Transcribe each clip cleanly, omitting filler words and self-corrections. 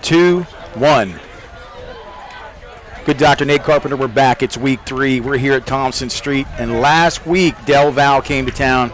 2, 1. Good Dr. Nate Carpenter, we're back. It's week 3. We're here at Thompson Street. And last week, Del Val came to town,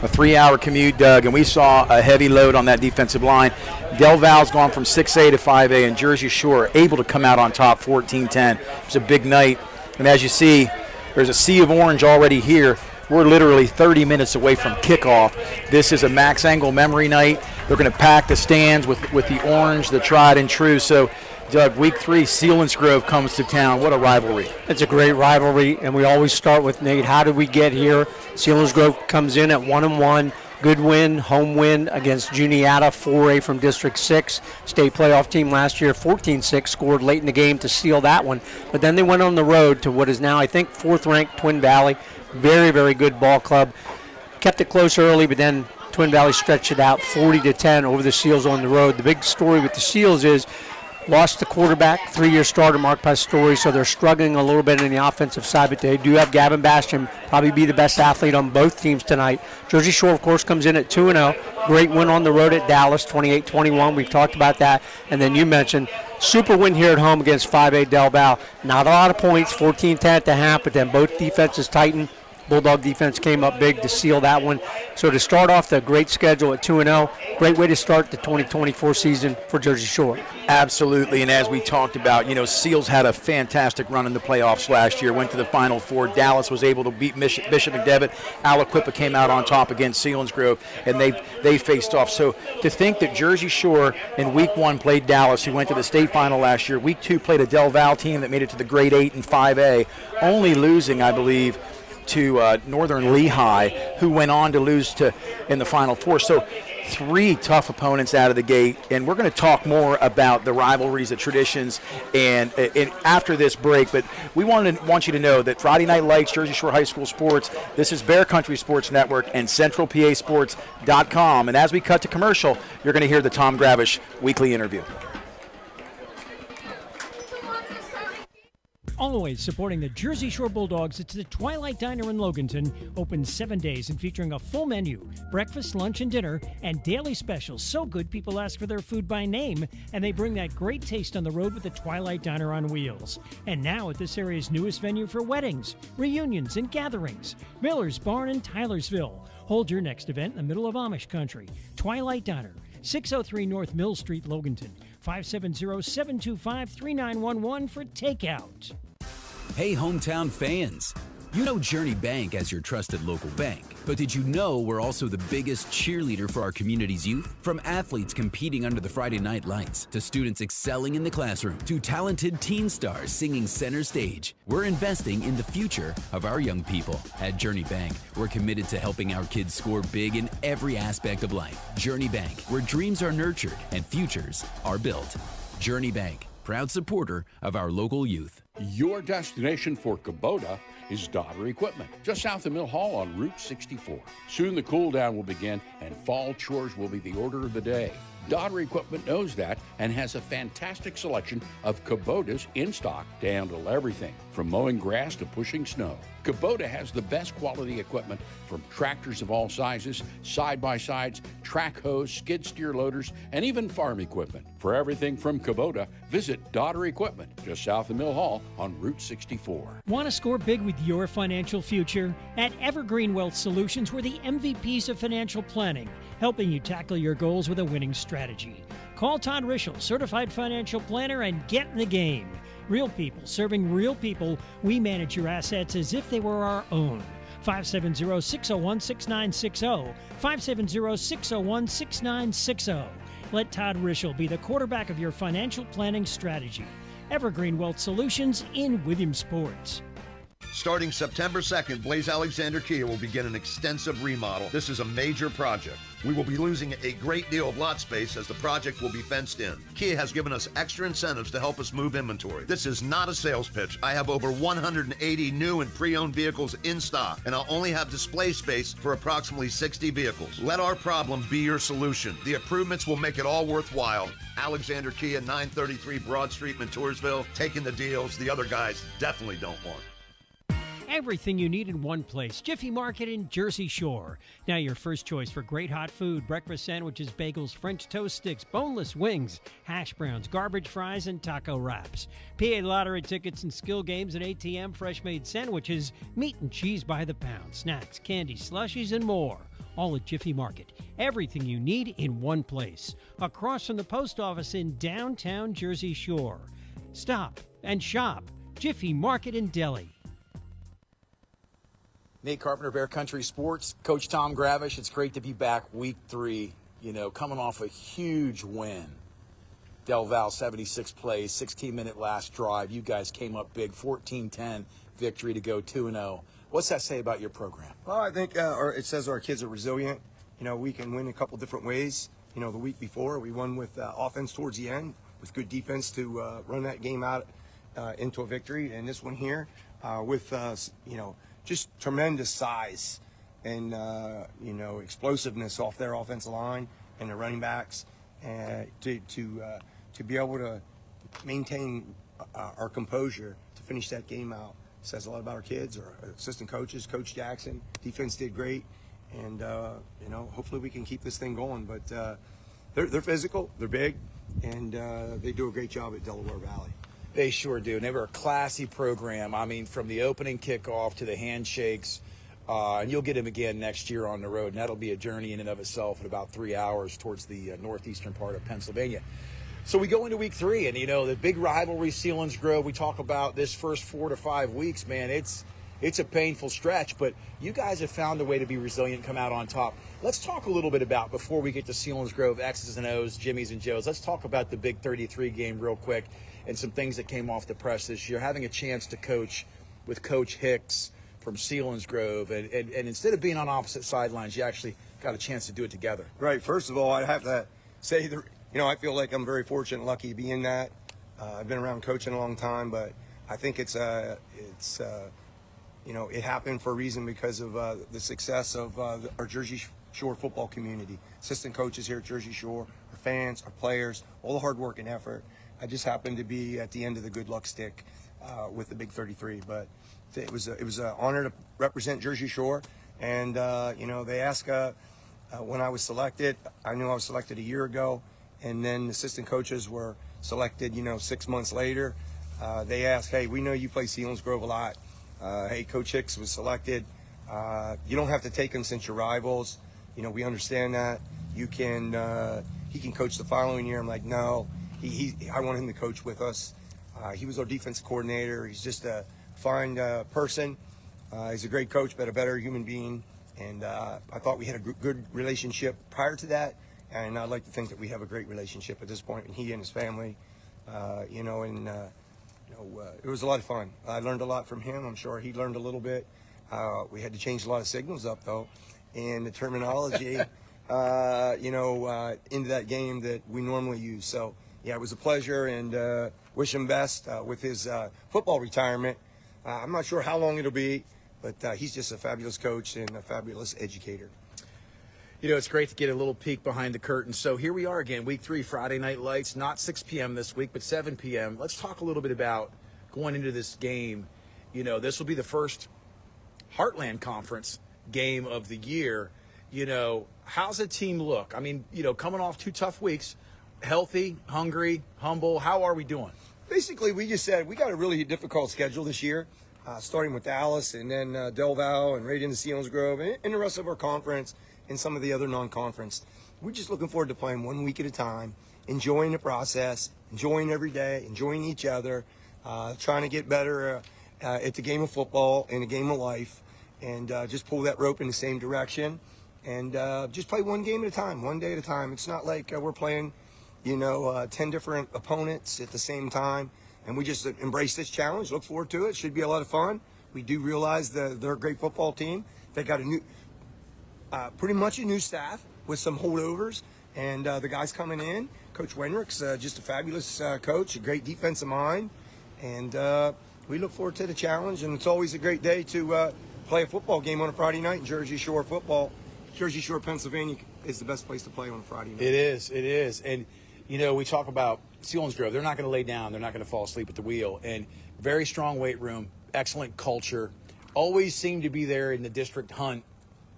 a 3-hour commute, Doug, and we saw a heavy load on that defensive line. Del Val's gone from 6A to 5A, and Jersey Shore able to come out on top 14-10. It was a big night. And as you see, there's a sea of orange already here. We're literally 30 minutes away from kickoff. This is a Max Engel memory night. They're going to pack the stands with the orange, the tried and true. So, Doug, week 3, Selinsgrove comes to town. What a rivalry. It's a great rivalry, and we always start with, Nate, how did we get here? Selinsgrove comes in at 1-1. Good win, home win against Juniata, 4A from District 6. State playoff team last year, 14-6, scored late in the game to seal that one. But then they went on the road to what is now, I think, 4th-ranked Twin Valley. Very, very good ball club. Kept it close early, but then Twin Valley stretched it out 40-10 over the Seals on the road. The big story with the Seals is lost the quarterback, 3-year starter Mark Pastore, so they're struggling a little bit in the offensive side, but they do have Gavin Bastian, probably be the best athlete on both teams tonight. Jersey Shore, of course, comes in at 2-0. Great win on the road at Dallas, 28-21. We've talked about that. And then you mentioned super win here at home against 5A Del Val. Not a lot of points, 14-10 at the half, but then both defenses tightened. Bulldog defense came up big to seal that one. So to start off the great schedule at 2-0, great way to start the 2024 season for Jersey Shore. Absolutely, and as we talked about, Seals had a fantastic run in the playoffs last year, went to the Final Four. Dallas was able to beat Bishop McDevitt. Aliquippa came out on top against Selinsgrove, and they faced off. So to think that Jersey Shore in Week 1 played Dallas, who went to the state final last year. Week 2 played a Del Val team that made it to the grade 8 and 5A, only losing, I believe, to Northern Lehigh, who went on to lose in the Final Four. So 3 tough opponents out of the gate, and we're going to talk more about the rivalries, the traditions, and after this break. But we want you to know that Friday Night Lights, Jersey Shore High School Sports, this is Bear Country Sports Network and CentralPASports.com. And as we cut to commercial, you're going to hear the Tom Gravish weekly interview. Always supporting the Jersey Shore Bulldogs, it's the Twilight Diner in Loganton, open 7 days and featuring a full menu, breakfast, lunch, and dinner, and daily specials. So good, people ask for their food by name, and they bring that great taste on the road with the Twilight Diner on wheels. And now at this area's newest venue for weddings, reunions, and gatherings, Miller's Barn in Tylersville. Hold your next event in the middle of Amish country. Twilight Diner, 603 North Mill Street, Loganton, 570-725-3911 for takeout. Hey, hometown fans. You know Journey Bank as your trusted local bank, but did you know we're also the biggest cheerleader for our community's youth? From athletes competing under the Friday Night Lights, to students excelling in the classroom, to talented teen stars singing center stage, we're investing in the future of our young people. At Journey Bank, we're committed to helping our kids score big in every aspect of life. Journey Bank, where dreams are nurtured and futures are built. Journey Bank, proud supporter of our local youth. Your destination for Kubota is Dodder Equipment, just south of Mill Hall on Route 64. Soon the cool down will begin and fall chores will be the order of the day. Dodder Equipment knows that and has a fantastic selection of Kubotas in stock to handle everything from mowing grass to pushing snow. Kubota has the best quality equipment from tractors of all sizes, side-by-sides, track hoes, skid steer loaders, and even farm equipment. For everything from Kubota, visit Dodder Equipment, just south of Mill Hall on Route 64. Want to score big with your financial future? At Evergreen Wealth Solutions, we're the MVPs of financial planning, helping you tackle your goals with a winning strategy. Call Todd Rischel, certified financial planner, and get in the game. Real people serving real people, we manage your assets as if they were our own. 570-601-6960, 570-601-6960. Let Todd Rischel be the quarterback of your financial planning strategy. Evergreen Wealth Solutions in Williamsport. Starting September 2nd, Blaze Alexander Kia will begin an extensive remodel. This is a major project. We will be losing a great deal of lot space as the project will be fenced in. Kia has given us extra incentives to help us move inventory. This is not a sales pitch. I have over 180 new and pre-owned vehicles in stock, and I'll only have display space for approximately 60 vehicles. Let our problem be your solution. The improvements will make it all worthwhile. Alexander Kia, 933 Broad Street, Montoursville, taking the deals the other guys definitely don't want. Everything you need in one place. Jiffy Market in Jersey Shore. Now your first choice for great hot food, breakfast sandwiches, bagels, French toast sticks, boneless wings, hash browns, garbage fries, and taco wraps. PA lottery tickets and skill games at ATM, fresh-made sandwiches, meat and cheese by the pound, snacks, candy, slushies, and more. All at Jiffy Market. Everything you need in one place. Across from the post office in downtown Jersey Shore. Stop and shop. Jiffy Market in Delhi. Nate Carpenter, Bear Country Sports. Coach Tom Gravish, it's great to be back week 3, coming off a huge win. Del Val, 76 plays, 16-minute last drive. You guys came up big, 14-10 victory to go 2-0. What's that say about your program? Well, I think it says our kids are resilient. We can win a couple different ways. The week before, we won with offense towards the end, with good defense to run that game out into a victory. And this one here, with just tremendous size and explosiveness off their offensive line and the running backs, and to be able to maintain our composure to finish that game out says a lot about our kids, our assistant coaches, Coach Jackson. Defense did great, and hopefully we can keep this thing going. But they're physical, they're big, and they do a great job at Delaware Valley. They sure do. And they were a classy program. I mean, from the opening kickoff to the handshakes, and you'll get him again next year on the road, and that'll be a journey in and of itself in about 3 hours towards the northeastern part of Pennsylvania. So we go into week 3, and the big rivalry, Selinsgrove. We talk about this first 4 to 5 weeks, man. It's a painful stretch, but you guys have found a way to be resilient, come out on top. Let's talk a little bit about, before we get to Selinsgrove, X's and O's, Jimmy's and Joe's, let's talk about the Big 33 game real quick and some things that came off the press this year. Having a chance to coach with Coach Hicks from Selinsgrove, and instead of being on opposite sidelines, you actually got a chance to do it together. Right. First of all, I have to say that, I feel like I'm very fortunate and lucky to be in that. I've been around coaching a long time, but I think it happened for a reason because of the success of our Jersey Shore football community. Assistant coaches here at Jersey Shore, our fans, our players, all the hard work and effort. I just happened to be at the end of the good luck stick with the Big 33, but it was an honor to represent Jersey Shore. And they asked when I was selected. I knew I was selected a year ago, and then assistant coaches were selected 6 months later. They asked, hey, we know you play Selinsgrove a lot. Hey, Coach Hicks was selected. You don't have to take him since you're rivals. We understand that. He can coach the following year. I'm like, no. I want him to coach with us. He was our defensive coordinator. He's just a fine person. He's a great coach, but a better human being. And I thought we had a good relationship prior to that. And I'd like to think that we have a great relationship at this point. And he and his family, it was a lot of fun. I learned a lot from him. I'm sure he learned a little bit. We had to change a lot of signals up, though, and the terminology, into that game that we normally use. So, yeah, it was a pleasure, and wish him best with his football retirement. I'm not sure how long it'll be, but he's just a fabulous coach and a fabulous educator. It's great to get a little peek behind the curtain. So here we are again, week 3, Friday Night Lights, not 6 p.m. this week, but 7 p.m. Let's talk a little bit about going into this game. This will be the first Heartland Conference game of the year. How's the team look? I mean, coming off 2 tough weeks, healthy, hungry, humble. How are we doing? Basically, we just said we got a really difficult schedule this year, starting with Dallas and then Del Val and right into Selinsgrove and the rest of our conference and some of the other non-conference. We're just looking forward to playing 1 week at a time, enjoying the process, enjoying every day, enjoying each other, trying to get better at the game of football and the game of life, and just pull that rope in the same direction and just play one game at a time, one day at a time. It's not like we're playing 10 different opponents at the same time, and we just embrace this challenge, look forward to it. Should be a lot of fun. We do realize that they're a great football team. They got pretty much a new staff with some holdovers, and the guys coming in. Coach Wenrick's just a fabulous coach, a great defensive mind, and we look forward to the challenge. And it's always a great day to play a football game on a Friday night in Jersey Shore football. Jersey Shore, Pennsylvania is the best place to play on a Friday night. It is. And, we talk about Selinsgrove. They're not going to lay down. They're not going to fall asleep at the wheel. And very strong weight room, excellent culture, always seem to be there in the district hunt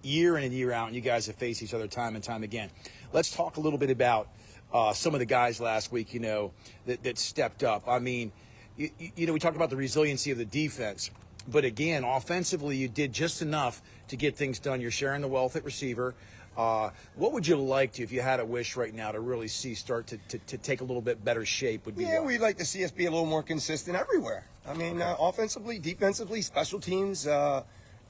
year in and year out, and you guys have faced each other time and time again. Let's talk a little bit about some of the guys last week, that stepped up. I mean, we talked about the resiliency of the defense, but again, offensively, you did just enough to get things done. You're sharing the wealth at receiver. What would you like to, if you had a wish right now, to really see start to take a little bit better shape? Would be we'd like to see us be a little more consistent everywhere. I mean, offensively, defensively, special teams.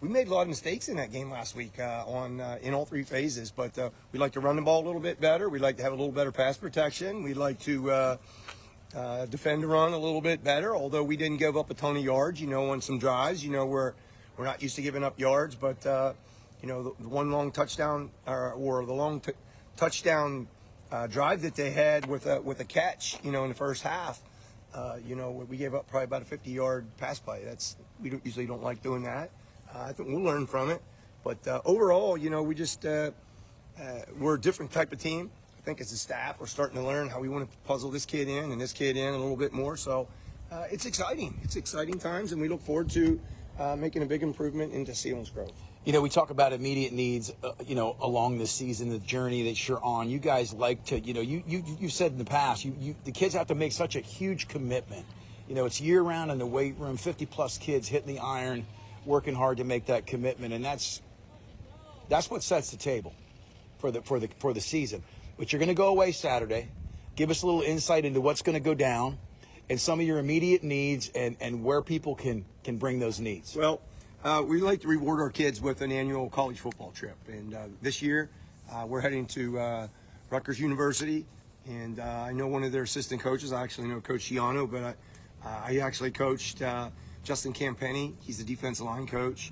We made a lot of mistakes in that game last week in all three phases, but we'd like to run the ball a little bit better. We'd like to have a little better pass protection. We'd like to defend the run a little bit better, although we didn't give up a ton of yards, on some drives. We're not used to giving up yards, but, the one long touchdown or the long touchdown drive that they had with a catch, in the first half, we gave up probably about a 50-yard pass play. We usually don't like doing that. I think we'll learn from it. But overall, we just we're a different type of team. I think as a staff, we're starting to learn how we want to puzzle this kid in and this kid in a little bit more. So it's exciting. It's exciting times, and we look forward to making a big improvement into Selinsgrove. We talk about immediate needs, along this season, the journey that you're on. You guys like to, you said in the past, the kids have to make such a huge commitment. It's year round in the weight room, 50-plus kids hitting the iron, working hard to make that commitment, and that's what sets the table for the season. But you're going to go away Saturday. Give us a little insight into what's going to go down and some of your immediate needs and where people can bring those needs. Well, we like to reward our kids with an annual college football trip. And this year, we're heading to Rutgers University. And I know one of their assistant coaches. I actually know Coach Giano, but I actually coached Justin Campenny. He's the defensive line coach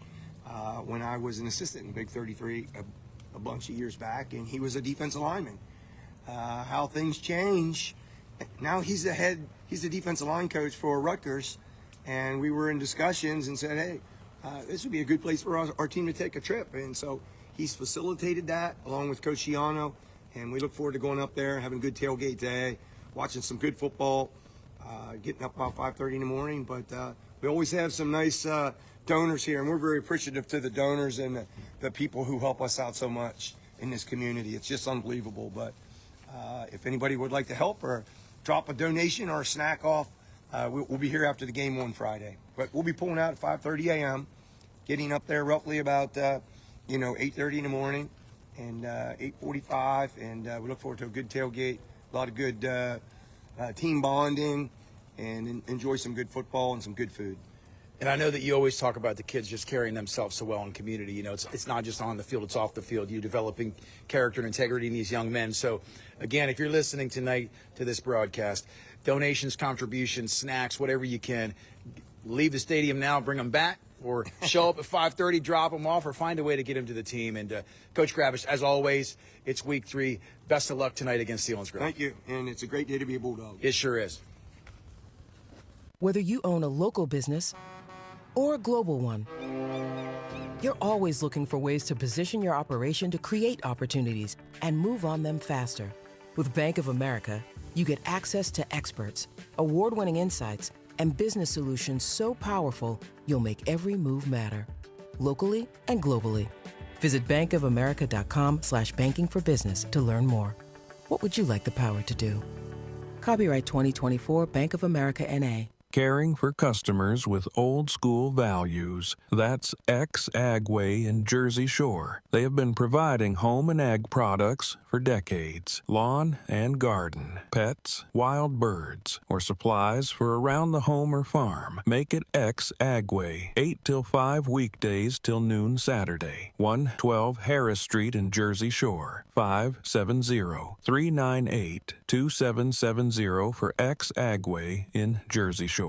when I was an assistant in Big 33 a bunch of years back. And he was a defensive lineman. How things change. Now he's the defensive line coach for Rutgers. And we were in discussions and said, hey, this would be a good place for our team to take a trip. And so he's facilitated that along with Coach Giano. And we look forward to going up there, having a good tailgate day, watching some good football, getting up about 5:30 in the morning. But we always have some nice donors here, and we're very appreciative to the donors and the people who help us out so much in this community. It's just unbelievable. But if anybody would like to help or drop a donation or a snack off, we'll be here after the game on Friday. But we'll be pulling out at 5:30 a.m., getting up there roughly about 8:30 in the morning and 8:45, and we look forward to a good tailgate, a lot of good team bonding, and enjoy some good football and some good food. And I know that you always talk about the kids just carrying themselves so well in community. It's not just on the field, it's off the field. You're developing character and integrity in these young men. So, again, if you're listening tonight to this broadcast, donations, contributions, snacks, whatever you can, leave the stadium now, bring them back, or show up at 5:30, drop them off, or find a way to get them to the team. And Coach Gravish, as always, it's week 3. Best of luck tonight against Selinsgrove. Thank you, and it's a great day to be a Bulldog. It sure is. Whether you own a local business or a global one, you're always looking for ways to position your operation to create opportunities and move on them faster. With Bank of America, you get access to experts, award-winning insights, and business solutions so powerful, you'll make every move matter, locally and globally. Visit bankofamerica.com/banking for business to learn more. What would you like the power to do? Copyright 2024 Bank of America N.A. Caring for customers with old school values. That's Ex-Agway in Jersey Shore. They have been providing home and ag products for decades. Lawn and garden, pets, wild birds, or supplies for around the home or farm. Make it Ex-Agway. 8 till 5 weekdays till noon Saturday. 112 Harris Street in Jersey Shore. 570-398-2770 for Ex-Agway in Jersey Shore.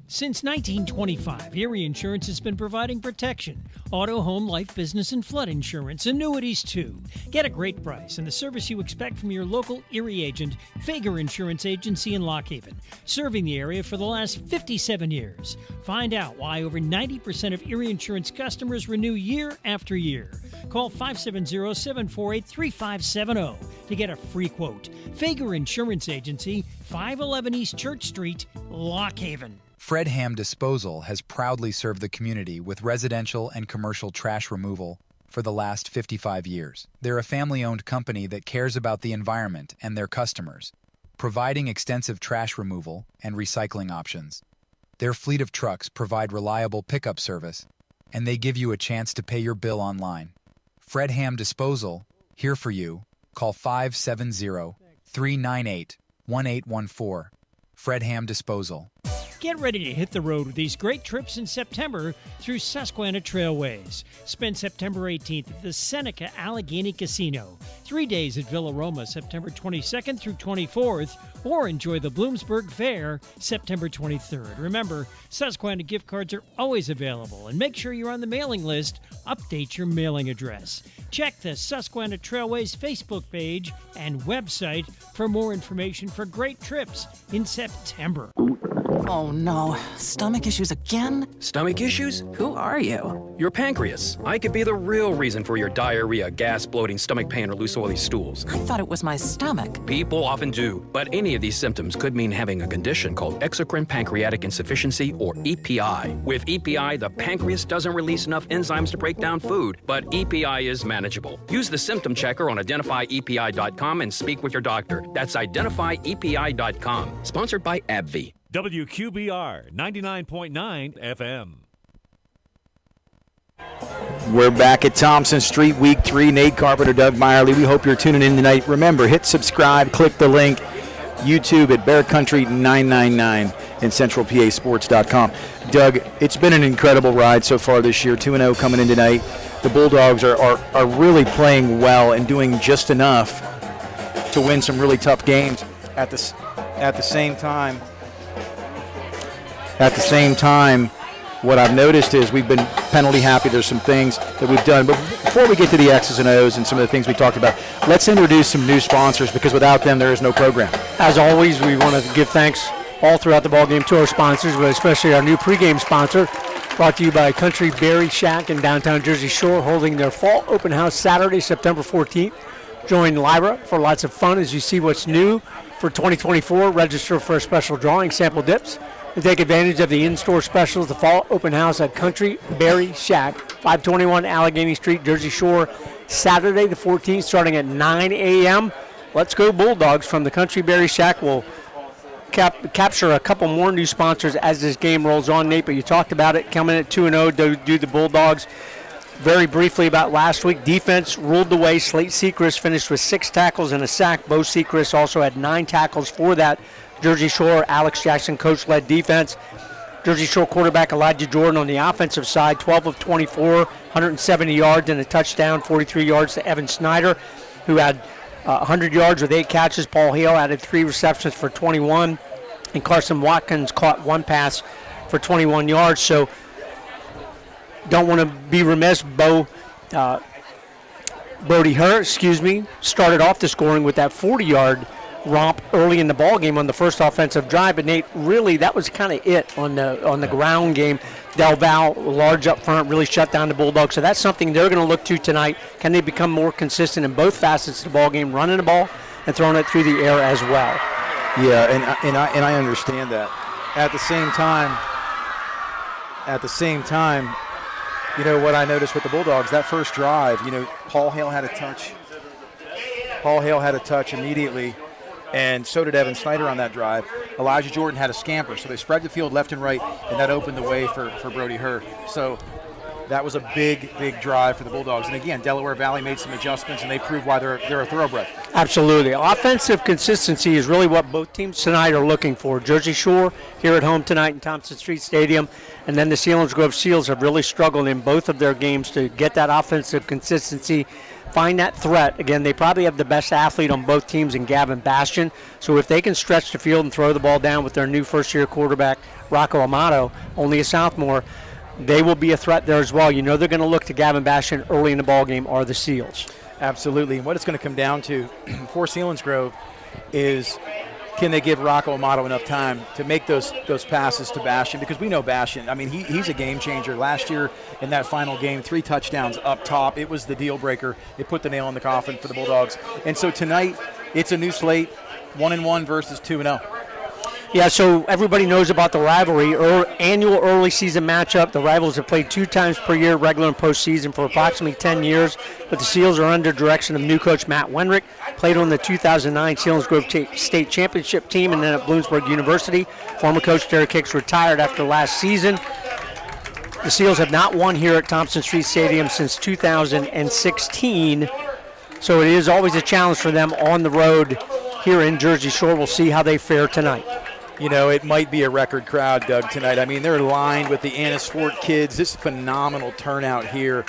Since 1925, Erie Insurance has been providing protection. Auto, home, life, business, and flood insurance. Annuities, too. Get a great price and the service you expect from your local Erie agent, Fager Insurance Agency in Lock Haven, serving the area for the last 57 years. Find out why over 90% of Erie Insurance customers renew year after year. Call 570-748-3570 to get a free quote. Fager Insurance Agency, 511 East Church Street, Lock Haven. Fred Ham Disposal has proudly served the community with residential and commercial trash removal for the last 55 years. They're a family-owned company that cares about the environment and their customers, providing extensive trash removal and recycling options. Their fleet of trucks provide reliable pickup service, and they give you a chance to pay your bill online. Fred Ham Disposal, here for you. Call 570-398-1814. Fred Ham Disposal. Get ready to hit the road with these great trips in September through Susquehanna Trailways. Spend September 18th at the Seneca Allegheny Casino. 3 days at Villa Roma, September 22nd through 24th, or enjoy the Bloomsburg Fair, September 23rd. Remember, Susquehanna gift cards are always available, and make sure you're on the mailing list. Update your mailing address. Check the Susquehanna Trailways Facebook page and website for more information for great trips in September. Oh no, stomach issues again? Stomach issues? Who are you? Your pancreas. I could be the real reason for your diarrhea, gas, bloating, stomach pain, or loose oily stools. I thought it was my stomach. People often do, but any of these symptoms could mean having a condition called exocrine pancreatic insufficiency, or EPI. With EPI, the pancreas doesn't release enough enzymes to break down food, but EPI is manageable. Use the symptom checker on identifyepi.com and speak with your doctor. That's identifyepi.com. Sponsored by AbbVie. WQBR 99.9 FM. We're back at Thompson Street, Week 3. Nate Carpenter, Doug Meyerly. We hope you're tuning in tonight. Remember, hit subscribe, click the link, YouTube at Bear Country 999 and CentralPASports.com. Doug, it's been an incredible ride so far this year, 2-0 coming in tonight. The Bulldogs are really playing well and doing just enough to win some really tough games. At the same time, what I've noticed is we've been penalty happy. There's some things that we've done. But before we get to the X's and O's and some of the things we talked about, let's introduce some new sponsors, because without them, there is no program. As always, we want to give thanks all throughout the ballgame to our sponsors, but especially our new pregame sponsor, brought to you by Country Berry Shack in downtown Jersey Shore, holding their fall open house Saturday, September 14th. Join Lyra for lots of fun as you see what's new for 2024. Register for a special drawing, sample dips, and take advantage of the in-store specials. The fall open house at Country Berry Shack, 521 Allegheny Street, Jersey Shore, Saturday the 14th, starting at 9 a.m. Let's go Bulldogs from the Country Berry Shack. We'll capture a couple more new sponsors as this game rolls on, Nate, but you talked about it, coming at 2-0 do the Bulldogs. Very briefly about last week, defense ruled the way. Slate Sechrist finished with 6 tackles and a sack. Bo Sechrist also had 9 tackles for that Jersey Shore Alex Jackson coach-led defense. Jersey Shore quarterback Elijah Jordan on the offensive side, 12 of 24, 170 yards and a touchdown, 43 yards to Evan Snyder, who had 100 yards with 8 catches. Paul Hale added 3 receptions for 21, and Carson Watkins caught 1 pass for 21 yards. So don't want to be remiss. Brody Hurt, started off the scoring with that 40-yard romp early in the ball game on the first offensive drive. But Nate, really, that was kind of it on the ground game. Del Val, large up front, really shut down the Bulldogs. So that's something they're going to look to tonight. Can they become more consistent in both facets of the ball game, running the ball and throwing it through the air as well? Yeah, and I understand that. At the same time, you know what I noticed with the Bulldogs, that first drive, Paul Hale had a touch. Paul Hale had a touch immediately, and so did Evan Snyder on that drive. Elijah Jordan had a scamper, so they spread the field left and right, and that opened the way for Brody Hurt. So that was a big drive for the Bulldogs. And again, Delaware Valley made some adjustments, and they proved why they're a thoroughbred. Absolutely. Offensive consistency is really what both teams tonight are looking for. Jersey Shore here at home tonight in Thompson Street Stadium, and then the Selinsgrove Seals have really struggled in both of their games to get that offensive consistency, find that threat. Again, they probably have the best athlete on both teams in Gavin Bastian. So if they can stretch the field and throw the ball down with their new first-year quarterback, Rocco Amato, only a sophomore, they will be a threat there as well. They're going to look to Gavin Bastian early in the ball game, are the Seals. Absolutely. And what it's going to come down to for Selinsgrove is, can they give Rocco Amato enough time to make those passes to Bastian? Because we know Bastian, he's a game changer. Last year in that final game, 3 touchdowns up top. It was the deal breaker. It put the nail in the coffin for the Bulldogs. And so tonight, it's a new slate, 1-1 versus 2-0. Yeah, so everybody knows about the Rivalry, annual early season matchup. The Rivals have played 2 times per year, regular and postseason, for approximately 10 years. But the Seals are under direction of new coach Matt Wenrick. Played on the 2009 Selinsgrove State Championship team and then at Bloomsburg University. Former coach Derek Hicks retired after last season. The Seals have not won here at Thompson Street Stadium since 2016. So it is always a challenge for them on the road here in Jersey Shore. We'll see how they fare tonight. You know, it might be a record crowd, Doug, tonight. I mean, they're lined with the Annis Fort kids. This is phenomenal turnout here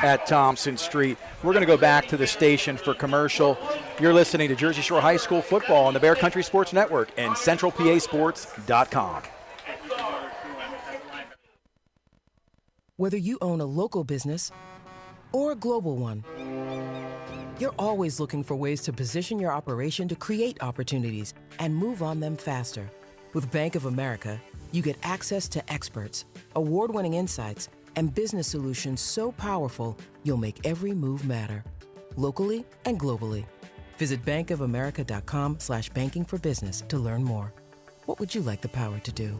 at Thompson Street. We're going to go back to the station for commercial. You're listening to Jersey Shore High School football on the Bear Country Sports Network and CentralPASports.com. Whether you own a local business or a global one, you're always looking for ways to position your operation to create opportunities and move on them faster. With Bank of America, you get access to experts, award-winning insights, and business solutions so powerful, you'll make every move matter, locally and globally. Visit bankofamerica.com/banking for business to learn more. What would you like the power to do?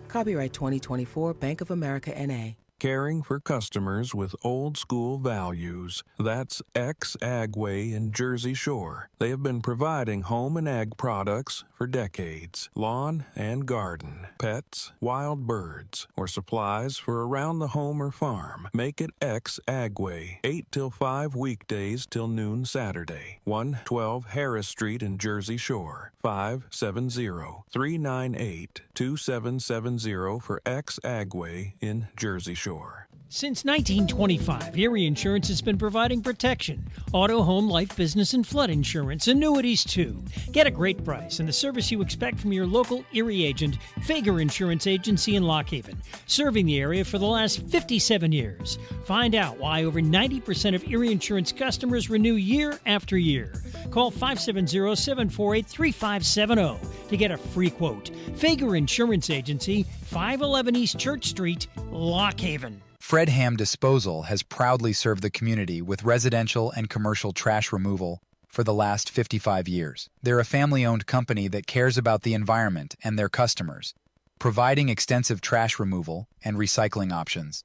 Copyright 2024 Bank of America N.A. Caring for customers with old school values. That's X-Agway in Jersey Shore. They have been providing home and ag products for decades. Lawn and garden, pets, wild birds, or supplies for around the home or farm. Make it X-Agway. 8 till 5 weekdays till noon Saturday. 112 Harris Street in Jersey Shore. 570-398-2770 for X-Agway in Jersey Shore. Since 1925, Erie Insurance has been providing protection. Auto, home, life, business, and flood insurance. Annuities, too. Get a great price and the service you expect from your local Erie agent, Fager Insurance Agency in Lock Haven, serving the area for the last 57 years. Find out why over 90% of Erie Insurance customers renew year after year. Call 570-748-3570 to get a free quote. Fager Insurance Agency, 511 East Church Street, Lock Haven. Fred Ham Disposal has proudly served the community with residential and commercial trash removal for the last 55 years. They're a family-owned company that cares about the environment and their customers, providing extensive trash removal and recycling options.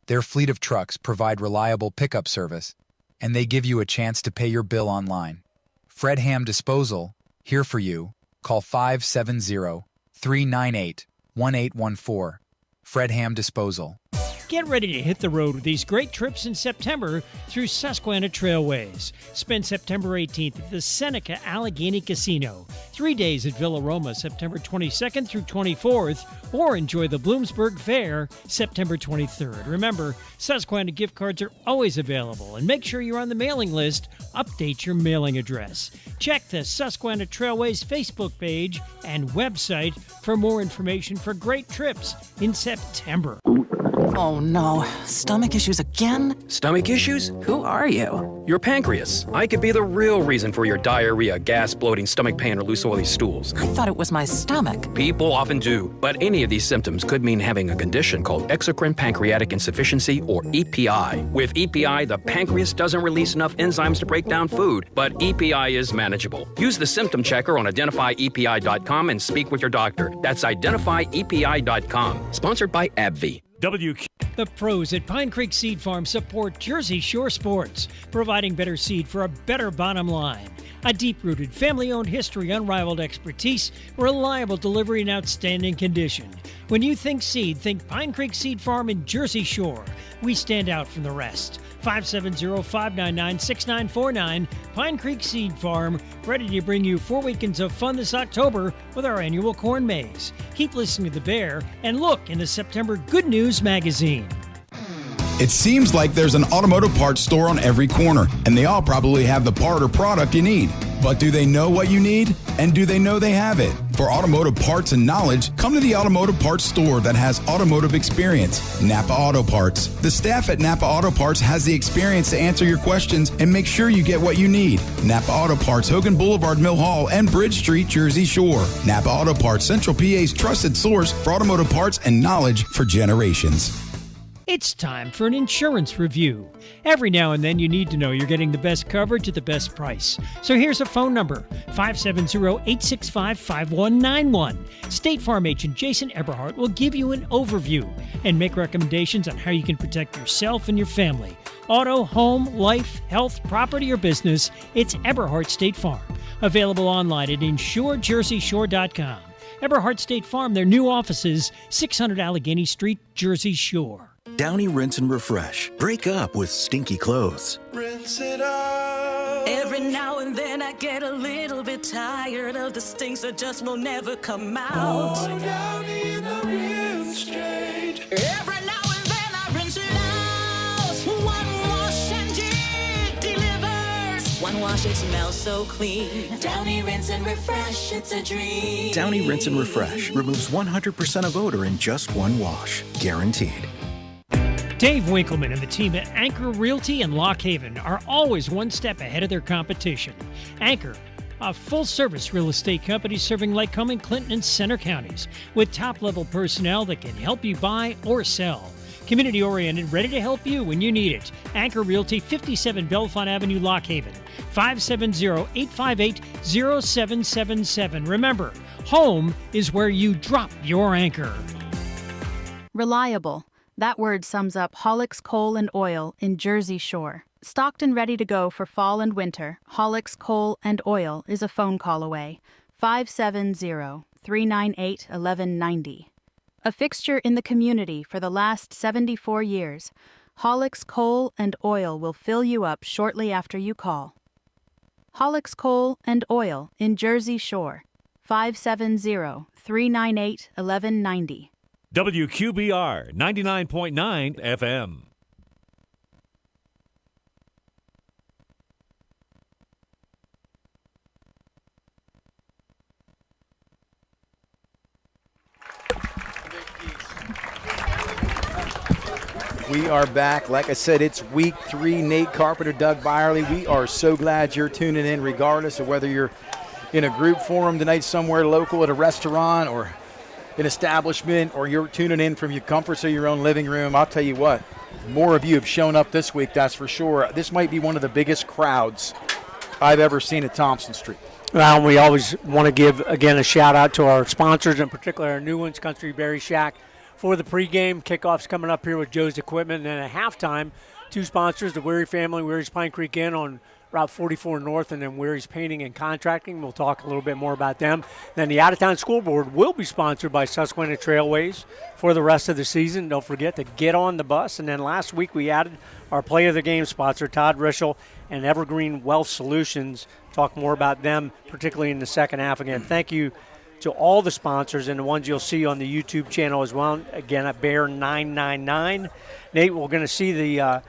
Their fleet of trucks provide reliable pickup service, and they give you a chance to pay your bill online. Fred Ham Disposal, here for you. Call 570-398-1814. Fred Ham Disposal. Get ready to hit the road with these great trips in September through Susquehanna Trailways. Spend September 18th at the Seneca Allegheny Casino. 3 days at Villa Roma, September 22nd through 24th, or enjoy the Bloomsburg Fair, September 23rd. Remember, Susquehanna gift cards are always available, and make sure you're on the mailing list. Update your mailing address. Check the Susquehanna Trailways Facebook page and website for more information for great trips in September. Oh no, stomach issues again? Stomach issues? Who are you? Your pancreas. I could be the real reason for your diarrhea, gas, bloating, stomach pain, or loose oily stools. I thought it was my stomach. People often do, but any of these symptoms could mean having a condition called exocrine pancreatic insufficiency, or EPI. With EPI, the pancreas doesn't release enough enzymes to break down food, but EPI is manageable. Use the symptom checker on identifyepi.com and speak with your doctor. That's identifyepi.com. Sponsored by AbbVie. The pros at Pine Creek Seed Farm support Jersey Shore sports, providing better seed for a better bottom line. A deep-rooted, family-owned history, unrivaled expertise, reliable delivery, and outstanding condition. When you think seed, think Pine Creek Seed Farm in Jersey Shore. We stand out from the rest. 570-599-6949, Pine Creek Seed Farm, ready to bring you 4 weekends of fun this October with our annual corn maze. Keep listening to The Bear and look in the September Good News magazine. It seems like there's an automotive parts store on every corner, and they all probably have the part or product you need. But do they know what you need? And do they know they have it? For automotive parts and knowledge, come to the automotive parts store that has automotive experience, Napa Auto Parts. The staff at Napa Auto Parts has the experience to answer your questions and make sure you get what you need. Napa Auto Parts, Hogan Boulevard, Mill Hall, and Bridge Street, Jersey Shore. Napa Auto Parts, Central PA's trusted source for automotive parts and knowledge for generations. It's time for an insurance review. Every now and then you need to know you're getting the best coverage at the best price. So here's a phone number, 570-865-5191. State Farm agent Jason Eberhardt will give you an overview and make recommendations on how you can protect yourself and your family. Auto, home, life, health, property, or business, it's Eberhardt State Farm. Available online at insurejerseyshore.com. Eberhardt State Farm, their new offices, 600 Allegheny Street, Jersey Shore. Downy Rinse and Refresh. Break up with stinky clothes. Rinse it out. Every now and then I get a little bit tired of the stinks that just will never come out. Boy, Downy in the rinse change. Every now and then I rinse it out. One wash and it delivers. One wash, it smells so clean. Downy Rinse and Refresh, it's a dream. Downy Rinse and Refresh removes 100% of odor in just one wash. Guaranteed. Dave Winkleman and the team at Anchor Realty in Lock Haven are always one step ahead of their competition. Anchor, a full-service real estate company serving Lycoming, Clinton, and Center counties with top-level personnel that can help you buy or sell. Community-oriented, ready to help you when you need it. Anchor Realty, 57 Bellefonte Avenue, Lock Haven, 570-858-0777. Remember, home is where you drop your anchor. Reliable. That word sums up Hollick's Coal and Oil in Jersey Shore. Stocked and ready to go for fall and winter, Hollick's Coal and Oil is a phone call away. 570-398-1190. A fixture in the community for the last 74 years, Hollick's Coal and Oil will fill you up shortly after you call. Hollick's Coal and Oil in Jersey Shore. 570-398-1190. WQBR 99.9 FM. We are back. Like I said, it's week 3. Nate Carpenter, Doug Byerly. We are so glad you're tuning in, regardless of whether you're in a group forum tonight somewhere local at a restaurant or an establishment, or you're tuning in from your comforts of your own living room. I'll tell you what, more of you have shown up this week, that's for sure. This might be one of the biggest crowds I've ever seen at Thompson Street. Well, we always want to give, again, a shout-out to our sponsors, in particular our new ones, Country Berry Shack, for the pregame. Kickoff's coming up here with Joe's Equipment, and then at halftime, 2 sponsors, the Weary family, Weary's Pine Creek Inn on Route 44 North, and then Weary's Painting and Contracting. We'll talk a little bit more about them. Then the Out-of-Town Scoreboard will be sponsored by Susquehanna Trailways for the rest of the season. Don't forget to get on the bus. And then last week we added our Play of the Game sponsor, Todd Rischel and Evergreen Wealth Solutions. Talk more about them, particularly in the second half. Again, thank you to all the sponsors and the ones you'll see on the YouTube channel as well. Again, at Bear 999. Nate, we're going to see the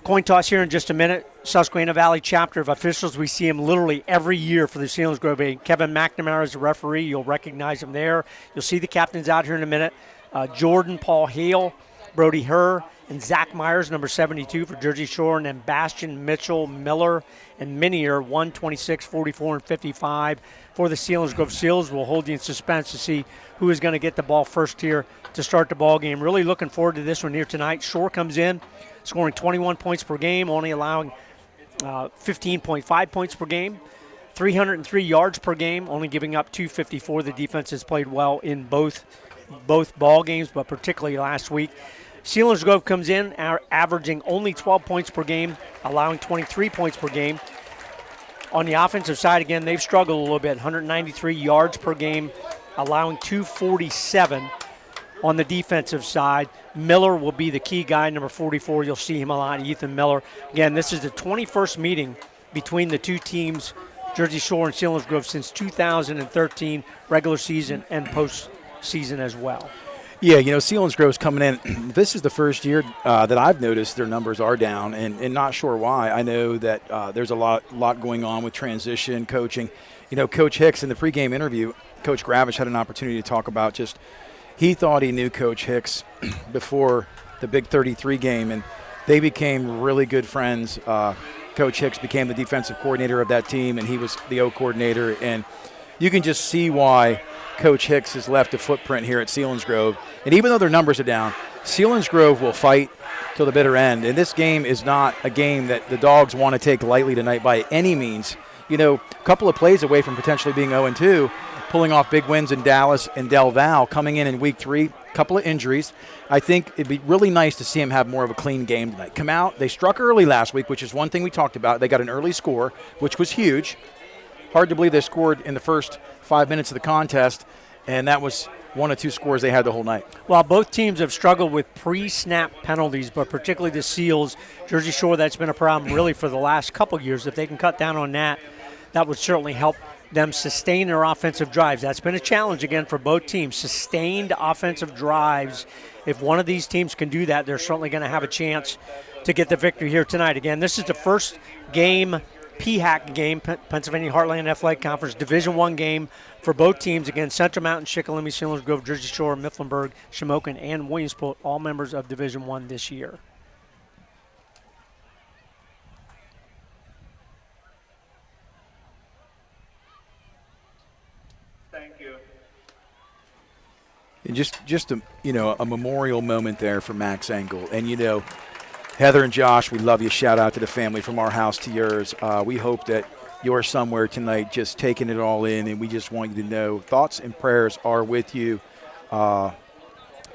coin toss here in just a minute. Susquehanna Valley chapter of officials. We see him literally every year for the Selinsgrove. Kevin McNamara is the referee. You'll recognize him there. You'll see the captains out here in a minute. Jordan, Paul Hale, Brody Herr, and Zach Myers, number 72 for Jersey Shore, and then Bastian, Mitchell, Miller, and Minier, 126, 44, and 55 for the Selinsgrove Seals. We'll hold you in suspense to see who is going to get the ball first here to start the ball game. Really looking forward to this one here tonight. Shore comes in, scoring 21 points per game, only allowing 15.5 points per game, 303 yards per game, only giving up 254. The defense has played well in both ball games, but particularly last week. Selinsgrove comes in averaging only 12 points per game, allowing 23 points per game. On the offensive side, again, they've struggled a little bit, 193 yards per game, allowing 247. On the defensive side, Miller will be the key guy, number 44. You'll see him a lot, Ethan Miller. Again, this is the 21st meeting between the two teams, Jersey Shore and Selinsgrove, since 2013, regular season and postseason as well. Yeah, Selinsgrove's coming in. This is the first year that I've noticed their numbers are down, and not sure why. I know that there's a lot going on with transition, coaching. Coach Hicks in the pregame interview, Coach Gravish had an opportunity to talk about just he thought he knew Coach Hicks before the Big 33 game, and they became really good friends. Coach Hicks became the defensive coordinator of that team, and he was the O coordinator. And you can just see why Coach Hicks has left a footprint here at Selinsgrove. And even though their numbers are down, Selinsgrove will fight till the bitter end, and this game is not a game that the Dogs want to take lightly tonight by any means. You know, a couple of plays away from potentially being 0-2, pulling off big wins in Dallas and Del Val, coming in week 3, a couple of injuries. I think it'd be really nice to see him have more of a clean game tonight. Come out, they struck early last week, which is one thing we talked about. They got an early score, which was huge. Hard to believe they scored in the first 5 minutes of the contest, and that was one of 2 scores they had the whole night. Well, both teams have struggled with pre-snap penalties, but particularly the Seals. Jersey Shore, that's been a problem really for the last couple years. If they can cut down on that, that would certainly help them sustain their offensive drives. That's been a challenge again for both teams, sustained offensive drives. If one of these teams can do that, they're certainly going to have a chance to get the victory here tonight. Again, this is the first game, PHAC game, Pennsylvania Heartland Athletic Conference Division I game for both teams against Central Mountain, Shikellamy, Selinsgrove, Jersey Shore, Mifflinburg, Shamokin, and Williamsport, all members of Division I this year. And just a memorial moment there for Max Engel. And, Heather and Josh, we love you. Shout out to the family from our house to yours. We hope that you're somewhere tonight just taking it all in, and we just want you to know thoughts and prayers are with you.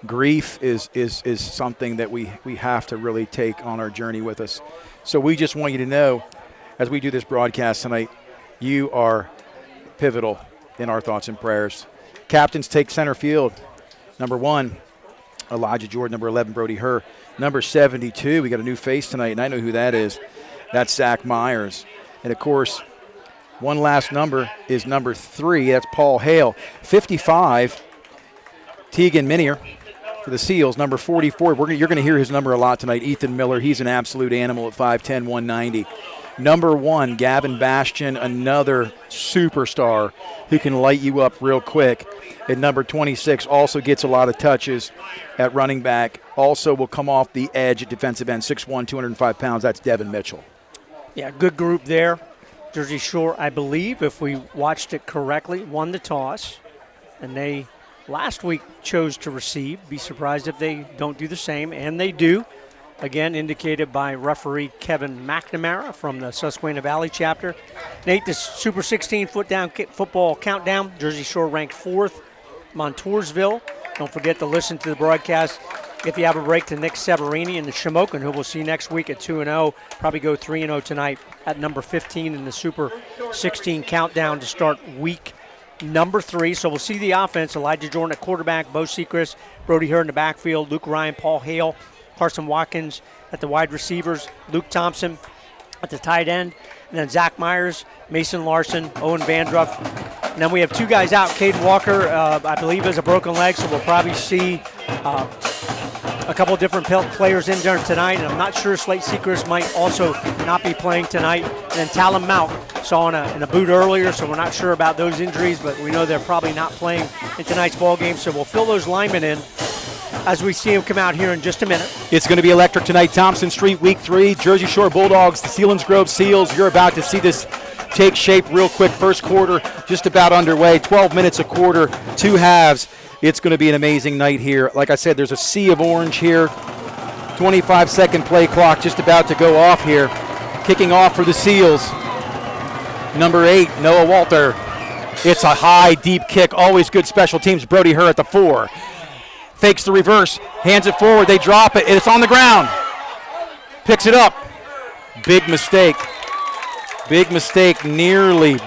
Grief is something that we have to really take on our journey with us. So we just want you to know, as we do this broadcast tonight, you are pivotal in our thoughts and prayers. Captains take center field. Number 1, Elijah Jordan. Number 11, Brody Herr. Number 72, we got a new face tonight, and I know who that is. That's Zach Myers. And, of course, one last number is number 3. That's Paul Hale. 55, Tegan Minier for the Seals. Number 44, you're going to hear his number a lot tonight, Ethan Miller. He's an absolute animal at 5'10", 190. Number 1, Gavin Bastian, another superstar who can light you up real quick. And number 26 also gets a lot of touches at running back. Also will come off the edge at defensive end, 6'1", 205 pounds. That's Devin Mitchell. Yeah, good group there. Jersey Shore, I believe, if we watched it correctly, won the toss. And they last week chose to receive. Be surprised if they don't do the same, and they do. Again, indicated by referee Kevin McNamara from the Susquehanna Valley chapter. Nate, this Super 16 football countdown, Jersey Shore ranked 4th. Montoursville. Don't forget to listen to the broadcast if you have a break to Nick Severini and the Shamokin, who we'll see next week at 2-0. Probably go 3-0 tonight at number 15 in the Super 16 countdown to start week number 3. So we'll see the offense. Elijah Jordan at quarterback, Bo Sechrist, Brody Herr in the backfield, Luke Ryan, Paul Hale, Carson Watkins at the wide receivers, Luke Thompson at the tight end, and then Zach Myers, Mason Larson, Owen Vandruff. And then we have 2 guys out. Caden Walker, I believe, has a broken leg, so we'll probably see a couple different players in there tonight. And I'm not sure Slate Sechrist might also not be playing tonight. And then Talon Mount saw in a boot earlier, so we're not sure about those injuries, but we know they're probably not playing in tonight's ball game. So we'll fill those linemen in as we see him come out here in just a minute. It's going to be electric tonight. Thompson Street, Week 3. Jersey Shore Bulldogs, the Selinsgrove Seals. You're about to see this take shape real quick. First quarter just about underway. 12 minutes a quarter, 2 halves. It's going to be an amazing night here. Like I said, there's a sea of orange here. 25-second play clock just about to go off here. Kicking off for the Seals. Number 8, Noah Walter. It's a high, deep kick. Always good special teams. Brody Herr at the 4. Fakes the reverse, hands it forward, they drop it, and it's on the ground. Picks it up. Big mistake. Big mistake, nearly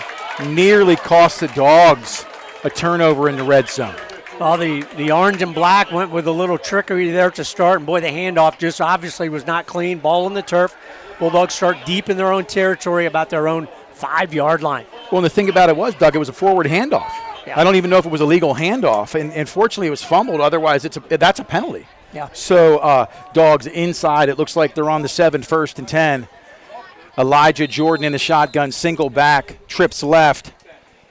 cost the Dogs a turnover in the red zone. Well, the orange and black went with a little trickery there to start, and boy, the handoff just obviously was not clean. Ball on the turf. Bulldogs start deep in their own territory, about their own 5-yard line. Well, and the thing about it was, Doug, it was a forward handoff. Yeah. I don't even know if it was a legal handoff, and fortunately it was fumbled. Otherwise, that's a penalty. Yeah. So Dogs inside. It looks like they're on the 7, 1st and 10. Elijah Jordan in the shotgun, single back, trips left.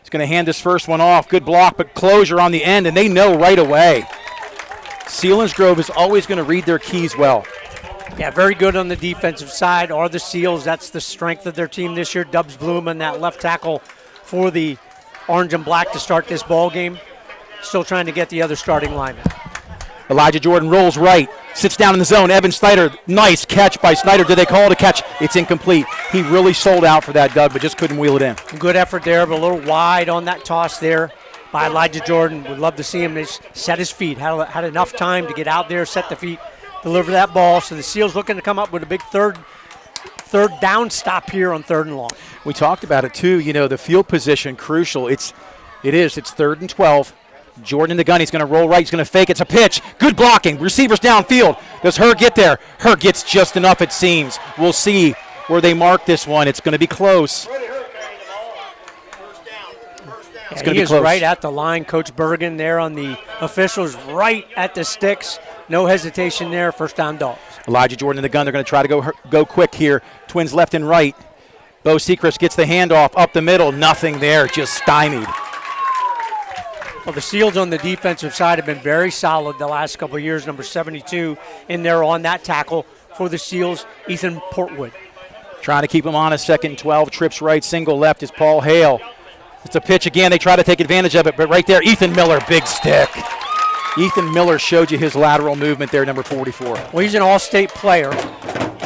He's going to hand this first one off. Good block, but closure on the end, and they know right away. Selinsgrove is always going to read their keys well. Yeah, very good on the defensive side are the Seals. That's the strength of their team this year. Dubs Bloom on that left tackle for the orange and black to start this ball game. Still trying to get the other starting lineman. Elijah Jordan rolls right. Sits down in the zone. Evan Snyder, nice catch by Snyder. Did they call it a catch? It's incomplete. He really sold out for that, Doug, but just couldn't wheel it in. Good effort there, but a little wide on that toss there by Elijah Jordan. Would love to see him just set his feet. Had enough time to get out there, set the feet, deliver that ball. So the Seals looking to come up with a big third down stop here on 3rd and long. We talked about it too. The field position crucial. It's 3rd and 12. Jordan in the gun. He's going to roll right. He's going to fake. It's a pitch. Good blocking. Receivers downfield. Does Herr get there? Herr gets just enough, it seems. We'll see where they mark this one. It's going to be close. It's going to be close. Right at the line. Coach Bergen there on the officials, right at the sticks. No hesitation there. 1st down, Dogs. Elijah Jordan in the gun. They're going to try to go quick here. Twins left and right. Bo Sechrist gets the handoff up the middle. Nothing there. Just stymied. Well, the Seals on the defensive side have been very solid the last couple of years. Number 72 in there on that tackle for the Seals, Ethan Portwood. Trying to keep him on a 2nd and 12. Trips right, single left is Paul Hale. It's a pitch again. They try to take advantage of it, but right there, Ethan Miller, big stick. Ethan Miller showed you his lateral movement there, number 44. Well, he's an all-state player.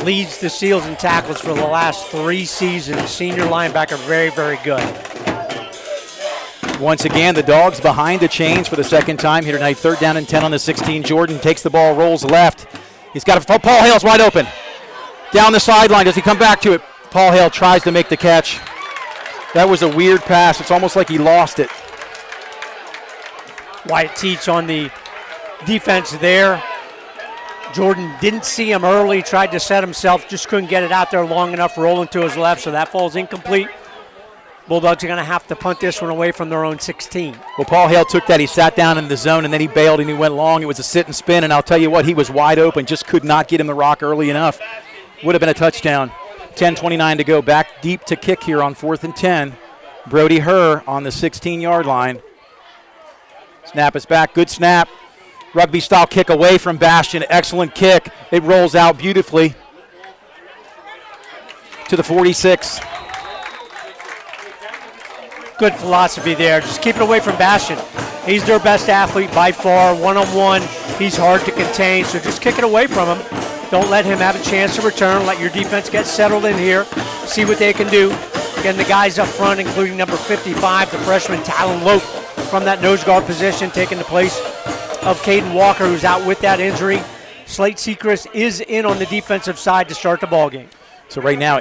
Leads the Seals in tackles for the last 3 seasons. Senior linebacker, very, very good. Once again, the Dogs behind the chains for the 2nd time here tonight. 3rd down and 10 on the 16. Jordan takes the ball, rolls left. He's got Paul Hale's wide open. Down the sideline. Does he come back to it? Paul Hale tries to make the catch. That was a weird pass. It's almost like he lost it. Wyatt Teach on the defense there. Jordan didn't see him early, tried to set himself, just couldn't get it out there long enough, rolling to his left, so that falls incomplete. Bulldogs are going to have to punt this one away from their own 16. Well, Paul Hale took that. He sat down in the zone, and then he bailed, and he went long. It was a sit and spin, and I'll tell you what, he was wide open, just could not get him the rock early enough. Would have been a touchdown. 10:29 to go. Back deep to kick here on 4th and 10. Brody Herr on the 16-yard line. Snap is back. Good snap. Rugby-style kick away from Bastion. Excellent kick. It rolls out beautifully to the 46. Good philosophy there. Just keep it away from Bastion. He's their best athlete by far. One-on-one, he's hard to contain, so just kick it away from him. Don't let him have a chance to return. Let your defense get settled in here. See what they can do. Again, the guys up front, including number 55, the freshman Talon Lope from that nose guard position, taking the place of Caden Walker, who's out with that injury. Slate Sechrist is in on the defensive side to start the ball game. So right now,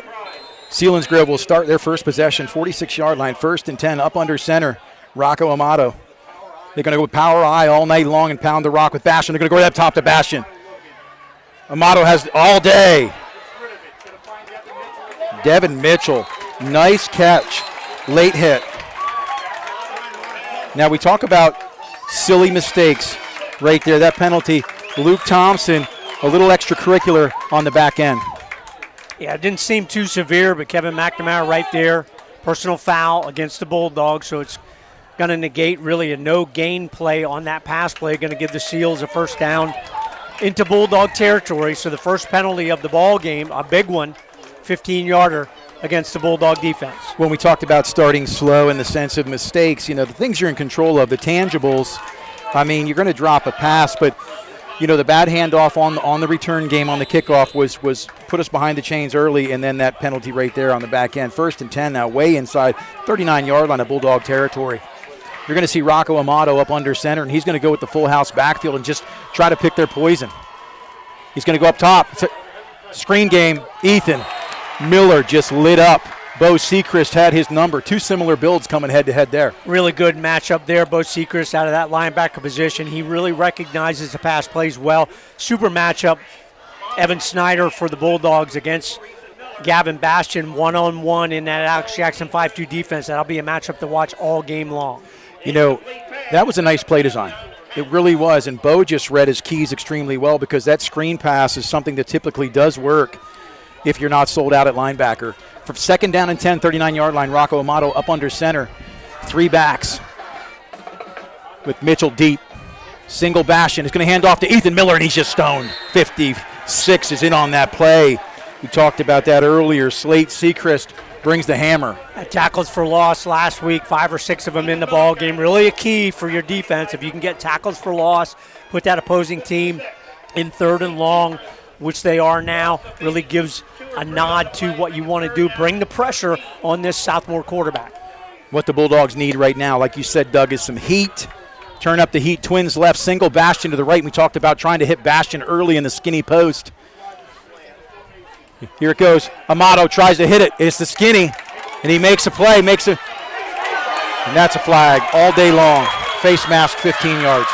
Selinsgrove will start their first possession, 46-yard line, 1st and 10, up under center, Rocco Amato. They're going to go with power I all night long and pound the rock with Bastion. They're going to go right up top to Bastion. Amato has all day. Devin Mitchell, nice catch, late hit. Now we talk about silly mistakes right there, that penalty. Luke Thompson, a little extracurricular on the back end. Yeah, it didn't seem too severe, but Kevin McNamara right there, personal foul against the Bulldogs, so it's going to negate really a no-gain play on that pass play, going to give the Seals a 1st down into Bulldog territory. So the first penalty of the ball game, a big one, 15-yarder against the Bulldog defense. When we talked about starting slow in the sense of mistakes, the things you're in control of, the tangibles, I mean, you're going to drop a pass, but the bad handoff on the return game on the kickoff was put us behind the chains early, and then that penalty right there on the back end. 1st and 10 now, way inside 39-yard line of Bulldog territory. You're going to see Rocco Amato up under center, and he's going to go with the full house backfield and just try to pick their poison. He's going to go up top. It's a screen game. Ethan Miller just lit up. Bo Sechrist had his number. 2 similar builds coming head-to-head there. Really good matchup there. Bo Sechrist out of that linebacker position. He really recognizes the pass plays well. Super matchup. Evan Snyder for the Bulldogs against Gavin Bastion, one-on-one in that Alex Jackson 5-2 defense. That'll be a matchup to watch all game long. That was a nice play design. It really was, and Bo just read his keys extremely well because that screen pass is something that typically does work if you're not sold out at linebacker. For 2nd down and 10, 39-yard line, Rocco Amato up under center. 3 backs with Mitchell deep. Single Bastion is going to hand off to Ethan Miller, and he's just stoned. 56 is in on that play. We talked about that earlier. Slate Sechrist brings the hammer. Tackles for loss last week, 5 or 6 of them in the ball game. Really a key for your defense. If you can get tackles for loss, put that opposing team in 3rd and long, which they are now, really gives a nod to what you want to do, bring the pressure on this Southmore quarterback. What the Bulldogs need right now, like you said, Doug, is some heat. Turn up the heat. Twins left, single Bastion to the right. We talked about trying to hit Bastion early in the skinny post. Here it goes. Amato tries to hit it. It's the skinny, and he makes a play, and that's a flag all day long. Face mask, 15 yards.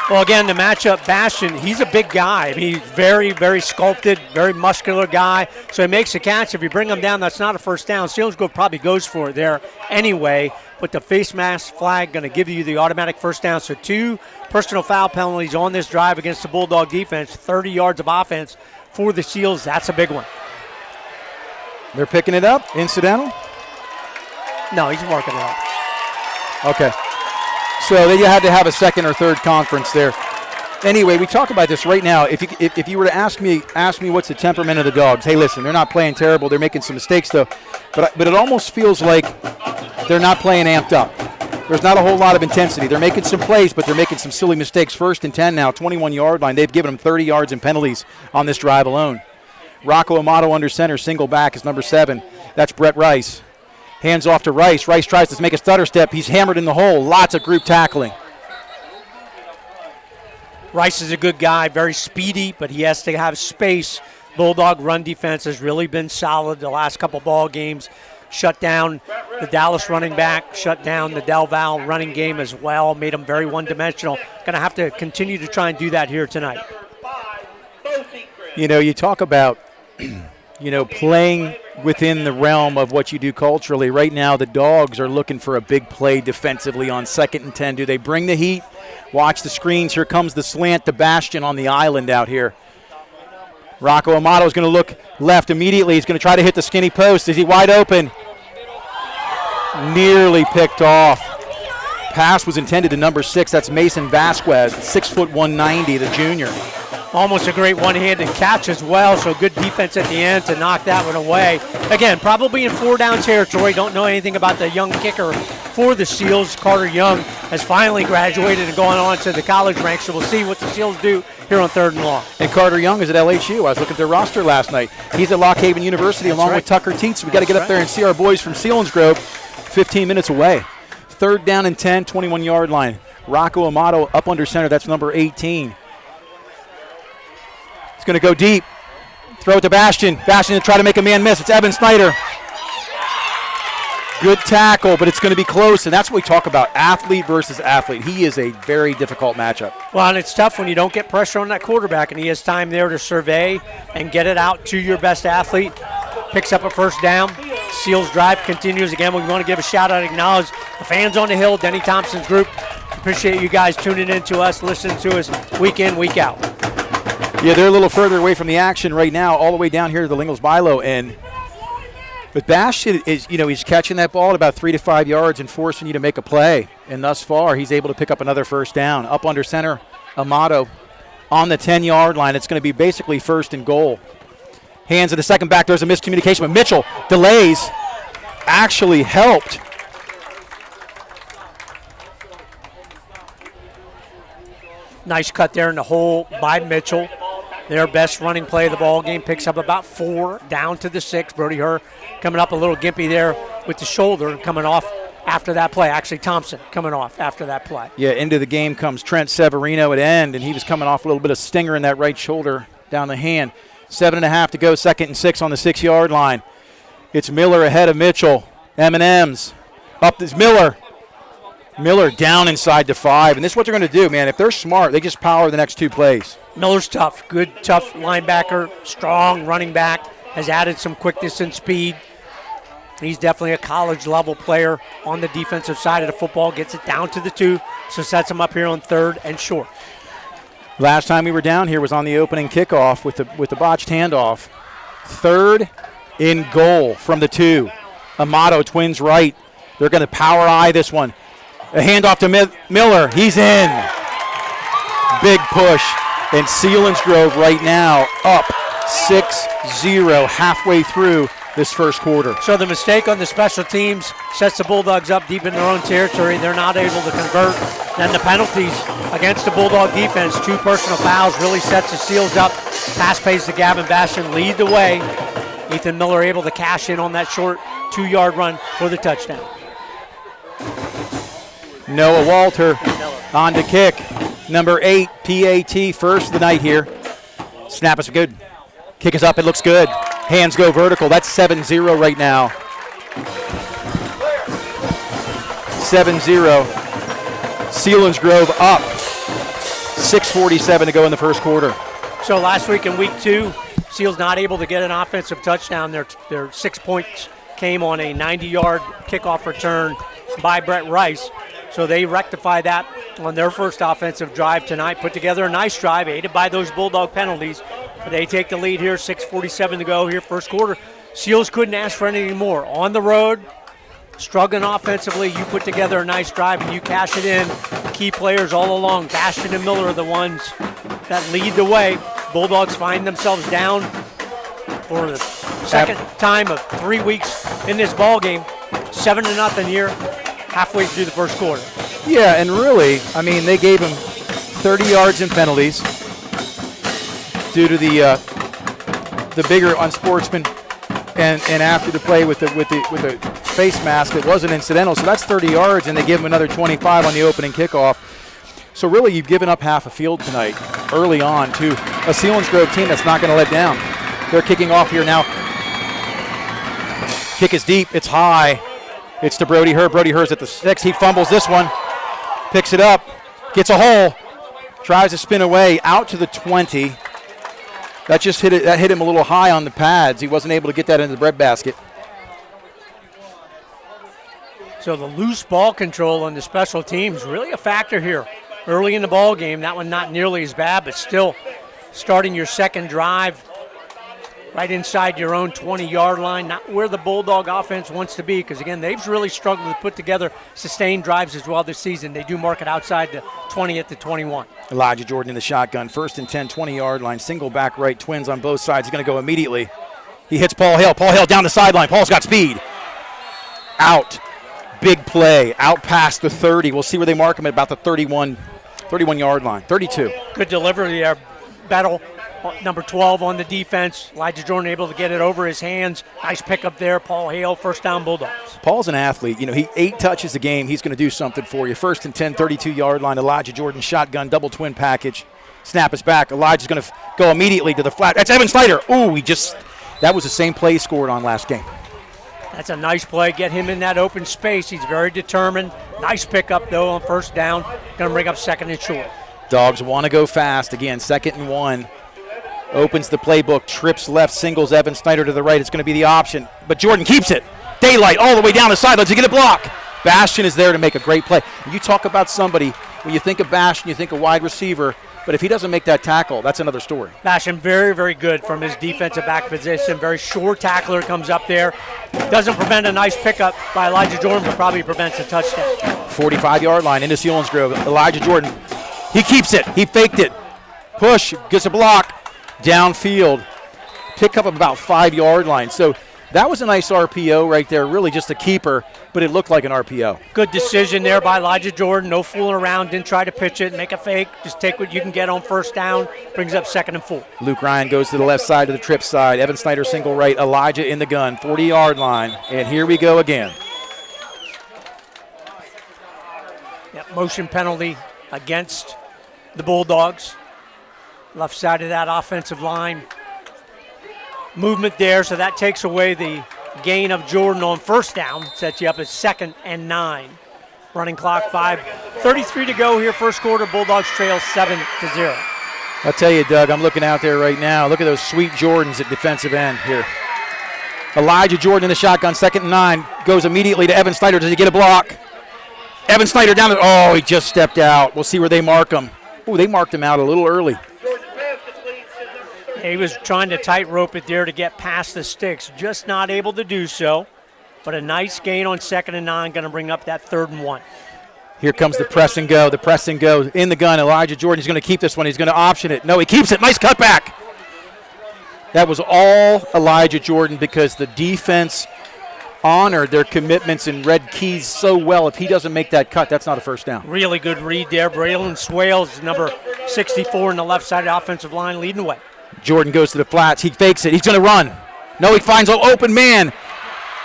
Well, again, the matchup, Bastion, he's a big guy. I mean, he's very, very sculpted, very muscular guy. So he makes a catch. If you bring him down, that's not a first down. Selinsgrove probably goes for it there anyway. But the face mask flag going to give you the automatic first down. So 2 personal foul penalties on this drive against the Bulldog defense. 30 yards of offense for the Seals. That's a big one. They're picking it up. Incidental? No, he's marking it up. Okay. So they had to have a second or third conference there. Anyway, we talk about this right now. If you were to ask me what's the temperament of the Dogs, hey, listen, they're not playing terrible. They're making some mistakes, though. But it almost feels like they're not playing amped up. There's not a whole lot of intensity. They're making some plays, but they're making some silly mistakes. 1st and 10 now, 21-yard line. They've given them 30 yards in penalties on this drive alone. Rocco Amato under center, single back is number 7. That's Brett Rice. Hands off to Rice. Rice tries to make a stutter step. He's hammered in the hole. Lots of group tackling. Rice is a good guy, very speedy, but he has to have space. Bulldog run defense has really been solid the last couple ball games. Shut down the Dallas running back, shut down the Del Val running game as well, made them very one-dimensional. Going to have to continue to try and do that here tonight. You know, you talk about, playing within the realm of what you do culturally. Right now, the Dogs are looking for a big play defensively on 2nd and 10. Do they bring the heat? Watch the screens. Here comes the slant to Bastion on the island out here. Rocco Amato is going to look left immediately. He's going to try to hit the skinny post. Is he wide open? Nearly picked off. Pass was intended to number 6. That's Mason Vasquez, 6'1", 190, the junior. Almost a great one-handed catch as well, so good defense at the end to knock that one away. Again, probably in 4-down territory. Don't know anything about the young kicker for the Seals. Carter Young has finally graduated and gone on to the college ranks, so we'll see what the Seals do here on 3rd and long. And Carter Young is at LHU. I was looking at their roster last night. He's at Lock Haven University along with Tucker Teets. We got to get up there and see our boys from Selinsgrove, 15 minutes away. 3rd down and 10, 21-yard line. Rocco Amato up under center. That's number 18. He's going to go deep. Throw it to Bastion. Bastion to try to make a man miss. It's Evan Snyder. Good tackle, but it's going to be close, and that's what we talk about, athlete versus athlete. He is a very difficult matchup. Well, and it's tough when you don't get pressure on that quarterback, and he has time there to survey and get it out to your best athlete. Picks up a first down. Seals drive continues. Again, we want to give a shout-out, acknowledge the fans on the hill, Denny Thompson's group. Appreciate you guys tuning in to us, listening to us week in, week out. Yeah, they're a little further away from the action right now, all the way down here to the Lingles-Bilo end. But Bastion is, he's catching that ball at about 3 to 5 yards and forcing you to make a play. And thus far, he's able to pick up another first down. Up under center, Amato on the 10-yard line. It's going to be basically 1st and goal. Hands of the second back. There's a miscommunication, but Mitchell delays. Actually helped. Nice cut there in the hole by Mitchell. Their best running play of the ball game. Picks up about 4 down to the 6. Brody Herr coming up a little gimpy there with the shoulder coming off after that play. Actually, Thompson coming off after that play. Yeah, into the game comes Trent Severino at end, and he was coming off a little bit of stinger in that right shoulder down the hand. 7.5 to go, 2nd and 6 on the 6-yard line. It's Miller ahead of Mitchell. M&M's. Up is Miller. Miller down inside the 5, and this is what they're going to do, man. If they're smart, they just power the next 2 plays. Miller's tough. Good, tough linebacker, strong running back, has added some quickness and speed. He's definitely a college-level player on the defensive side of the football. Gets it down to the 2, so sets him up here on 3rd and short. Last time we were down here was on the opening kickoff with the botched handoff. 3rd in goal from the 2. Amato, Twins right. They're going to power eye this one. A handoff to Miller. He's in. Big push. And Selinsgrove right now up 6-0 halfway through this first quarter. So the mistake on the special teams sets the Bulldogs up deep in their own territory. They're not able to convert. Then the penalties against the Bulldog defense, 2 personal fouls, really sets the Seals up. Pass pays to Gavin Bastian, lead the way. Ethan Miller able to cash in on that short 2-yard run for the touchdown. Noah Walter on to kick. Number 8, PAT, first of the night here. Snap is good. Kick is up, it looks good. Hands go vertical. That's 7-0 right now. 7-0. Selinsgrove up. 6:47 to go in the first quarter. So last week in week 2, Seals not able to get an offensive touchdown. Their 6 points came on a 90-yard kickoff return by Brett Rice. So they rectify that on their first offensive drive tonight. Put together a nice drive, aided by those Bulldog penalties. They take the lead here, 6:47 to go here, first quarter. Seals couldn't ask for anything more. On the road, struggling offensively, you put together a nice drive and you cash it in. Key players all along, Bastian and Miller are the ones that lead the way. Bulldogs find themselves down for the second time of 3 weeks in this ball game. 7-0 here, halfway through the first quarter. Yeah, and really, I mean, they gave him 30 yards in penalties due to the bigger unsportsman, and after the play with the face mask, it wasn't incidental. So that's 30 yards, and they give him another 25 on the opening kickoff. So really, you've given up half a field tonight early on to a Selinsgrove team that's not going to let down. They're kicking off here now. Kick is deep. It's high. It's to Brody Herr. Brody Herr's at the 6. He fumbles this one. Picks it up. Gets a hole. Tries to spin away out to the 20. That just hit him a little high on the pads. He wasn't able to get that into the breadbasket. So the loose ball control on the special teams really a factor here. Early in the ball game, that one not nearly as bad, but still starting your second drive right inside your own 20-yard line, not where the Bulldog offense wants to be, because, again, they've really struggled to put together sustained drives as well this season. They do mark it outside the 20 at the 21. Elijah Jordan in the shotgun. First and 10, 20-yard line. Single back right, twins on both sides. He's going to go immediately. He hits Paul Hale. Paul Hale down the sideline. Paul's got speed. Out. Big play. Out past the 30. We'll see where they mark him at about the 31-yard line. 32. Good delivery there. Battle. Number 12 on the defense. Elijah Jordan able to get it over his hands. Nice pickup there. Paul Hale, first down Bulldogs. Paul's an athlete. You know, he 8 touches a game. He's going to do something for you. First and 10, 32-yard line. Elijah Jordan shotgun, double twin package. Snap is back. Elijah's going to go immediately to the flat. That's Evan Snyder. Ooh, that was the same play scored on last game. That's a nice play. Get him in that open space. He's very determined. Nice pickup, though, on first down. Going to bring up second and short. Dogs want to go fast. Again, 2nd and 1. Opens the playbook, trips left, singles Evan Snyder to the right. It's going to be the option, but Jordan keeps it. Daylight all the way down the sidelines to get a block. Bastian is there to make a great play. You talk about somebody, when you think of Bastian, you think of wide receiver, but if he doesn't make that tackle, that's another story. Bastian very, very good from his defensive back position. Very sure tackler comes up there. Doesn't prevent a nice pickup by Elijah Jordan, but probably prevents a touchdown. 45-yard line into Selinsgrove. Elijah Jordan, he keeps it. He faked it. Push, gets a block. Downfield, pick up about 5-yard line. So that was a nice RPO right there, really just a keeper, but it looked like an RPO. Good decision there by Elijah Jordan. No fooling around, didn't try to pitch it, make a fake. Just take what you can get on first down. Brings up 2nd and 4. Luke Ryan goes to the left side of the trip side. Evan Snyder single right. Elijah in the gun, 40-yard line. And here we go again. Yep, motion penalty against the Bulldogs. Left side of that offensive line. Movement there, so that takes away the gain of Jordan on first down. Sets you up at 2nd and 9. Running clock 5:33 to go here, first quarter. Bulldogs trail 7-0. I'll tell you, Doug, I'm looking out there right now. Look at those sweet Jordans at defensive end here. Elijah Jordan in the shotgun, 2nd and 9. Goes immediately to Evan Snyder. Does he get a block? Evan Snyder down there. Oh, he just stepped out. We'll see where they mark him. Oh, they marked him out a little early. He was trying to tightrope it there to get past the sticks. Just not able to do so. But a nice gain on 2nd and 9. Going to bring up that 3rd and 1. Here comes the press and go. The press and go in the gun. Elijah Jordan, he's going to keep this one. He's going to option it. No, he keeps it. Nice cutback. That was all Elijah Jordan because the defense honored their commitments and read keys so well. If he doesn't make that cut, that's not a first down. Really good read there. Braylon Swales, number 64 in the left side of the offensive line, leading the way. Jordan goes to the flats. He fakes it. He's going to run. No, he finds an open man.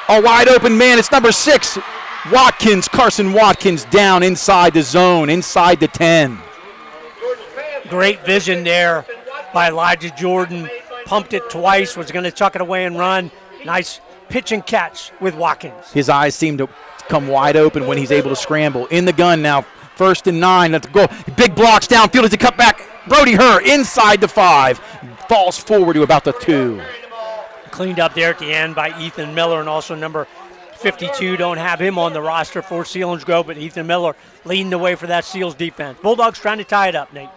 A wide open man. It's number 6. Watkins, Carson Watkins, down inside the zone, inside the 10. Great vision there by Elijah Jordan. Pumped it twice, was going to tuck it away and run. Nice pitch and catch with Watkins. His eyes seem to come wide open when he's able to scramble. In the gun now, 1st and 9. Let's go. Big blocks downfield as he cut back. Brody Herr inside the 5. Falls forward to about the 2. Cleaned up there at the end by Ethan Miller, and also number 52. Don't have him on the roster for Selinsgrove, but Ethan Miller leading the way for that Seals defense. Bulldogs trying to tie it up, Nate.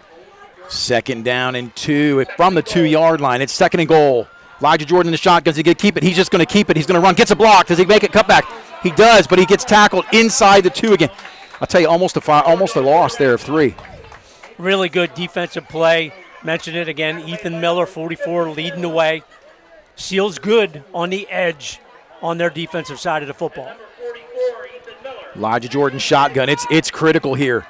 2nd down and 2 from the 2-yard line. It's 2nd and goal. Elijah Jordan in the shotgun. Does he get keep it? He's just going to keep it. He's going to run. Gets a block. Does he make it? Cut back. He does, but he gets tackled inside the 2 again. I'll tell you, almost a loss there of 3. Really good defensive play. Mentioned it again. Ethan Miller, 44, leading the way. Seals good on the edge on their defensive side of the football. Elijah Jordan shotgun. It's critical here.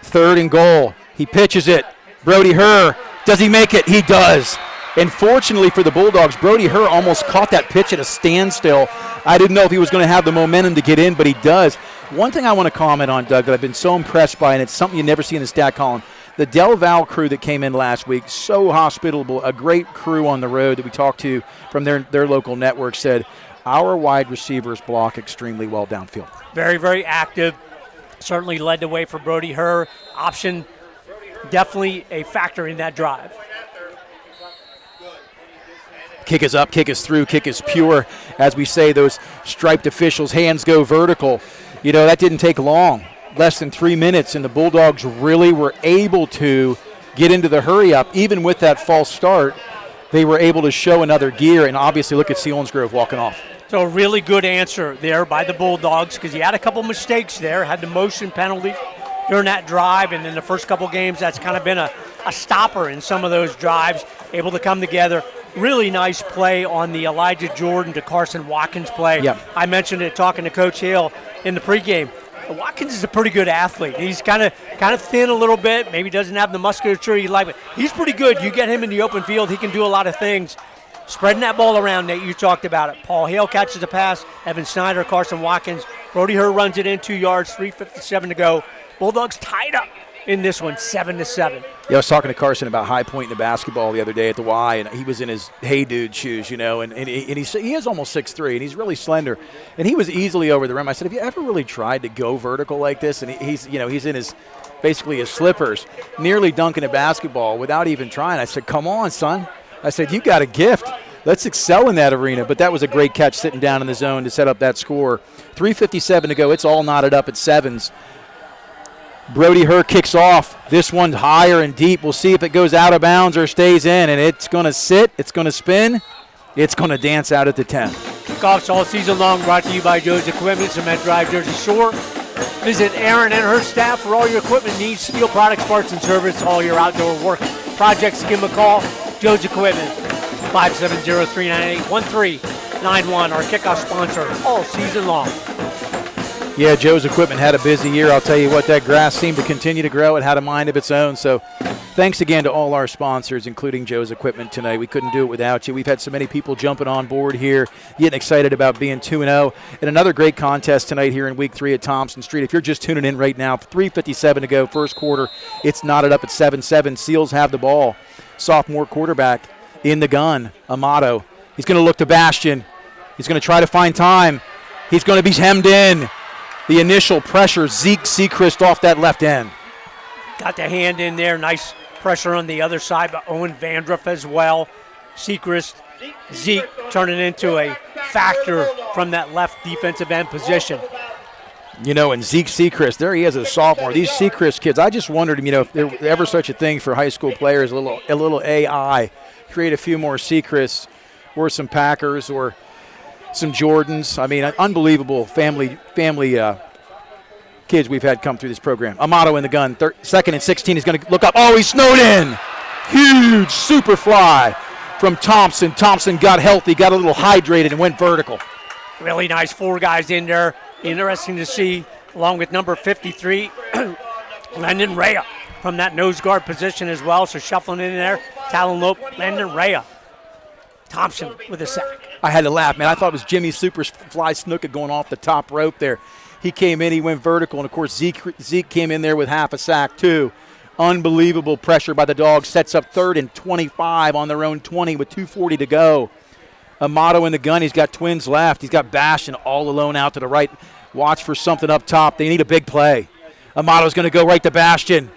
3rd and goal. He pitches it. Brody Herr. Does he make it? He does. And fortunately for the Bulldogs, Brody Herr almost caught that pitch at a standstill. I didn't know if he was going to have the momentum to get in, but he does. One thing I want to comment on, Doug, that I've been so impressed by, and it's something you never see in the stat column, the Del Val crew that came in last week, so hospitable, a great crew on the road that we talked to from their local network, said our wide receivers block extremely well downfield. Very, very active. Certainly led the way for Brody Herr. Option definitely a factor in that drive. Kick is up, kick is through, kick is pure. As we say, those striped officials' hands go vertical. You know, that didn't take long, less than 3 minutes, and the Bulldogs really were able to get into the hurry-up. Even with that false start, they were able to show another gear, and obviously look at Selinsgrove walking off. So a really good answer there by the Bulldogs because he had a couple mistakes there, had the motion penalty during that drive, and in the first couple games that's kind of been a stopper in some of those drives, able to come together. Really nice play on the Elijah Jordan to Carson Watkins play. Yep. I mentioned it talking to Coach Hale in the pregame. Watkins is a pretty good athlete. He's kind of thin a little bit, maybe doesn't have the musculature you like, but he's pretty good. You get him in the open field, he can do a lot of things. Spreading that ball around, Nate, you talked about it. Paul Hale catches the pass, Evan Snyder, Carson Watkins. Brody Herr runs it in 2 yards, 3:57 to go. Bulldogs tied up in this one, 7-7. Yeah, I was talking to Carson about high point in the basketball the other day at the Y, and he was in his hey dude shoes, you know, and he is almost 6'3", and he's really slender, and he was easily over the rim. I said, have you ever really tried to go vertical like this? And he's in his basically his slippers, nearly dunking a basketball without even trying. I said, come on, son. I said, you got a gift. Let's excel in that arena. But that was a great catch sitting down in the zone to set up that score. 3:57 to go. It's all knotted up at 7s. Brody Herr kicks off. This one's higher and deep. We'll see if it goes out of bounds or stays in. And it's going to sit. It's going to spin. It's going to dance out at the 10. Kickoffs all season long brought to you by Joe's Equipment, Cement Drive, Jersey Shore. Visit Erin and her staff for all your equipment needs, steel products, parts, and service, all your outdoor work projects. Give them a call. Joe's Equipment, 570-398-1391. Our kickoff sponsor all season long. Yeah, Joe's Equipment had a busy year. I'll tell you what, that grass seemed to continue to grow. It had a mind of its own. So thanks again to all our sponsors, including Joe's Equipment tonight. We couldn't do it without you. We've had so many people jumping on board here, getting excited about being 2-0. And another great contest tonight here in Week 3 at Thompson Street. If you're just tuning in right now, 3:57 to go, first quarter. It's knotted up at 7-7. Seals have the ball. Sophomore quarterback in the gun, Amato. He's going to look to Bastion. He's going to try to find time. He's going to be hemmed in. The initial pressure, Zeke Seacrest off that left end. Got the hand in there. Nice pressure on the other side by Owen Vandruff as well. Seacrest, Zeke turning into a factor from that left defensive end position. You know, and Zeke Seacrest, there he is as a sophomore. These Seacrest kids, I just wondered, you know, if there were ever such a thing for high school players, a little AI, create a few more Seacrests or some Packers or some Jordans. I mean, unbelievable family kids we've had come through this program. Amato in the gun, 2nd and 16. He's going to look up. Oh, he's snowed in. Huge super fly from Thompson. Thompson got healthy, got a little hydrated, and went vertical. Really nice 4 guys in there. Interesting to see, along with number 53, Landon Rea from that nose guard position as well. So shuffling in there, Talon Lope, Landon Rea. Thompson with a sack. I had to laugh, man. I thought it was Jimmy Superfly Snuka going off the top rope there. He came in, he went vertical, and, of course, Zeke came in there with half a sack, too. Unbelievable pressure by the Dogs. Sets up 3rd and 25 on their own 20 with 2:40 to go. Amato in the gun. He's got twins left. He's got Bastion all alone out to the right. Watch for something up top. They need a big play. Amato's going to go right to Bastion.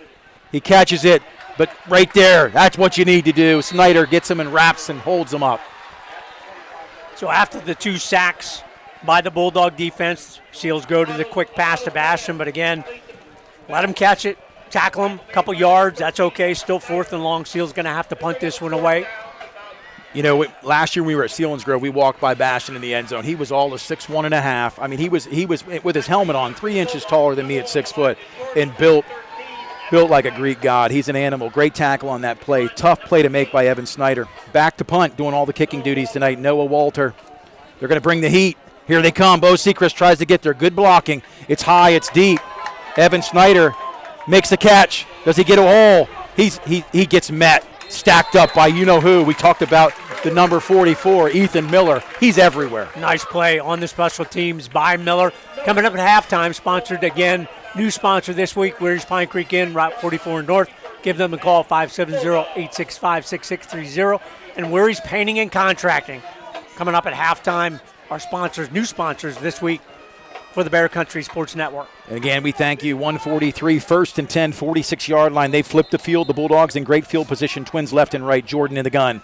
He catches it, but right there, that's what you need to do. Snyder gets him and wraps and holds him up. So after the 2 sacks by the Bulldog defense, Seals go to the quick pass to Bastion, but again, let him catch it, tackle him, a couple yards, that's okay. Still 4th and long. Seals going to have to punt this one away. You know, last year when we were at Selinsgrove, we walked by Bastion in the end zone. He was all of 6'1.5". I mean, he was with his helmet on, 3 inches taller than me at 6 foot, and built like a Greek god. He's an animal. Great tackle on that play. Tough play to make by Evan Snyder. Back to punt, doing all the kicking duties tonight. Noah Walter. They're going to bring the heat. Here they come. Bo Sechrist tries to get there. Good blocking. It's high. It's deep. Evan Snyder makes the catch. Does he get a hole? He gets met. Stacked up by you-know-who. We talked about the number 44, Ethan Miller. He's everywhere. Nice play on the special teams by Miller. Coming up at halftime, sponsored again, new sponsor this week, Where's Pine Creek Inn, Route 44 North. Give them a call, 570-865-6630. And Where's Painting and Contracting. Coming up at halftime, our sponsors, new sponsors this week for the Bear Country Sports Network. And again, we thank you. 143, 1st and 10, 46-yard line. They flipped the field. The Bulldogs in great field position. Twins left and right. Jordan in the gun.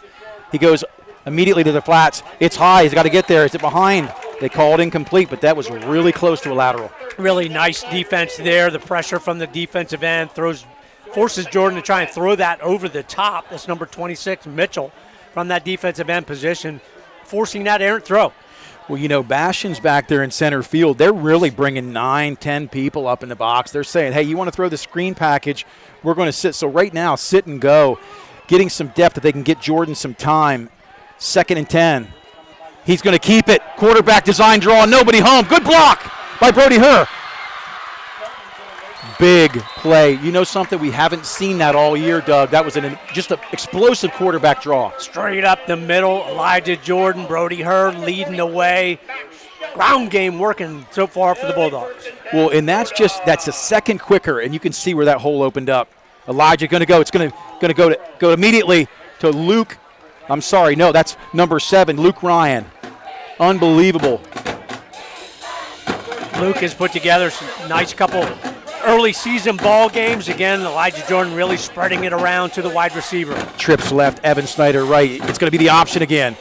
He goes immediately to the flats. It's high. He's got to get there. Is it behind? They called incomplete, but that was really close to a lateral. Really nice defense there. The pressure from the defensive end forces Jordan to try and throw that over the top. That's number 26, Mitchell, from that defensive end position, forcing that errant throw. Well, you know, Bastion's back there in center field. They're really bringing 9, 10 people up in the box. They're saying, hey, you want to throw the screen package? We're going to sit. So right now, sit and go, getting some depth that they can get Jordan some time. 2nd and 10. He's going to keep it. Quarterback design draw. Nobody home. Good block by Brody Herr. Big play. You know something? We haven't seen that all year, Doug. That was just an explosive quarterback draw. Straight up the middle. Elijah Jordan, Brody Herr leading the way. Ground game working so far for the Bulldogs. Well, and that's a second quicker, and you can see where that hole opened up. Elijah going to go. It's going to go immediately to Luke. I'm sorry. No, that's number 7, Luke Ryan. Unbelievable. Luke has put together some nice couple early season ball games. Again, Elijah Jordan really spreading it around to the wide receiver. Trips left, Evan Snyder right. It's going to be the option again.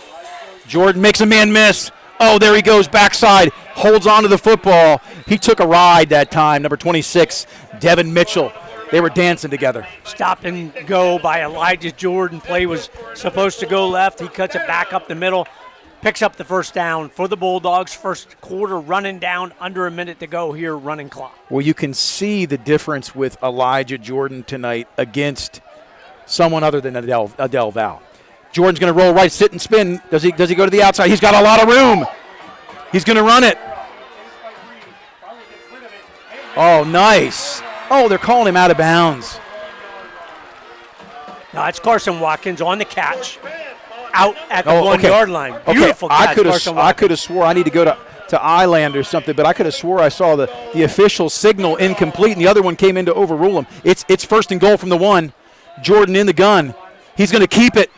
Jordan makes a man miss. Oh, there he goes, backside, holds on to the football. He took a ride that time, number 26, Devin Mitchell. They were dancing together. Stop and go by Elijah Jordan. Play was supposed to go left. He cuts it back up the middle. Picks up the first down for the Bulldogs. First quarter running down, under a minute to go here, running clock. Well, you can see the difference with Elijah Jordan tonight against someone other than Adele Val. Jordan's going to roll right, sit and spin. Does he go to the outside? He's got a lot of room. He's going to run it. Oh, nice. Oh, they're calling him out of bounds. Now it's Carson Watkins on the catch. Out at the 1-yard line. Beautiful catch, I could have swore I need to go to Island or something, but I could have swore I saw the official signal incomplete, and the other one came in to overrule him. It's 1st and goal from the 1. Jordan in the gun. He's going to keep it.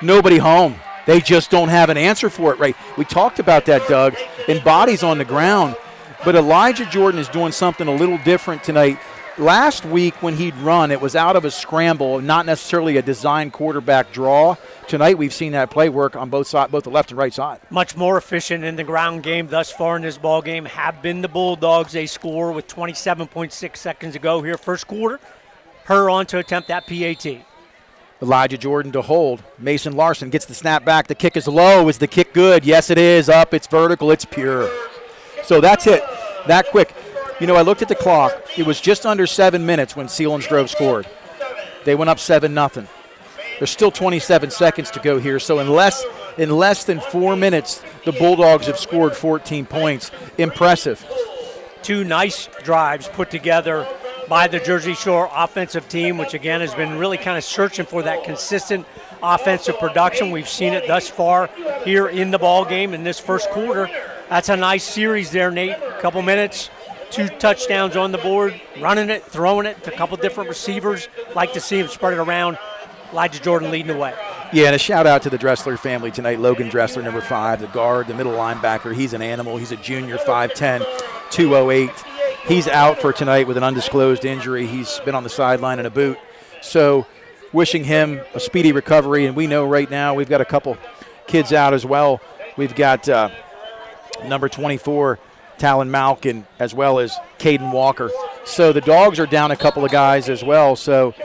Nobody home. They just don't have an answer for it, right? We talked about that, Doug, and bodies on the ground. But Elijah Jordan is doing something a little different tonight. Last week when he'd run, it was out of a scramble, not necessarily a designed quarterback draw. Tonight we've seen that play work on both sides, both the left and right side. Much more efficient in the ground game thus far in this ball game have been the Bulldogs. They score with 27.6 seconds to go here, first quarter. Herr on to attempt that PAT. Elijah Jordan to hold. Mason Larson gets the snap back. The kick is low. Is the kick good? Yes, it is. Up. It's vertical. It's pure. So that's it. That quick. You know, I looked at the clock. It was just under 7 minutes when Selinsgrove scored. They went up 7-0. There's still 27 seconds to go here, so in less than 4 minutes, the Bulldogs have scored 14 points. Impressive. 2 nice drives put together by the Jersey Shore offensive team, which again has been really kind of searching for that consistent offensive production. We've seen it thus far here in the ball game in this first quarter. That's a nice series there, Nate. A couple minutes, 2 touchdowns on the board, running it, throwing it to a couple different receivers. Like to see him spread it around. Elijah Jordan leading the way. Yeah, and a shout-out to the Dressler family tonight. Logan Dressler, number 5, the guard, the middle linebacker. He's an animal. He's a junior, 5'10", 208. He's out for tonight with an undisclosed injury. He's been on the sideline in a boot. So wishing him a speedy recovery. And we know right now we've got a couple kids out as well. We've got number 24, Talon Malkin, as well as Caden Walker. So the Dogs are down a couple of guys as well. So,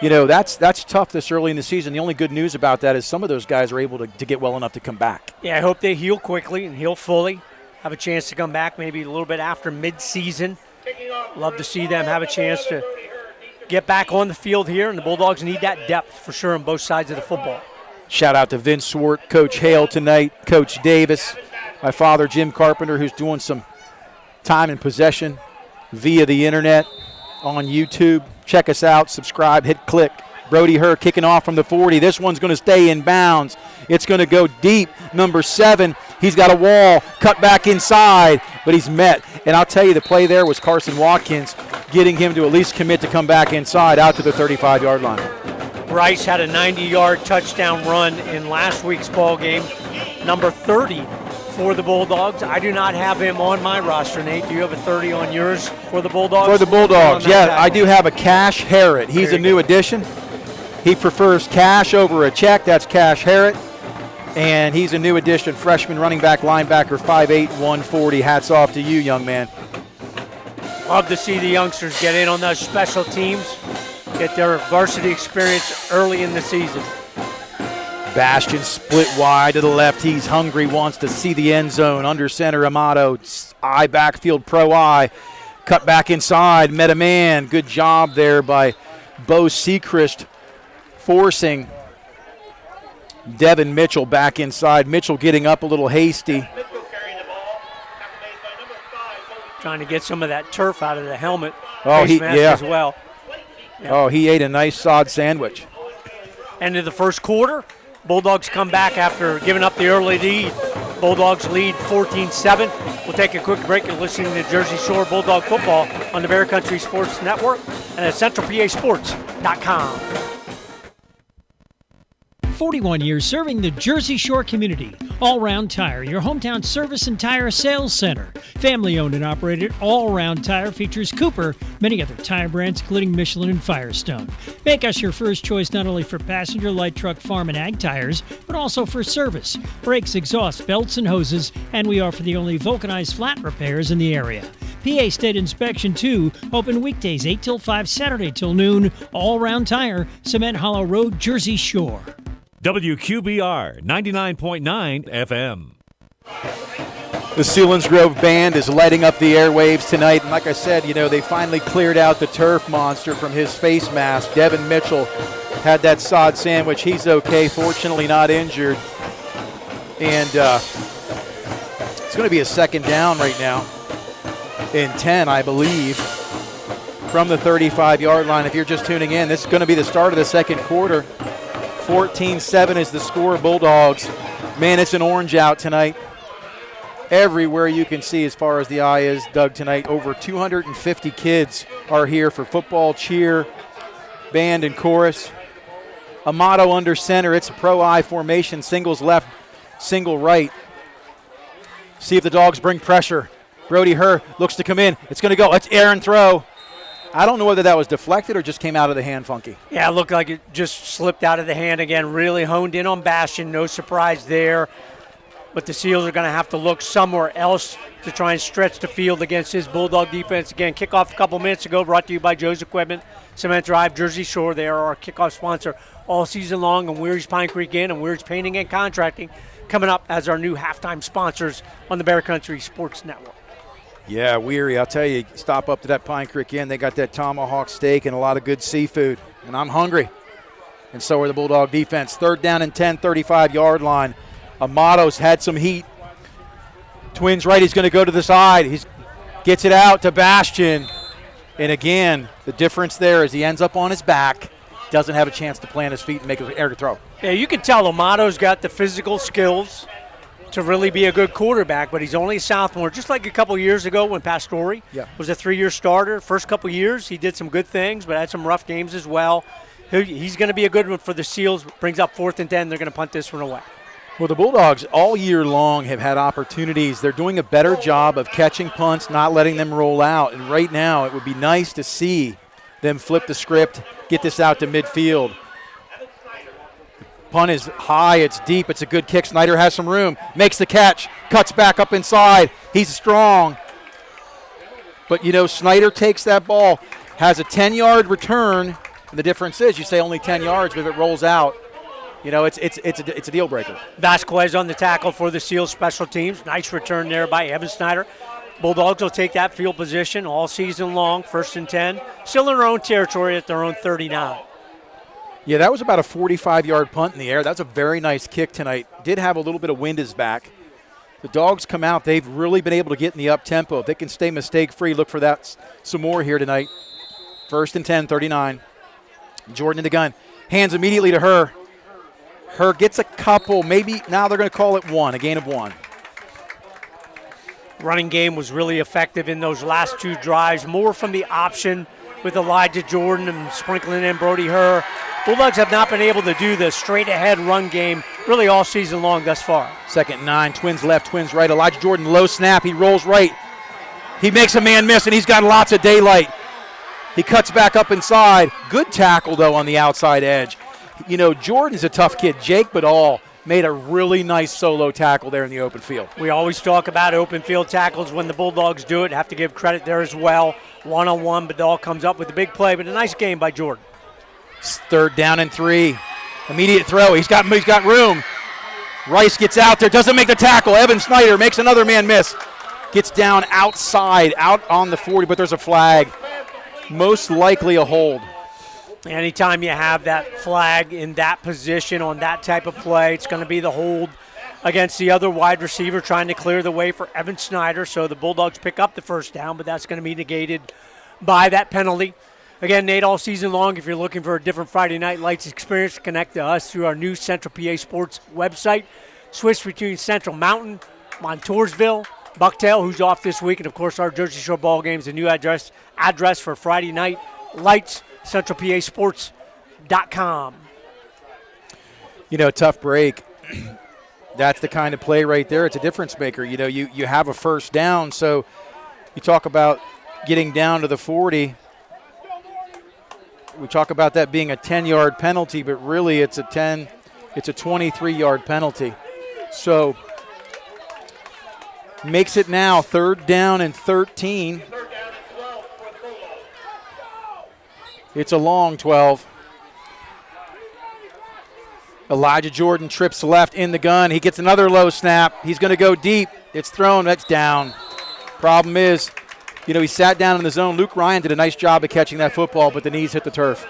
you know, that's tough this early in the season. The only good news about that is some of those guys are able to get well enough to come back. Yeah, I hope they heal quickly and heal fully. Have a chance to come back maybe a little bit after mid-season. Love to see them have a chance to get back on the field here, and the Bulldogs need that depth for sure on both sides of the football. Shout out to Vince Swart, Coach Hale tonight, Coach Davis, my father Jim Carpenter, who's doing some time in possession via the internet on YouTube. Check us out, subscribe, hit click. Brody Herr kicking off from the 40. This one's going to stay in bounds. It's going to go deep. Number 7, he's got a wall, cut back inside, but he's met. And I'll tell you, the play there was Carson Watkins getting him to at least commit to come back inside out to the 35-yard line. Bryce had a 90-yard touchdown run in last week's ball game. Number 30 for the Bulldogs. I do not have him on my roster, Nate. Do you have a 30 on yours for the Bulldogs? For the Bulldogs, yeah. I do have a Cash Harrett. He's a new addition. He prefers cash over a check. That's Cash Harrett. And he's a new addition, freshman running back, linebacker, 5'8", 140. Hats off to you, young man. Love to see the youngsters get in on those special teams, get their varsity experience early in the season. Bastion split wide to the left. He's hungry, wants to see the end zone. Under center, Amato, eye backfield, pro eye. Cut back inside, met a man. Good job there by Bo Sechrist, forcing Devin Mitchell back inside. Mitchell getting up a little hasty. Trying to get some of that turf out of the helmet. Oh, as well. Yeah. Oh, he ate a nice sod sandwich. End of the first quarter. Bulldogs come back after giving up the early lead. Bulldogs lead 14-7. We'll take a quick break and listen to Jersey Shore Bulldog football on the Bear Country Sports Network and at CentralPASports.com. 41 years serving the Jersey Shore community. All Round Tire, your hometown service and tire sales center. Family owned and operated, All Round Tire features Cooper, many other tire brands including Michelin and Firestone. Make us your first choice not only for passenger, light truck, farm, and ag tires, but also for service, brakes, exhaust, belts, and hoses, and we offer the only vulcanized flat repairs in the area. PA State Inspection 2, open weekdays 8 till 5, Saturday till noon. All Round Tire, Cement Hollow Road, Jersey Shore. WQBR 99.9 FM. The Selinsgrove Band is lighting up the airwaves tonight. And like I said, you know, they finally cleared out the turf monster from his face mask. Devin Mitchell had that sod sandwich. He's okay, fortunately not injured. And it's going to be a second down right now in 10, I believe, from the 35-yard line. If you're just tuning in, this is going to be the start of the second quarter. 14-7 is the score. Bulldogs. Man, it's an orange out tonight. Everywhere you can see as far as the eye is, Doug, tonight. Over 250 kids are here for football, cheer, band, and chorus. Amato under center. It's a pro-eye formation. Singles left, single right. See if the Dogs bring pressure. Brody Herr looks to come in. It's going to go. It's air and throw. I don't know whether that was deflected or just came out of the hand funky. Yeah, it looked like it just slipped out of the hand again. Really honed in on Bastion. No surprise there. But the Seals are going to have to look somewhere else to try and stretch the field against his Bulldog defense. Again, kickoff a couple minutes ago, brought to you by Joe's Equipment, Cement Drive, Jersey Shore. They are our kickoff sponsor all season long, and Weir's Pine Creek Inn and Weir's Painting and Contracting coming up as our new halftime sponsors on the Bear Country Sports Network. Yeah, Weary, I'll tell you, stop up to that Pine Creek Inn. They got that tomahawk steak and a lot of good seafood, and I'm hungry. and so are the Bulldog defense. 3rd down and 10, 35-yard line. Amato's had some heat. Twins right, he's going to go to the side. He gets it out to Bastian. And again, the difference there is he ends up on his back, doesn't have a chance to plant his feet and make an air to throw. Yeah, you can tell Amato's got the physical skills to really be a good quarterback, but he's only a sophomore, just like a couple years ago when Pastore was a 3-year starter. First couple years, he did some good things, but had some rough games as well. He's going to be a good one for the Seals. Brings up 4th and 10. They're going to punt this one away. Well, the Bulldogs all year long have had opportunities. They're doing a better job of catching punts, not letting them roll out. And right now, it would be nice to see them flip the script, get this out to midfield. Punt is high, it's deep, it's a good kick. Snyder has some room, makes the catch, cuts back up inside. He's strong. But, Snyder takes that ball, has a 10-yard return. And the difference is you say only 10 yards, but if it rolls out, it's a deal breaker. Vasquez on the tackle for the Seals special teams. Nice return there by Evan Snyder. Bulldogs will take that field position all season long, 1st and 10. Still in their own territory at their own 39. Yeah, that was about a 45-yard punt in the air. That's a very nice kick tonight. Did have a little bit of wind his back. The Dogs come out. They've really been able to get in the up-tempo. If they can stay mistake-free, look for that some more here tonight. 1st and 10, 39. Jordan in the gun. Hands immediately to her. Her gets a couple. Maybe now they're going to call it 1, a gain of 1. Running game was really effective in those last 2 drives. More from the option with Elijah Jordan and sprinkling in Brody Herr. Bulldogs have not been able to do the straight-ahead run game really all season long thus far. 2nd and 9, Twins left, Twins right. Elijah Jordan, low snap. He rolls right. He makes a man miss, and he's got lots of daylight. He cuts back up inside. Good tackle, though, on the outside edge. Jordan's a tough kid. Jake Badal made a really nice solo tackle there in the open field. We always talk about open field tackles when the Bulldogs do it. Have to give credit there as well. One-on-one, Badal comes up with a big play, but a nice game by Jordan. 3rd down and 3. Immediate throw. He's got room. Rice gets out there, doesn't make the tackle. Evan Snyder makes another man miss. Gets down outside, out on the 40, but there's a flag. Most likely a hold. Anytime you have that flag in that position on that type of play, it's going to be the hold against the other wide receiver trying to clear the way for Evan Snyder. So the Bulldogs pick up the 1st down, but that's going to be negated by that penalty. Again, Nate, all season long, if you're looking for a different Friday Night Lights experience, connect to us through our new Central PA Sports website. Switch between Central Mountain, Montoursville, Bucktail, who's off this week, and, of course, our Jersey Shore ball games, the new address for Friday Night Lights, centralpasports.com. Tough break. That's the kind of play right there. It's a difference maker. You have a 1st down, so you talk about getting down to the 40. We talk about that being a 10-yard penalty, but really it's a 23-yard penalty. So makes it now 3rd down and 13. It's a long 12. Elijah Jordan trips left in the gun. He gets another low snap. He's going to go deep. It's thrown. That's down. Problem is, he sat down in the zone. Luke Ryan did a nice job of catching that football, but the knees hit the turf.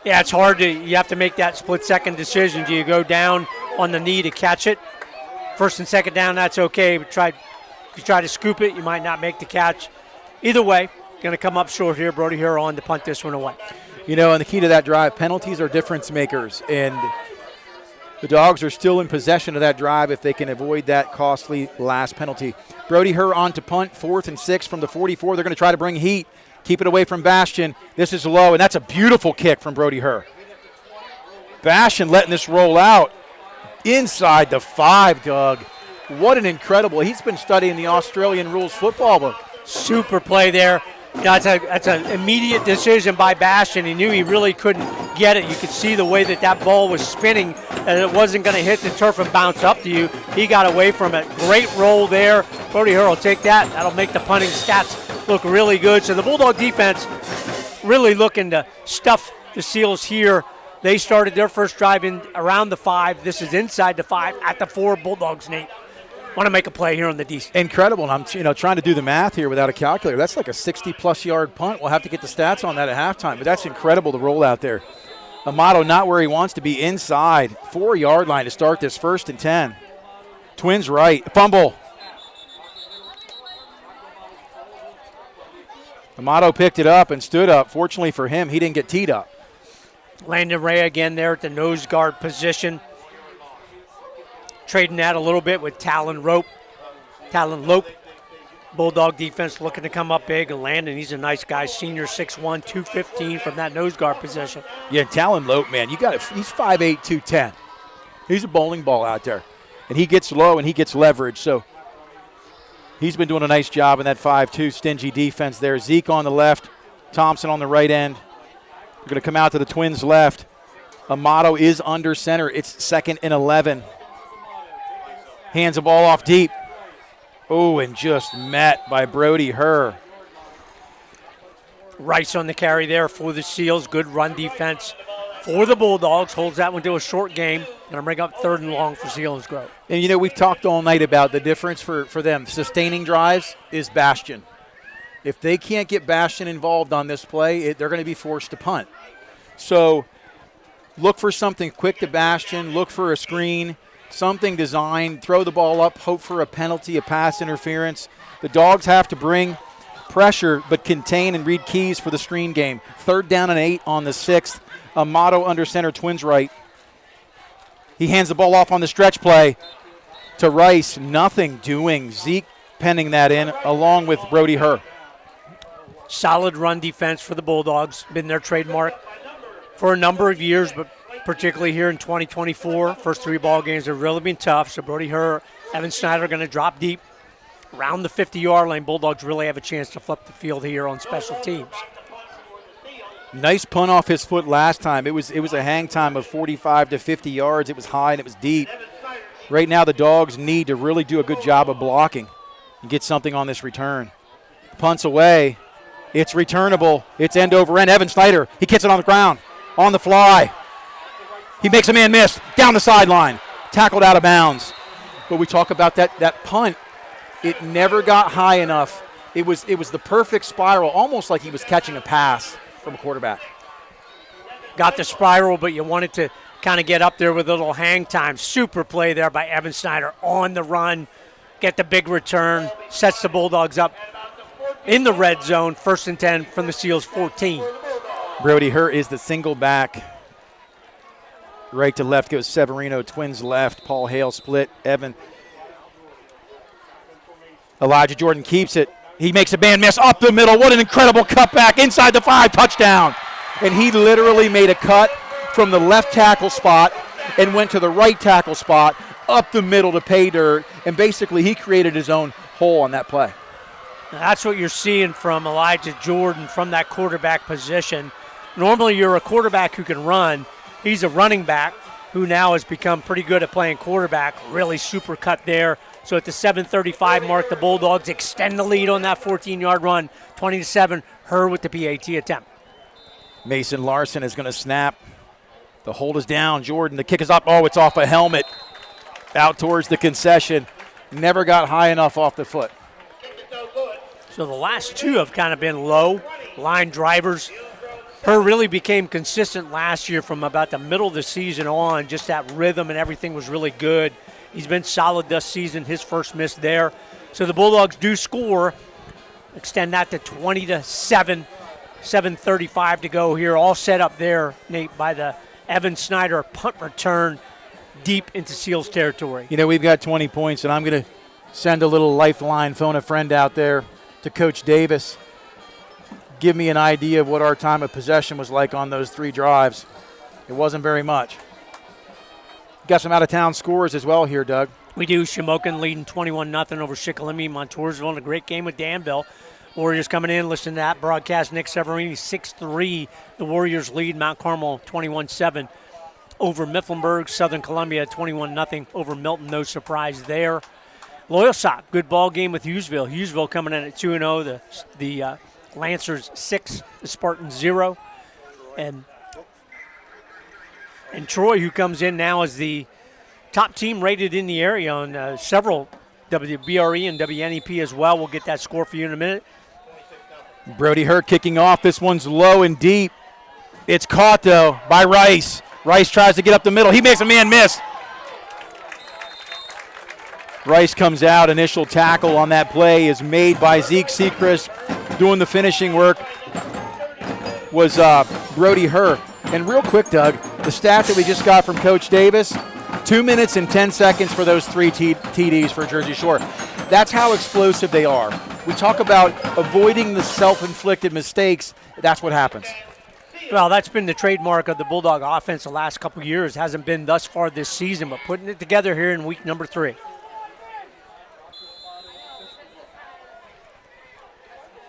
Yeah, it's hard you have to make that split-second decision. Do you go down on the knee to catch it? 1st and 2nd down, that's okay. But if you try to scoop it, you might not make the catch. Either way, going to come up short here. Brody Herr on to punt this one away. And the key to that drive, penalties are difference makers. And the Dogs are still in possession of that drive if they can avoid that costly last penalty. Brody Herr on to punt, 4th and 6 from the 44. They're going to try to bring heat, keep it away from Bastian. This is low, and that's a beautiful kick from Brody Herr. Bastian letting this roll out inside the 5, Doug. What an incredible. He's been studying the Australian rules football book. Super play there. That's an immediate decision by Bastian. He knew he really couldn't get it. You could see the way that ball was spinning, and it wasn't going to hit the turf and bounce up to you. He got away from it. Great roll there. Brody Herr will take that. That'll make the punting stats look really good. So the Bulldog defense really looking to stuff the Seals here. They started their first drive in around the 5. This is inside the 5 at the 4. Bulldogs, Nate, want to make a play here on the DC. Incredible. And I'm trying to do the math here without a calculator. That's like a 60-plus yard punt. We'll have to get the stats on that at halftime. But that's incredible, the rollout there. Amato not where he wants to be, inside 4-yard line to start this 1st and 10. Twins right, fumble. Amato picked it up and stood up. Fortunately for him, he didn't get teed up. Landon Ray again there at the nose guard position. Trading that a little bit with Talon Lope. Bulldog defense looking to come up big. And Landon, he's a nice guy. Senior 6'1", 215 from that nose guard position. Yeah, Talon Lope, man, you got it. He's 5'8", 210. He's a bowling ball out there. And he gets low and he gets leverage. So he's been doing a nice job in that 5'2", stingy defense there. Zeke on the left, Thompson on the right end. We're going to come out to the Twins' left. Amato is under center. It's 2nd and 11. Hands the ball off deep. Oh, and just met by Brody Herr. Rice on the carry there for the Seals. Good run defense for the Bulldogs. Holds that one to a short game. Going to bring up 3rd and long for Selinsgrove. And, you know, we've talked all night about the difference for them. Sustaining drives is Bastion. If they can't get Bastion involved on this play, they're going to be forced to punt. So look for something quick to Bastion. Look for a screen, something designed. Throw the ball up, hope for a penalty, a pass interference. The Dogs have to bring pressure but contain and read keys for the screen game. 3rd down and 8 on the 6th. Amato under center, Twins right. He hands the ball off on the stretch play to Rice. Nothing doing. Zeke penning that in along with Brody Herr. Solid run defense for the Bulldogs. Been their trademark for a number of years, but particularly here in 2024. First 3 ball games have really been tough. So Brody Herr, Evan Snyder are going to drop deep around the 50-yard line. Bulldogs really have a chance to flip the field here on special teams. Nice punt off his foot last time. It was a hang time of 45 to 50 yards. It was high and it was deep. Right now the Dogs need to really do a good job of blocking and get something on this return. Punts away. It's returnable. It's end over end. Evan Snyder, he gets it on the ground, on the fly. He makes a man miss down the sideline. Tackled out of bounds. But we talk about that punt. It never got high enough. It was the perfect spiral, almost like he was catching a pass from a quarterback. Got the spiral, but you wanted to kind of get up there with a little hang time. Super play there by Evan Snyder on the run. Get the big return. Sets the Bulldogs up in the red zone. 1st and 10 from the Seals 14. Brody Herr is the single back. Right to left goes Severino. Twins left. Paul Hale split. Evan. Elijah Jordan keeps it. He makes a man miss up the middle. What an incredible cutback inside the 5. Touchdown. And he literally made a cut from the left tackle spot and went to the right tackle spot up the middle to pay dirt. And basically he created his own hole on that play. That's what you're seeing from Elijah Jordan from that quarterback position. Normally you're a quarterback who can run. He's a running back who now has become pretty good at playing quarterback. Really super cut there. So at the 7:35 mark, the Bulldogs extend the lead on that 14-yard run. 20-7, Herr with the PAT attempt. Mason Larson is going to snap. The hold is down. Jordan, the kick is up. Oh, it's off a helmet. Out towards the concession. Never got high enough off the foot. So the last 2 have kind of been low line drivers. Herr really became consistent last year from about the middle of the season on. Just that rhythm and everything was really good. He's been solid this season. His first miss there. So the Bulldogs do score. Extend that to 20-7. 7:35 to go here. All set up there, Nate, by the Evan Snyder punt return deep into Seals territory. You know, we've got 20 points, and I'm going to send a little lifeline, phone a friend out there to Coach Davis. Give me an idea of what our time of possession was like on those 3 drives. It wasn't very much. Got some out-of-town scores as well here, Doug. We do. Shamokin leading 21-0 over Shikellamy. Montoursville in a great game with Danville. Warriors coming in. Listen to that broadcast. Nick Severini, 6-3. The Warriors lead Mount Carmel 21-7 over Mifflinburg. Southern Columbia 21-0 over Milton. No surprise there. Loyalsock, good ball game with Hughesville. Hughesville coming in at 2-0. The Lancers 6, the Spartans 0. And Troy, who comes in now as the top team rated in the area on several WBRE and WNEP as well. We'll get that score for you in a minute. Brody Herr kicking off. This one's low and deep. It's caught, though, by Rice. Rice tries to get up the middle. He makes a man miss. Rice comes out. Initial tackle on that play is made by Zeke Sechrist. Doing the finishing work was Brody Herr. And real quick, Doug, the stat that we just got from Coach Davis, 2 minutes and 10 seconds for those 3 TDs for Jersey Shore. That's how explosive they are. We talk about avoiding the self-inflicted mistakes. That's what happens. Well, that's been the trademark of the Bulldog offense the last couple of years. Hasn't been thus far this season, but putting it together here in week number 3.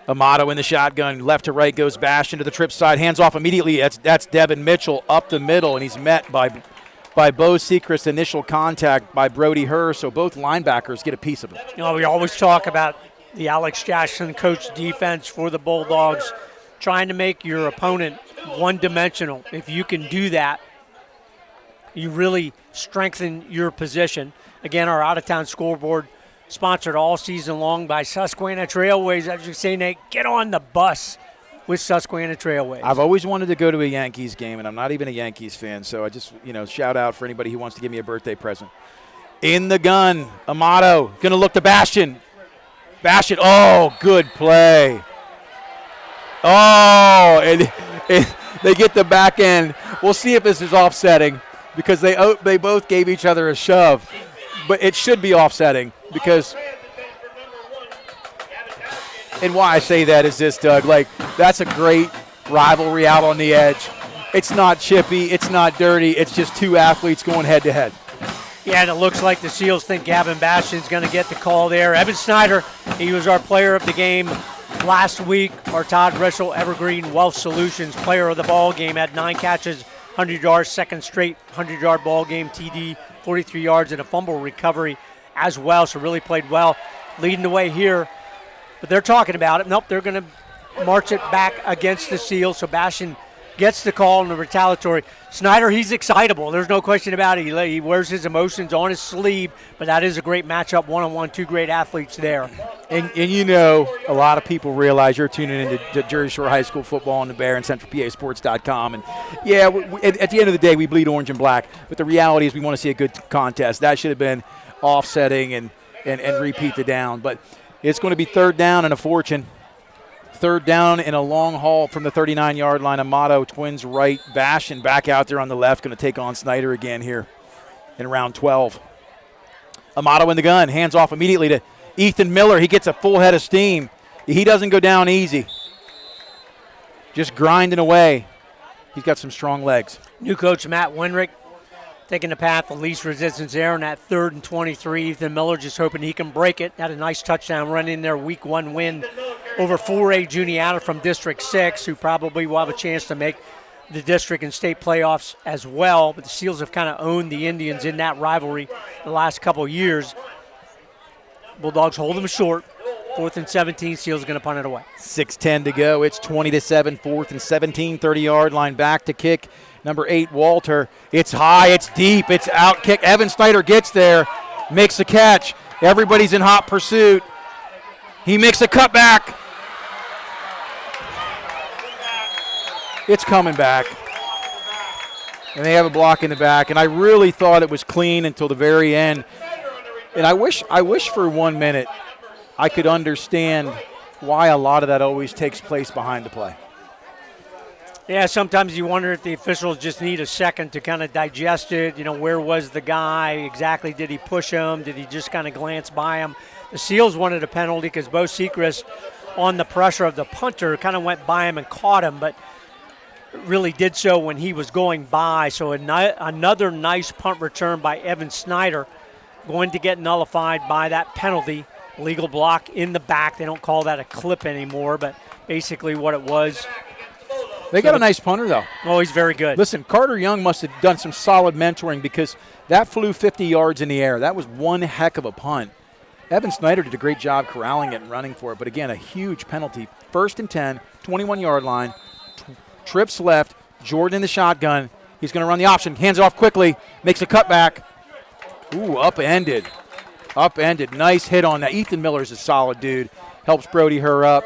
Amato in the shotgun, left to right goes Bastion to the trip side, hands off immediately. That's Devin Mitchell up the middle, and he's met by Bo Sechrist. Initial contact by Brody Herr, so both linebackers get a piece of it. You know, we always talk about the Alex Jackson coach defense for the Bulldogs, trying to make your opponent one-dimensional. If you can do that, you really strengthen your position. Again, our out-of-town scoreboard sponsored all season long by Susquehanna Trailways. As you say, Nate, get on the bus with Susquehanna Trailways. I've always wanted to go to a Yankees game, and I'm not even a Yankees fan, so I just, shout out for anybody who wants to give me a birthday present. In the gun, Amato going to look to Bastion. Bastion, oh, good play. Oh, and they get the back end. We'll see if this is offsetting because they both gave each other a shove. But it should be offsetting because, and why I say that is this, Doug, that's a great rivalry out on the edge. It's not chippy, it's not dirty, it's just two athletes going head to head. Yeah, and it looks like the Seals think Gavin Bastion's going to get the call there. Evan Snyder, he was our player of the game last week. Our Todd Rissell Evergreen Wealth Solutions player of the ball game, had 9 catches, 100 yards, second straight 100-yard ball game, TD, 43 yards, and a fumble recovery as well, so really played well. Leading the way here, but they're talking about it. Nope, they're going to march it back against the Seals, so Bastion gets the call in the retaliatory. Snyder, he's excitable. There's no question about it. He wears his emotions on his sleeve, but that is a great matchup, one-on-one, 2 great athletes there. And a lot of people realize you're tuning into Jersey Shore High School football on the Bear and CentralPASports.com. And, yeah, at the end of the day, we bleed orange and black. But the reality is we want to see a good contest. That should have been offsetting and repeat the down. But it's going to be 3rd down and a fortune. 3rd down in a long haul from the 39-yard line. Amato, twins right. Bastion back out there on the left, going to take on Snyder again here in round 12. Amato in the gun, hands off immediately to Ethan Miller. He gets a full head of steam. He doesn't go down easy. Just grinding away. He's got some strong legs. New coach Matt Winrick taking the path of least resistance there on that 3rd and 23. Ethan Miller just hoping he can break it. Had a nice touchdown run in their week 1 win over 4A Juniata from District 6, who probably will have a chance to make the district and state playoffs as well. But the Seals have kind of owned the Indians in that rivalry the last couple of years. Bulldogs hold them short. 4th and 17, Seals going to punt it away. 6:10 to go. It's 20-7, 4th and 17, 30-yard line back to kick. Number 8, Walter. It's high, it's deep, it's out kick. Evan Snyder gets there, makes a catch. Everybody's in hot pursuit. He makes a cutback. It's coming back. And they have a block in the back. And I really thought it was clean until the very end. And I wish for 1 minute I could understand why a lot of that always takes place behind the play. Yeah, sometimes you wonder if the officials just need a second to kind of digest it. Where was the guy? Exactly, did he push him? Did he just kind of glance by him? The Seals wanted a penalty because Bo Sechrist, on the pressure of the punter, kind of went by him and caught him, but really did so when he was going by. So another nice punt return by Evan Snyder, going to get nullified by that penalty. Legal block in the back. They don't call that a clip anymore, but basically what it was. They got a nice punter, though. Oh, he's very good. Listen, Carter Young must have done some solid mentoring because that flew 50 yards in the air. That was one heck of a punt. Evan Snyder did a great job corralling it and running for it, but again, a huge penalty. 1st and 10, 21-yard line. Trips left. Jordan in the shotgun. He's going to run the option. Hands off quickly. Makes a cutback. Ooh, upended. Upended. Nice hit on that. Ethan Miller's a solid dude. Helps Brody Herr up.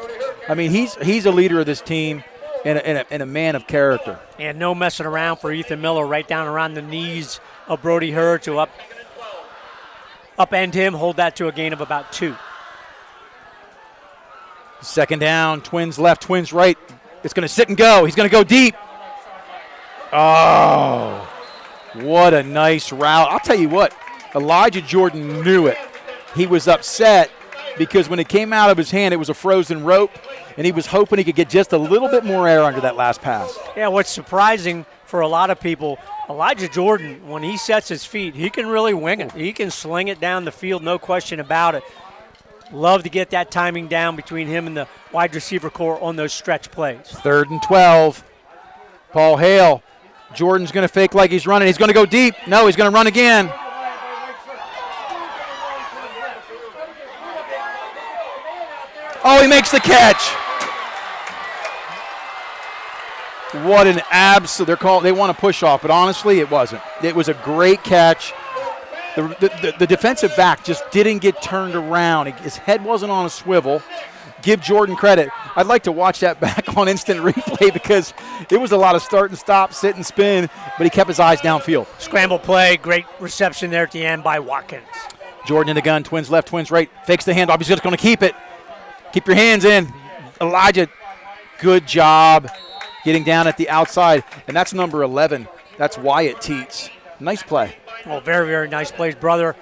I mean, he's a leader of this team. and a man of character. And no messing around for Ethan Miller, right down around the knees of Brody Herr to upend him, hold that to a gain of about 2. Second down, Twins left, Twins right. It's going to sit and go. He's going to go deep. Oh, what a nice route. I'll tell you what, Elijah Jordan knew it. He was upset because when it came out of his hand, it was a frozen rope, and he was hoping he could get just a little bit more air under that last pass. Yeah, what's surprising for a lot of people, Elijah Jordan, when he sets his feet, he can really wing it. He can sling it down the field, no question about it. Love to get that timing down between him and the wide receiver core on those stretch plays. 3rd and 12. Paul Hale. Jordan's going to fake like he's running. He's going to go deep. No, he's going to run again. Oh, he makes the catch. What an absolute. They want to push off, but honestly, it wasn't. It was a great catch. The defensive back just didn't get turned around. His head wasn't on a swivel. Give Jordan credit. I'd like to watch that back on instant replay because it was a lot of start and stop, sit and spin, but he kept his eyes downfield. Scramble play, great reception there at the end by Watkins. Jordan in the gun, Twins left, Twins right, fakes the handoff. He's just going to keep it. Keep your hands in. Elijah, good job getting down at the outside, and that's number 11. That's Wyatt Teets. Nice play. Oh, very, very nice plays. Brother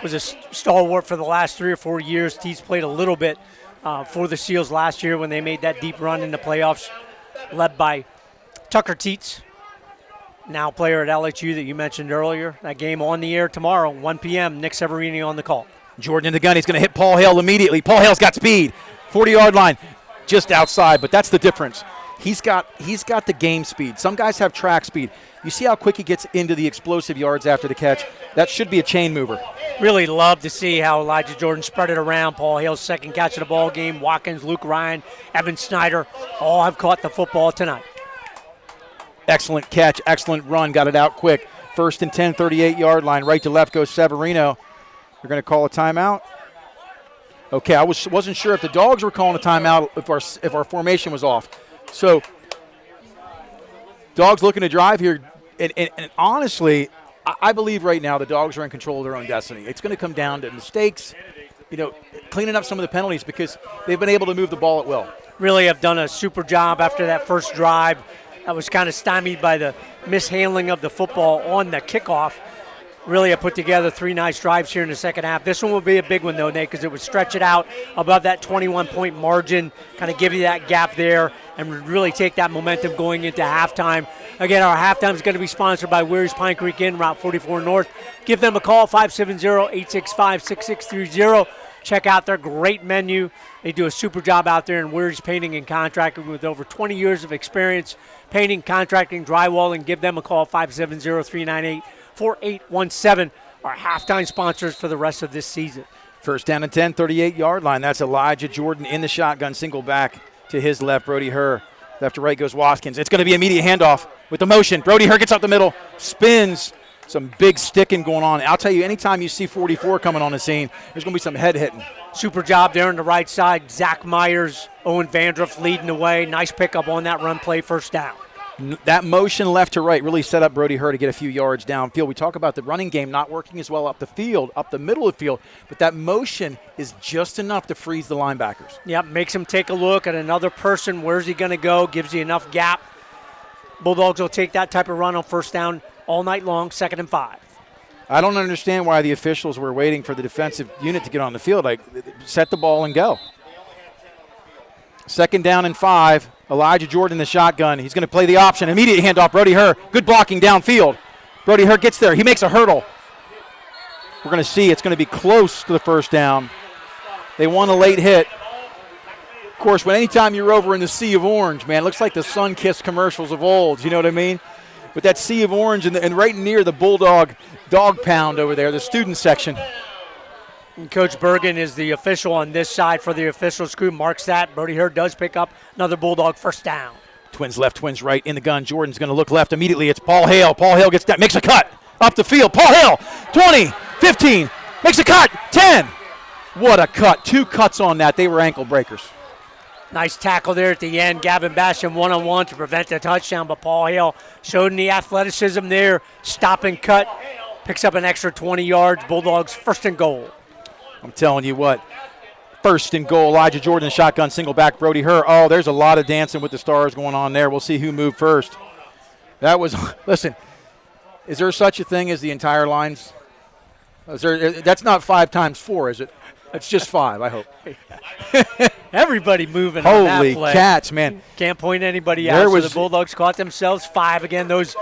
was a stalwart for the last 3 or 4 years. Teets played a little bit for the Seals last year when they made that deep run in the playoffs, led by Tucker Teets, now player at LHU that you mentioned earlier. That game on the air tomorrow, 1 p.m., Nick Severini on the call. Jordan in the gun. He's going to hit Paul Hale immediately. Paul Hale's got speed. 40-yard line, just outside, but that's the difference. He's got the game speed. Some guys have track speed. You see how quick he gets into the explosive yards after the catch? That should be a chain mover. Really love to see how Elijah Jordan spread it around. Paul Hale's second catch of the ball game. Watkins, Luke Ryan, Evan Snyder all have caught the football tonight. Excellent catch, excellent run. Got it out quick. 1st and 10, 38-yard line. Right to left goes Severino. They're going to call a timeout. Okay, I wasn't sure if the Dogs were calling a timeout if our formation was off. So, Dogs looking to drive here, and honestly, I believe right now the Dogs are in control of their own destiny. It's going to come down to mistakes, cleaning up some of the penalties because they've been able to move the ball at will. Really have done a super job after that first drive. That was kind of stymied by the mishandling of the football on the kickoff. Really have put together 3 nice drives here in the second half. This one will be a big one, though, Nate, because it would stretch it out above that 21-point margin, kind of give you that gap there, and really take that momentum going into halftime. Again, our halftime is going to be sponsored by Weary's Pine Creek Inn, Route 44 North. Give them a call, 570-865-6630. Check out their great menu. They do a super job out there in Weary's Painting and Contracting with over 20 years of experience. Painting, contracting, drywalling. Give them a call, 570-398-4817, our halftime sponsors for the rest of this season. 1st down and 10, 38-yard line. That's Elijah Jordan in the shotgun, single back to his left. Brody Herr. Left to right goes Watkins. It's going to be immediate handoff with the motion. Brody Herr gets up the middle, spins. Some big sticking going on. I'll tell you, anytime you see 44 coming on the scene, there's going to be some head hitting. Super job there on the right side. Zach Myers, Owen Vandruff leading the way. Nice pickup on that run play, 1st down. That motion left to right really set up Brody Herr to get a few yards downfield. We talk about the running game not working as well up the field, up the middle of the field, but that motion is just enough to freeze the linebackers. Yep, makes him take a look at another person. Where's he going to go? Gives you enough gap. Bulldogs will take that type of run on 1st down all night long, 2nd and 5. I don't understand why the officials were waiting for the defensive unit to get on the field. Like, set the ball and go. 2nd down and 5. Elijah Jordan in the shotgun. He's going to play the option. Immediate handoff. Brody Herr. Good blocking downfield. Brody Herr gets there. He makes a hurdle. We're going to see it's going to be close to the 1st down. They want a late hit. Of course, anytime you're over in the sea of orange, man, it looks like the Sun-Kissed commercials of old. You know what I mean? With that sea of orange and right near the Bulldog dog pound over there, the student section. And Coach Bergen is the official on this side for the officials crew. Marks that. Brody Herr does pick up another Bulldog 1st down. Twins left, Twins right in the gun. Jordan's going to look left immediately. It's Paul Hale. Paul Hale gets that, makes a cut up the field. Paul Hale, 20, 15, makes a cut, 10. What a cut. 2 cuts on that. They were ankle breakers. Nice tackle there at the end. Gavin Bastian one-on-one to prevent the touchdown, but Paul Hale showed the athleticism there. Stop and cut. Picks up an extra 20 yards. Bulldogs first and goal. I'm telling you what. First and goal, Elijah Jordan, shotgun, single back, Brody Herr. Oh, there's a lot of dancing with the stars going on there. We'll see who moved first. That was, listen, is there such a thing as the entire lines? That's not 5 times 4, is it? It's just 5, I hope. Everybody moving on that play. Holy cats, man. Can't point anybody out. So the Bulldogs caught themselves 5 again. Those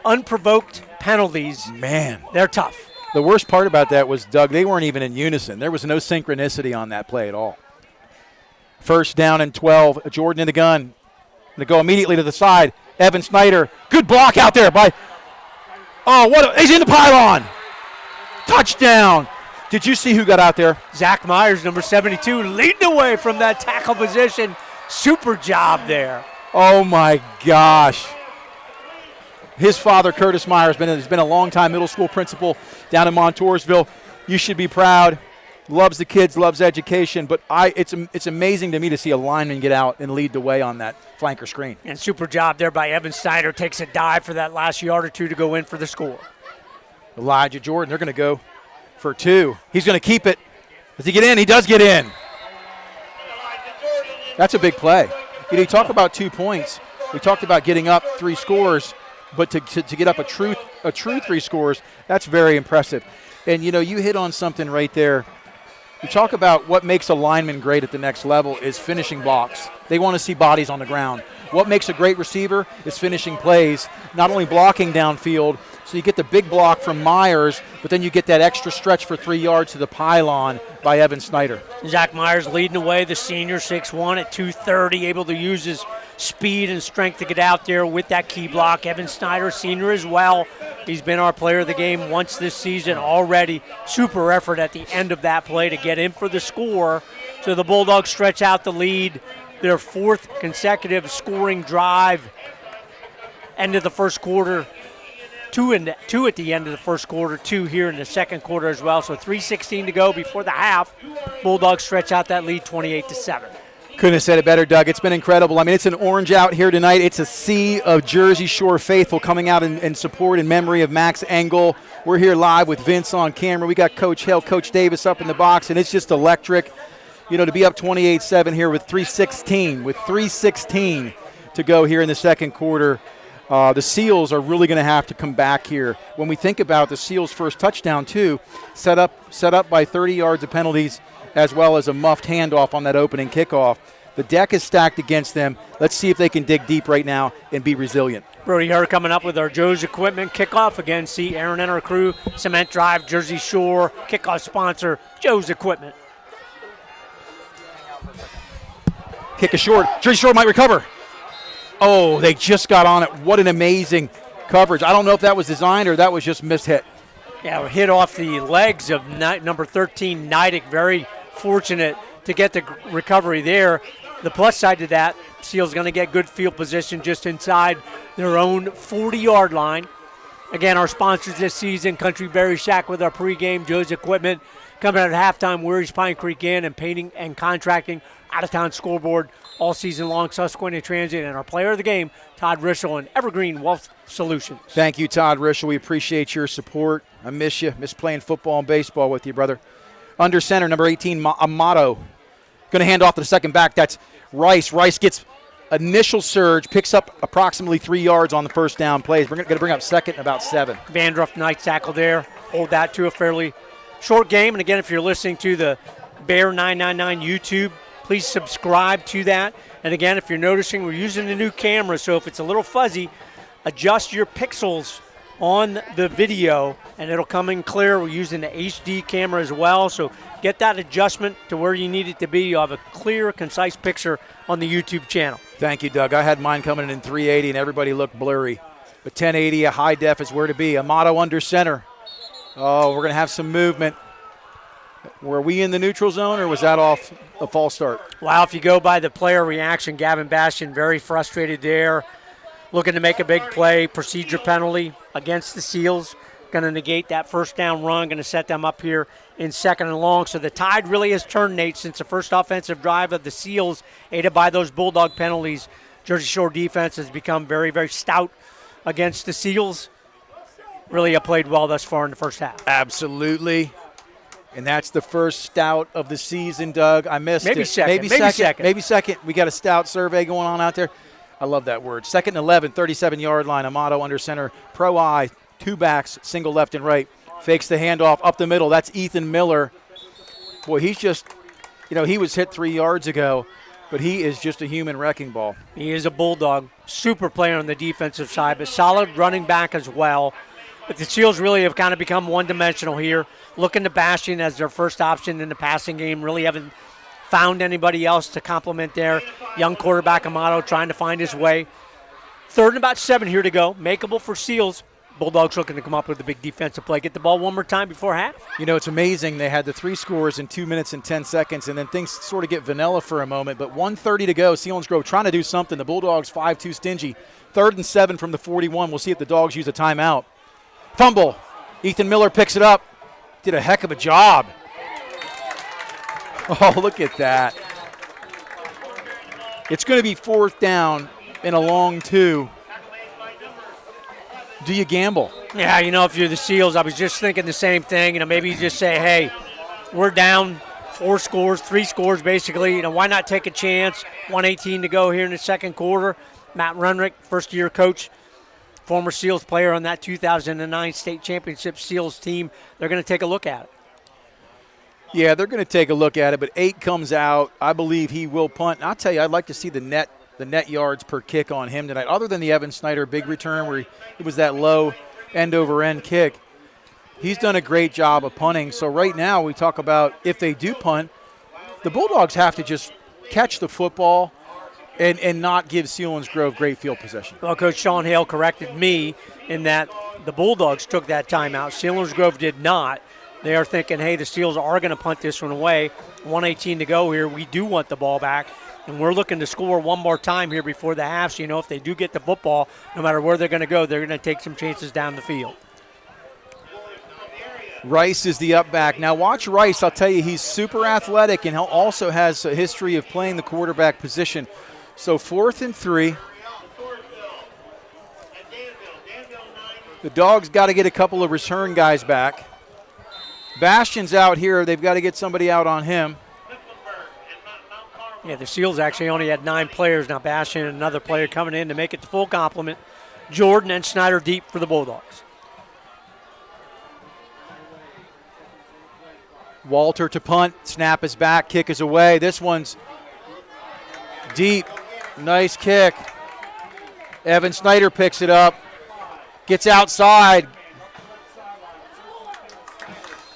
unprovoked penalties, man, they're tough. The worst part about that was, Doug, they weren't even in unison. There was no synchronicity on that play at all. First down and 12. Jordan in the gun. They go immediately to the side. Evan Snyder. Good block out there by. Oh, he's in the pylon. Touchdown. Did you see who got out there? Zach Myers, number 72, leading away from that tackle position. Super job there. Oh, my gosh. His father, Curtis Myers, has been a long-time middle school principal down in Montoursville. You should be proud. Loves the kids, loves education. But it's amazing to me to see a lineman get out and lead the way on that flanker screen. And super job there by Evan Snyder. Takes a dive for that last yard or two to go in for the score. Elijah Jordan, they're going to go for 2. He's going to keep it. Does he get in? He does get in. That's a big play. You talk about 2 points. We talked about getting up 3 scores, but to get up a true 3 scores, that's very impressive. And, you hit on something right there. You talk about what makes a lineman great at the next level is finishing blocks. They want to see bodies on the ground. What makes a great receiver is finishing plays, not only blocking downfield. So you get the big block from Myers, but then you get that extra stretch for 3 yards to the pylon by Evan Snyder. Zach Myers leading away, the senior, 6'1" at 230, able to use his speed and strength to get out there with that key block. Evan Snyder, senior as well. He's been our player of the game once this season already. Super effort at the end of that play to get in for the score. So the Bulldogs stretch out the lead. Their 4th consecutive scoring drive. End of the first quarter. 2 at the end of the first quarter, 2 here in the second quarter as well. So 3:16 to go before the half. Bulldogs stretch out that lead 28-7. Couldn't have said it better, Doug. It's been incredible. I mean, it's an orange out here tonight. It's a sea of Jersey Shore faithful coming out in support in memory of Max Engel. We're here live with Vince on camera. We got Coach Hill, Coach Davis up in the box, and it's just electric. To be up 28-7 here with 3:16 to go here in the second quarter. The Seals are really going to have to come back here. When we think about the Seals' first touchdown, too, set up by 30 yards of penalties as well as a muffed handoff on that opening kickoff. The deck is stacked against them. Let's see if they can dig deep right now and be resilient. Brody Herr coming up with our Joe's Equipment kickoff. Again, see Aaron and our crew. Cement Drive, Jersey Shore, kickoff sponsor, Joe's Equipment. Kick is short. Jersey Shore might recover. Oh, they just got on it. What an amazing coverage. I don't know if that was designed or that was just mishit. Yeah, hit off the legs of number 13, Neidick. Very fortunate to get the recovery there. The plus side to that, Seals going to get good field position just inside their own 40-yard line. Again, our sponsors this season, Country Berry Shack with our pregame, Joe's Equipment. Coming out at halftime, Weary's Pine Creek Inn and Painting and Contracting, out-of-town scoreboard all season long, Susquehanna Transit, and our player of the game, Todd Rischel, and Evergreen Wealth Solutions. Thank you, Todd Rischel. We appreciate your support. I miss you. Miss playing football and baseball with you, brother. Under center, number 18, Amato. Going to hand off to the second back. That's Rice. Rice gets initial surge, picks up approximately 3 yards on the first down plays. We're going to bring up second and about 7. Vandruff, nice tackle there. Hold that to a fairly short game. And again, if you're listening to the Bear 999 YouTube, please subscribe to that. And again, if you're noticing, we're using the new camera, so if it's a little fuzzy, adjust your pixels on the video, and it'll come in clear. We're using the HD camera as well, so get that adjustment to where you need it to be. You'll have a clear, concise picture on the YouTube channel. Thank you, Doug. I had mine coming in 380, and everybody looked blurry. But 1080, a high def is where to be. Amato under center. Oh, we're going to have some movement. Were we in the neutral zone, or was that off a false start? Wow, if you go by the player reaction, Gavin Bastian very frustrated there, looking to make a big play, procedure penalty against the Seals. going to negate that first down run, going to set them up here in 2nd and long. So the tide really has turned, Nate, since the first offensive drive of the Seals, aided by those Bulldog penalties. Jersey Shore defense has become very, very stout against the Seals. Really have played well thus far in the first half. Absolutely. And that's the first stout of the season, Doug. I missed Maybe it. second. Maybe second. We got a stout survey going on out there. I love that word. 2nd and 11, 37-yard line. Amato under center. Pro I, 2 backs, single left and right. Fakes the handoff up the middle. That's Ethan Miller. Boy, he's just, he was hit 3 yards ago, but he is just a human wrecking ball. He is a Bulldog. Super player on the defensive side, but solid running back as well. But the Seals really have kind of become one-dimensional here. Looking to Bastion as their first option in the passing game. Really haven't found anybody else to complement their young quarterback Amato, trying to find his way. 3rd and about 7 here to go. Makeable for Seals. Bulldogs looking to come up with a big defensive play. Get the ball one more time before half. It's amazing. They had the 3 scores in 2 minutes and 10 seconds, and then things sort of get vanilla for a moment. But 1:30 to go. Selinsgrove trying to do something. The Bulldogs 5-2 stingy. 3rd and 7 from the 41. We'll see if the Dogs use a timeout. Fumble. Ethan Miller picks it up. Did a heck of a job. Oh, look at that. It's going to be 4th down and a long 2. Do you gamble? Yeah, if you're the Seals, I was just thinking the same thing. Maybe you just say, hey, we're down 4 scores, 3 scores basically. Why not take a chance? 1:18 to go here in the second quarter. Matt Runrick, first-year coach, former Seals player on that 2009 state championship Seals team. They're going to take a look at it. Yeah, they're going to take a look at it, but 8 comes out. I believe he will punt. And I'll tell you, I'd like to see the net yards per kick on him tonight, other than the Evan Snyder big return where it was that low end-over-end kick. He's done a great job of punting. So right now we talk about if they do punt, the Bulldogs have to just catch the football and not give Selinsgrove great field possession. Well, Coach Sean Hale corrected me in that the Bulldogs took that timeout. Selinsgrove did not. They are thinking, hey, the Seals are going to punt this one away. 1:18 to go here. We do want the ball back. And we're looking to score one more time here before the half. So, if they do get the football, no matter where they're going to go, they're going to take some chances down the field. Rice is the up back. Now watch Rice. I'll tell you, he's super athletic and he also has a history of playing the quarterback position. So 4th and 3. The Dogs got to get a couple of return guys back. Bastion's out here. They've got to get somebody out on him. Yeah, the Seals actually only had 9 players. Now Bastion and another player coming in to make it the full complement. Jordan and Snyder deep for the Bulldogs. Walter to punt. Snap is back. Kick is away. This one's deep. Nice kick. Evan Snyder picks it up. Gets outside.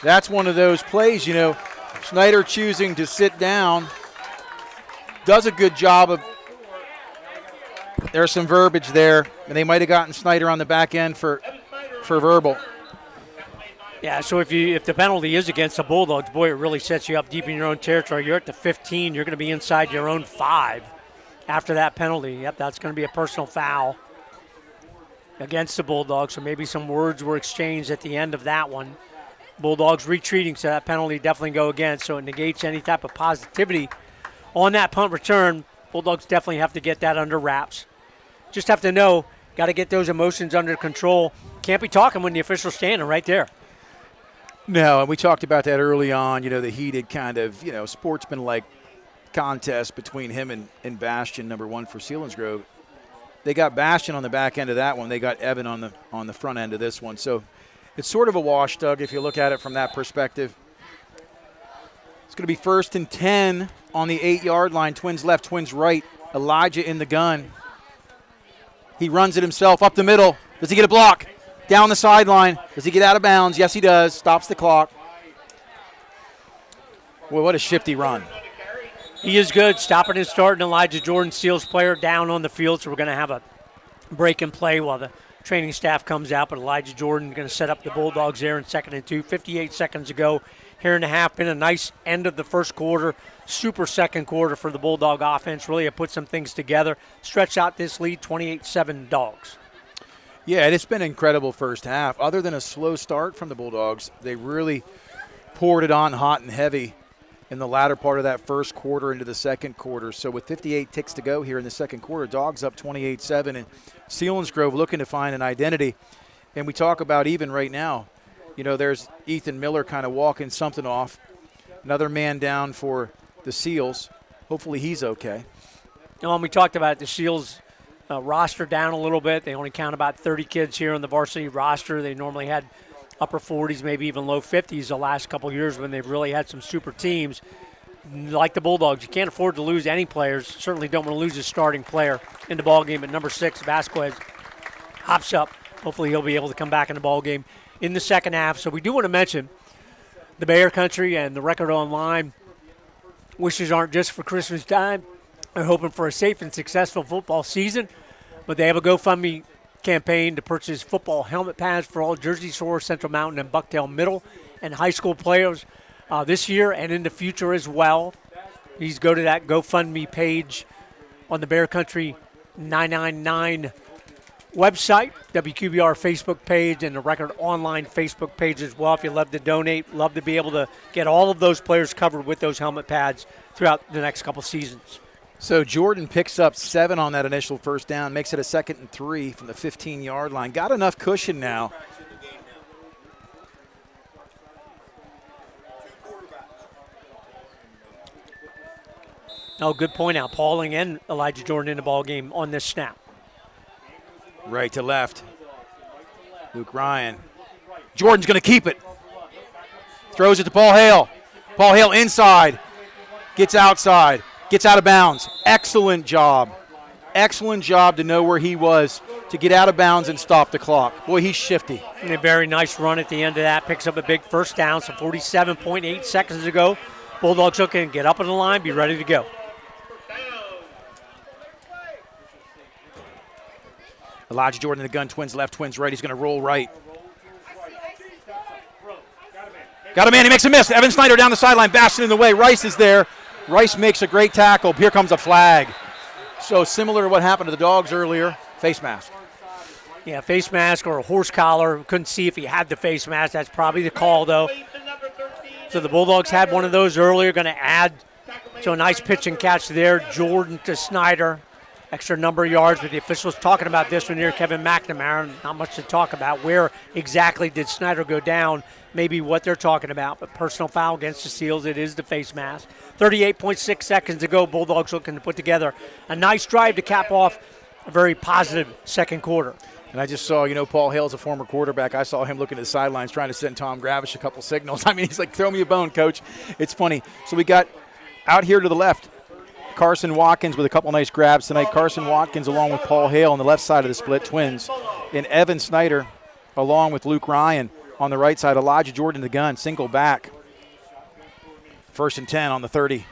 That's one of those plays, Snyder choosing to sit down. Does a good job of, there's some verbiage there, and they might have gotten Snyder on the back end for verbal. Yeah, so if the penalty is against the Bulldogs, boy, it really sets you up deep in your own territory. You're at the 15. You're going to be inside your own 5 after that penalty. Yep, that's going to be a personal foul against the Bulldogs. So maybe some words were exchanged at the end of that one. Bulldogs retreating, so that penalty definitely go against. So it negates any type of positivity on that punt return. Bulldogs definitely have to get that under wraps. Just have to know, got to get those emotions under control. Can't be talking when the official's standing right there. No, and we talked about that early on, the heated kind of, sportsman-like contest between him and Bastion, number 1 for Selinsgrove. They got Bastion on the back end of that one. They got Evan on the front end of this one. So it's sort of a wash, Doug, if you look at it from that perspective. It's going to be 1st and 10 on the 8-yard line. Twins left, Twins right. Elijah in the gun. He runs it himself up the middle. Does he get a block? Down the sideline. Does he get out of bounds? Yes, he does. Stops the clock. Boy, what a shifty run. He is good. Stopping and starting Elijah Jordan, Seals player, down on the field. So we're going to have a break and play while the training staff comes out. But Elijah Jordan going to set up the Bulldogs there in 2nd and 2. 58 seconds ago here in the half. Been a nice end of the first quarter. Super second quarter for the Bulldog offense. Really have put some things together. Stretch out this lead, 28-7 Dogs. Yeah, and it's been an incredible first half. Other than a slow start from the Bulldogs, they really poured it on hot and heavy in the latter part of that first quarter into the second quarter. So with 58 ticks to go here in the second quarter, Dogs up 28-7, and Selinsgrove looking to find an identity. And we talk about even right now, there's Ethan Miller kind of walking something off. Another man down for the Seals. Hopefully he's okay. And we talked about the Seals roster down a little bit. They only count about 30 kids here on the varsity roster. They normally had upper 40s, maybe even low 50s the last couple of years when they've really had some super teams. Like the Bulldogs, you can't afford to lose any players. Certainly don't want to lose a starting player in the ballgame. At number 6, Vasquez hops up. Hopefully he'll be able to come back in the ballgame in the second half. So we do want to mention the Bear Country and the Record Online wishes aren't just for Christmas time. They're hoping for a safe and successful football season, but they have a GoFundMe campaign to purchase football helmet pads for all Jersey Shore, Central Mountain, and Bucktail Middle and high school players this year and in the future as well. Please go to that GoFundMe page on the Bear Country 999 website, WQBR Facebook page, and the Record Online Facebook page as well. If you love to donate, love to be able to get all of those players covered with those helmet pads throughout the next couple seasons. So Jordan picks up 7 on that initial first down, makes it a 2nd and 3 from the 15-yard line. Got enough cushion now. Oh, good point out. Pauling and Elijah Jordan in the ball game on this snap. Right to left. Luke Ryan. Jordan's going to keep it. Throws it to Paul Hale. Paul Hale inside. Gets outside. Gets out of bounds. Excellent job. Excellent job to know where he was to get out of bounds and stop the clock. Boy, he's shifty. And a very nice run at the end of that. Picks up a big first down. So 47.8 seconds to go. Bulldogs looking, get up on the line, be ready to go. Elijah Jordan in the gun, twins left, twins right. He's going to roll right. Got a man, he makes a miss. Evan Snyder down the sideline, Bastion in the way. Rice is there. Rice makes a great tackle. Here comes a flag. So similar to what happened to the Dogs earlier, face mask. Yeah, face mask or a horse collar. Couldn't see if he had the face mask. That's probably the call, though. So the Bulldogs had one of those earlier. Going to add to a nice pitch and catch there. Jordan to Snyder. Extra number of yards, but the officials talking about this one here, Kevin McNamara. Not much to talk about. Where exactly did Snyder go down? Maybe what they're talking about, but personal foul against the Seals. It is the face mask. 38.6 seconds to go. Bulldogs looking to put together a nice drive to cap off a very positive second quarter. And I just saw, Paul Hale's a former quarterback. I saw him looking at the sidelines trying to send Tom Gravish a couple signals. I mean, he's like, throw me a bone, coach. It's funny. So we got out here to the left, Carson Watkins with a couple nice grabs tonight. Carson Watkins along with Paul Hale on the left side of the split, twins. And Evan Snyder along with Luke Ryan on the right side. Elijah Jordan the gun, single back. 1st and 10 on the 30.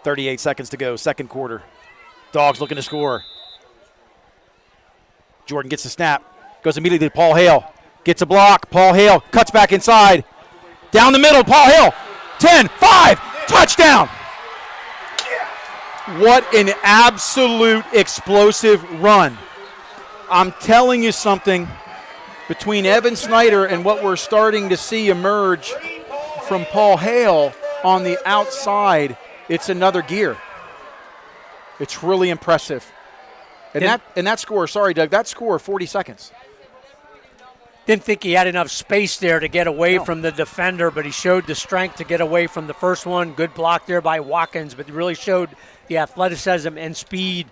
38 seconds to go, second quarter. Dogs looking to score. Jordan gets the snap, goes immediately to Paul Hale. Gets a block, Paul Hale cuts back inside. Down the middle, Paul Hale. 10, 5, touchdown. What an absolute explosive run. I'm telling you something, between Evan Snyder and what we're starting to see emerge from Paul Hale on the outside, it's another gear. It's really impressive. And that score, sorry, Doug, that score, 40 seconds. Didn't think he had enough space there to get away from the defender, but he showed the strength to get away from the first one. Good block there by Watkins, but he really showed the athleticism and speed.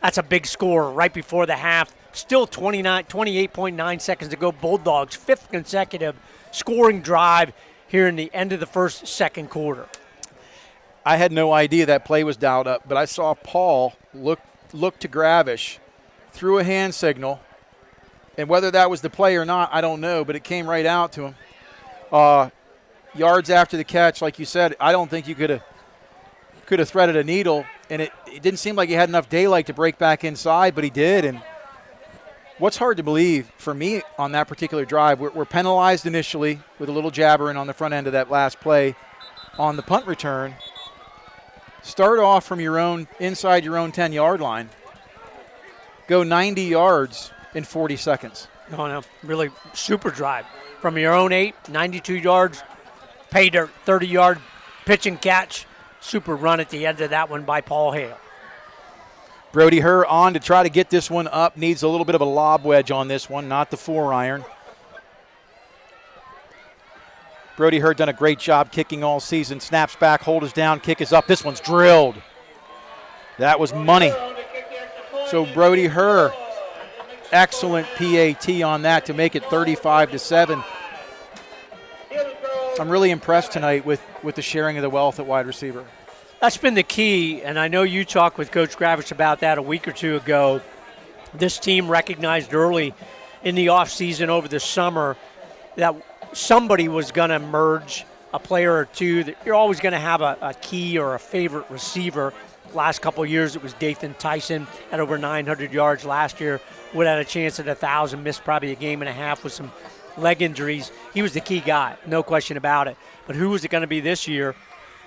That's a big score right before the half. Still 28.9 seconds to go. Bulldogs, 5th consecutive scoring drive here in the end of the second quarter. I had no idea that play was dialed up, but I saw Paul look to Gravish, threw a hand signal, and whether that was the play or not, I don't know, but it came right out to him. Yards after the catch, like you said, I don't think you could have threaded a needle, and it didn't seem like he had enough daylight to break back inside, but he did. And what's hard to believe for me on that particular drive, we're penalized initially with a little jabbering on the front end of that last play on the punt return. Start off from inside your own 10-yard line, go 90 yards in 40 seconds. No, really super drive. From your own 8, 92 yards, pay dirt, 30-yard pitch and catch. Super run at the end of that one by Paul Hale. Brody Herr on to try to get this one up. Needs a little bit of a lob wedge on this one, not the 4-iron. Brody Herr done a great job kicking all season. Snaps back, hold is down, kick is up. This one's drilled. That was money. So Brody Herr, excellent PAT on that to make it 35-7. I'm really impressed tonight with the sharing of the wealth at wide receiver. That's been the key, and I know you talked with Coach Gravish about that a week or two ago. This team recognized early in the offseason over the summer that somebody was going to merge, a player or two. That you're always going to have a key or a favorite receiver. Last couple of years, it was Dathan Tyson at over 900 yards last year. Would have had a chance at 1,000, missed probably a game and a half with some leg injuries. He was the key guy, no question about it. But who was it going to be this year?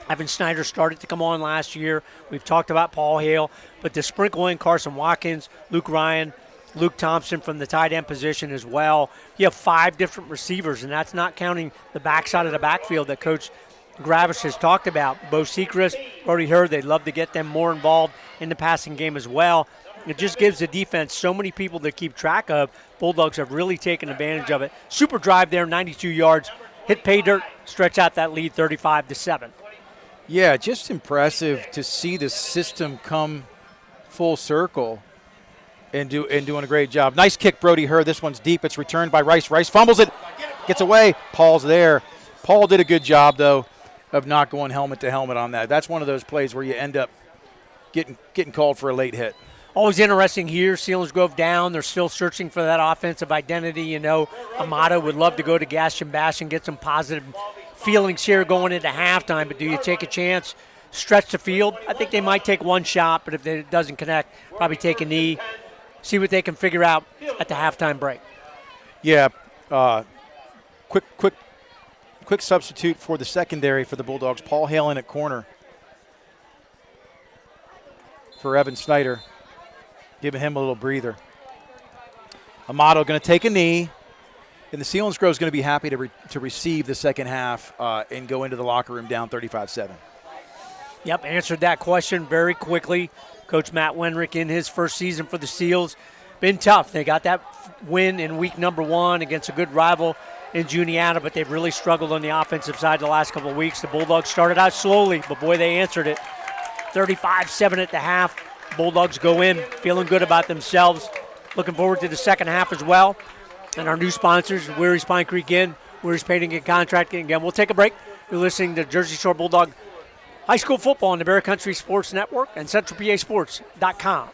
Evan Snyder started to come on last year. We've talked about Paul Hale, but to sprinkle in Carson Watkins, Luke Ryan, Luke Thompson from the tight end position as well. You have 5 different receivers, and that's not counting the backside of the backfield that Coach Gravish has talked about. Bo Sechrist, Brody Herr, they'd love to get them more involved in the passing game as well. It just gives the defense so many people to keep track of. Bulldogs have really taken advantage of it. Super drive there, 92 yards. Hit pay dirt, stretch out that lead 35-7. Yeah, just impressive to see the system come full circle and doing a great job. Nice kick, Brody Herr. This one's deep. It's returned by Rice. Rice fumbles it, gets away. Paul's there. Paul did a good job, though, of not going helmet to helmet on that. That's one of those plays where you end up getting called for a late hit. Always interesting here. Selinsgrove down. They're still searching for that offensive identity. You know, Amato would love to go to Gash and Bash and get some positive feelings here going into halftime, but do you take a chance, stretch the field? I think they might take one shot, but if it doesn't connect, probably take a knee, see what they can figure out at the halftime break. Yeah, quick substitute for the secondary for the Bulldogs. Paul Hale in at corner for Evan Snyder, giving him a little breather. Amato going to take a knee. And the Selinsgrove is going to be happy to receive the second half and go into the locker room down 35-7. Yep, answered that question very quickly. Coach Matt Wenrick in his first season for the Seals. Been tough. They got that win in week number 1 against a good rival in Juniata, but they've really struggled on the offensive side the last couple of weeks. The Bulldogs started out slowly, but boy, they answered it. 35-7 at the half. Bulldogs go in feeling good about themselves. Looking forward to the second half as well. And our new sponsors, Weary's Pine Creek Inn, Weary's Painting and Contracting. Again, we'll take a break. You're listening to Jersey Shore Bulldog High School Football on the Bear Country Sports Network and CentralPASports.com.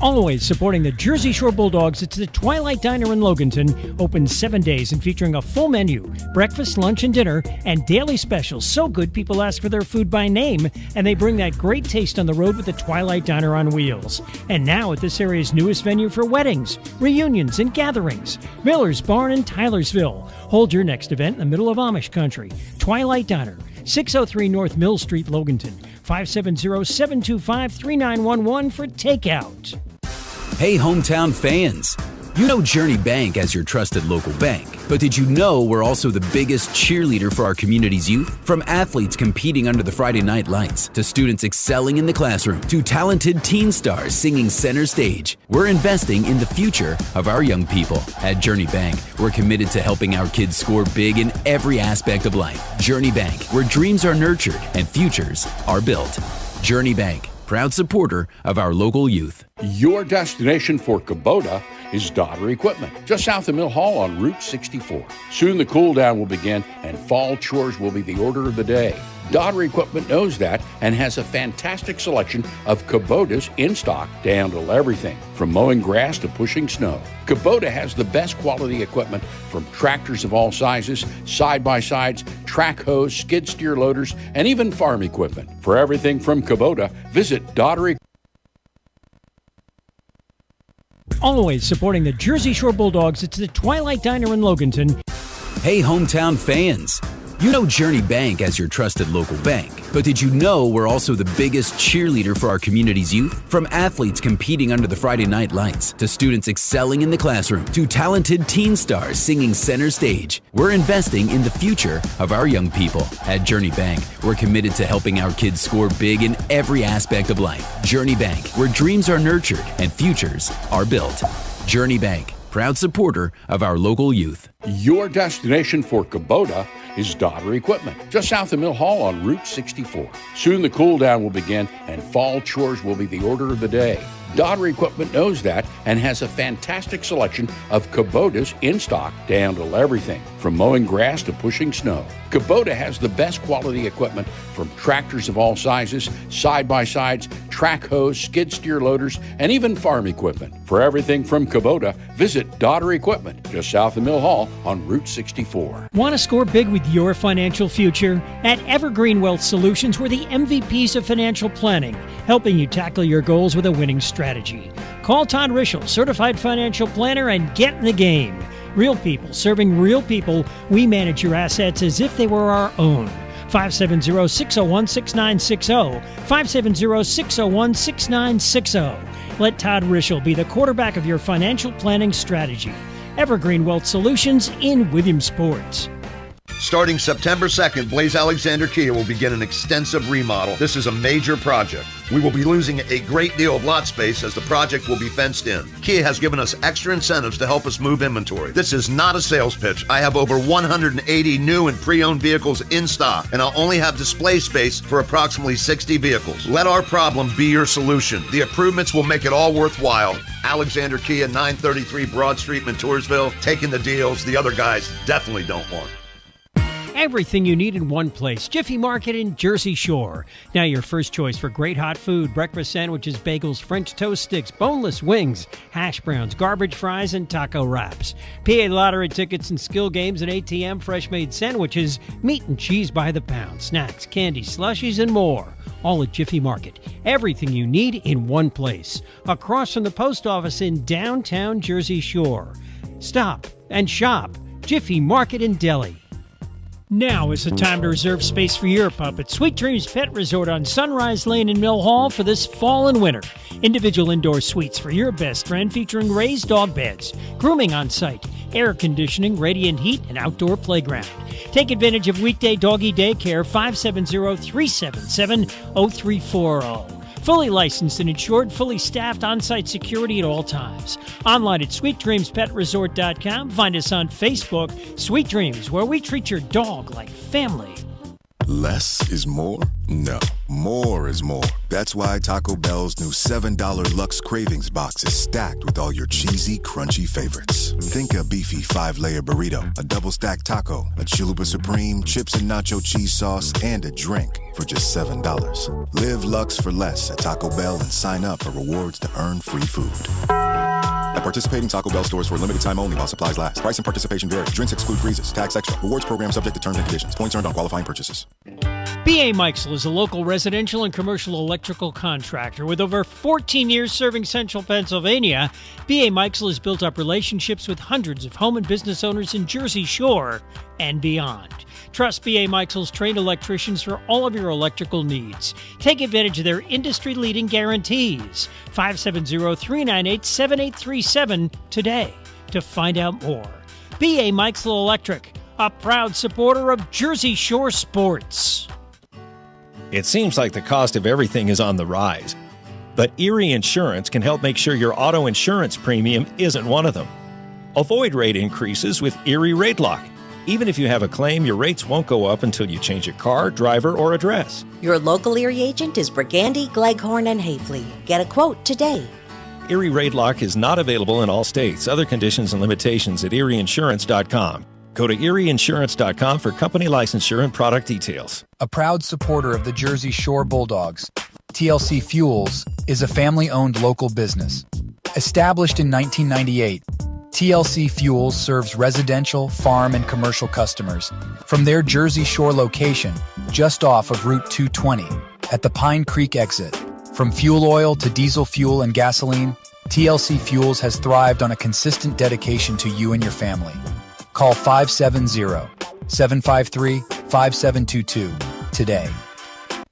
Always supporting the Jersey Shore Bulldogs, it's the Twilight Diner in Loganton, open 7 days and featuring a full menu, breakfast, lunch, and dinner, and daily specials. So good, people ask for their food by name, and they bring that great taste on the road with the Twilight Diner on wheels. And now at this area's newest venue for weddings, reunions, and gatherings, Miller's Barn in Tylersville. Hold your next event in the middle of Amish country. Twilight Diner, 603 North Mill Street, Loganton, 570-725-3911 for takeout. Hey, hometown fans. You know Journey Bank as your trusted local bank. But did you know we're also the biggest cheerleader for our community's youth? From athletes competing under the Friday night lights, to students excelling in the classroom, to talented teen stars singing center stage, we're investing in the future of our young people. At Journey Bank, we're committed to helping our kids score big in every aspect of life. Journey Bank, where dreams are nurtured and futures are built. Journey Bank, proud supporter of our local youth. Your destination for Kubota is Dodder Equipment, just south of Mill Hall on Route 64. Soon the cool down will begin and fall chores will be the order of the day. Dodder Equipment knows that and has a fantastic selection of Kubotas in stock to handle everything from mowing grass to pushing snow. Kubota has the best quality equipment from tractors of all sizes, side-by-sides, track hoes, skid steer loaders, and even farm equipment. For everything from Kubota, visit Dodder Equipment. Always supporting the Jersey Shore Bulldogs, it's the Twilight Diner in Loganton. Hey, hometown fans. You know Journey Bank as your trusted local bank, but did you know we're also the biggest cheerleader for our community's youth? From athletes competing under the Friday night lights, to students excelling in the classroom, to talented teen stars singing center stage, we're investing in the future of our young people. At Journey Bank, we're committed to helping our kids score big in every aspect of life. Journey Bank, where dreams are nurtured and futures are built. Journey Bank, proud supporter of our local youth. Your destination for Kubota is Daughter Equipment, just south of Mill Hall on Route 64. Soon the cool down will begin and fall chores will be the order of the day. Daughter Equipment knows that and has a fantastic selection of Kubotas in stock to handle everything from mowing grass to pushing snow. Kubota has the best quality equipment from tractors of all sizes, side-by-sides, track hoes, skid steer loaders, and even farm equipment. For everything from Kubota, visit Daughter Equipment, just south of Mill Hall on Route 64. Want to score big with your financial future? At Evergreen Wealth Solutions, we're the MVPs of financial planning, helping you tackle your goals with a winning strategy. Call Todd Rischel, Certified Financial Planner, and get in the game. Real people serving real people, we manage your assets as if they were our own. 570-601-6960, 570-601-6960. Let Todd Rischel be the quarterback of your financial planning strategy. Evergreen Wealth Solutions in Williamsport. Starting September 2nd, Blaze Alexander Kia will begin an extensive remodel. This is a major project. We will be losing a great deal of lot space as the project will be fenced in. Kia has given us extra incentives to help us move inventory. This is not a sales pitch. I have over 180 new and pre-owned vehicles in stock, and I'll only have display space for approximately 60 vehicles. Let our problem be your solution. The improvements will make it all worthwhile. Alexander Kia, 933 Broad Street, Montoursville, taking the deals the other guys definitely don't want. Everything you need in one place. Jiffy Market in Jersey Shore. Now your first choice for great hot food, breakfast sandwiches, bagels, French toast sticks, boneless wings, hash browns, garbage fries, and taco wraps. PA lottery tickets and skill games and ATM fresh-made sandwiches, meat and cheese by the pound, snacks, candy, slushies, and more. All at Jiffy Market. Everything you need in one place. Across from the post office in downtown Jersey Shore. Stop and shop. Jiffy Market in Delhi. Now is the time to reserve space for your pup at Sweet Dreams Pet Resort on Sunrise Lane in Mill Hall for this fall and winter. Individual indoor suites for your best friend featuring raised dog beds, grooming on site, air conditioning, radiant heat, and outdoor playground. Take advantage of weekday doggy daycare 570-377-0340. Fully licensed and insured, fully staffed on-site security at all times. Online at sweetdreamspetresort.com. Find us on Facebook, Sweet Dreams, where we treat your dog like family. Less is more? No, more is more. That's why Taco Bell's new $7 Luxe Cravings box is stacked with all your cheesy, crunchy favorites. Think a beefy 5-layer burrito, a double-stacked taco, a Chalupa Supreme, chips and nacho cheese sauce, and a drink for just $7. Live Luxe for less at Taco Bell and sign up for rewards to earn free food. At participating Taco Bell stores for a limited time only while supplies last. Price and participation vary. Drinks exclude freezes. Tax extra. Rewards program subject to terms and conditions. Points earned on qualifying purchases. B.A. Meixel is a local residential and commercial electrical contractor. With over 14 years serving central Pennsylvania, B.A. Meixel has built up relationships with hundreds of home and business owners in Jersey Shore and beyond. Trust B.A. Meixel's trained electricians for all of your electrical needs. Take advantage of their industry-leading guarantees. 570-398-7837 today to find out more. B.A. Meixel Electric, a proud supporter of Jersey Shore sports. It seems like the cost of everything is on the rise, but Erie Insurance can help make sure your auto insurance premium isn't one of them. Avoid rate increases with Erie Rate Lock. Even if you have a claim, your rates won't go up until you change your car, driver, or address. Your local Erie agent is Brigandy, Gleghorn, and Hafley. Get a quote today. Erie Rate Lock is not available in all states. Other conditions and limitations at erieinsurance.com. Go to erieinsurance.com for company licensure and product details. A proud supporter of the Jersey Shore Bulldogs, TLC Fuels is a family-owned local business. Established in 1998, TLC Fuels serves residential, farm, and commercial customers from their Jersey Shore location just off of Route 220 at the Pine Creek exit. From fuel oil to diesel fuel and gasoline, TLC Fuels has thrived on a consistent dedication to you and your family. Call 570-753 5722 today.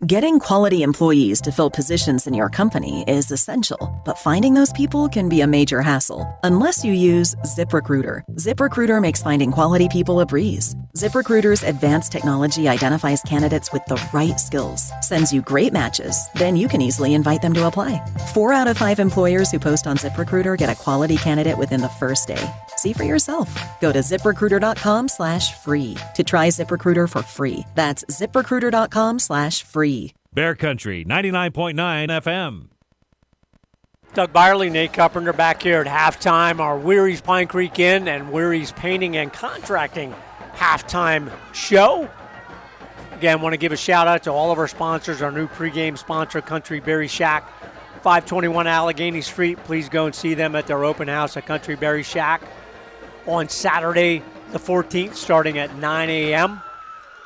Getting quality employees to fill positions in your company is essential, but finding those people can be a major hassle unless you use ZipRecruiter. ZipRecruiter makes finding quality people a breeze. ZipRecruiter's advanced technology identifies candidates with the right skills, sends you great matches, then you can easily invite them to apply. 4 out of 5 employers who post on ZipRecruiter get a quality candidate within the first day. See for yourself. Go to ZipRecruiter.com/free to try ZipRecruiter for free. That's ZipRecruiter.com/free. Bear Country 99.9 FM. Doug Byerly, Nate Carpenter back here at halftime. Our Weary's Pine Creek Inn and Weary's Painting and Contracting halftime show. Again, want to give a shout out to all of our sponsors. Our new pregame sponsor, Country Berry Shack, 521 Allegheny Street. Please go and see them at their open house at Country Berry Shack on Saturday the 14th, starting at 9 a.m.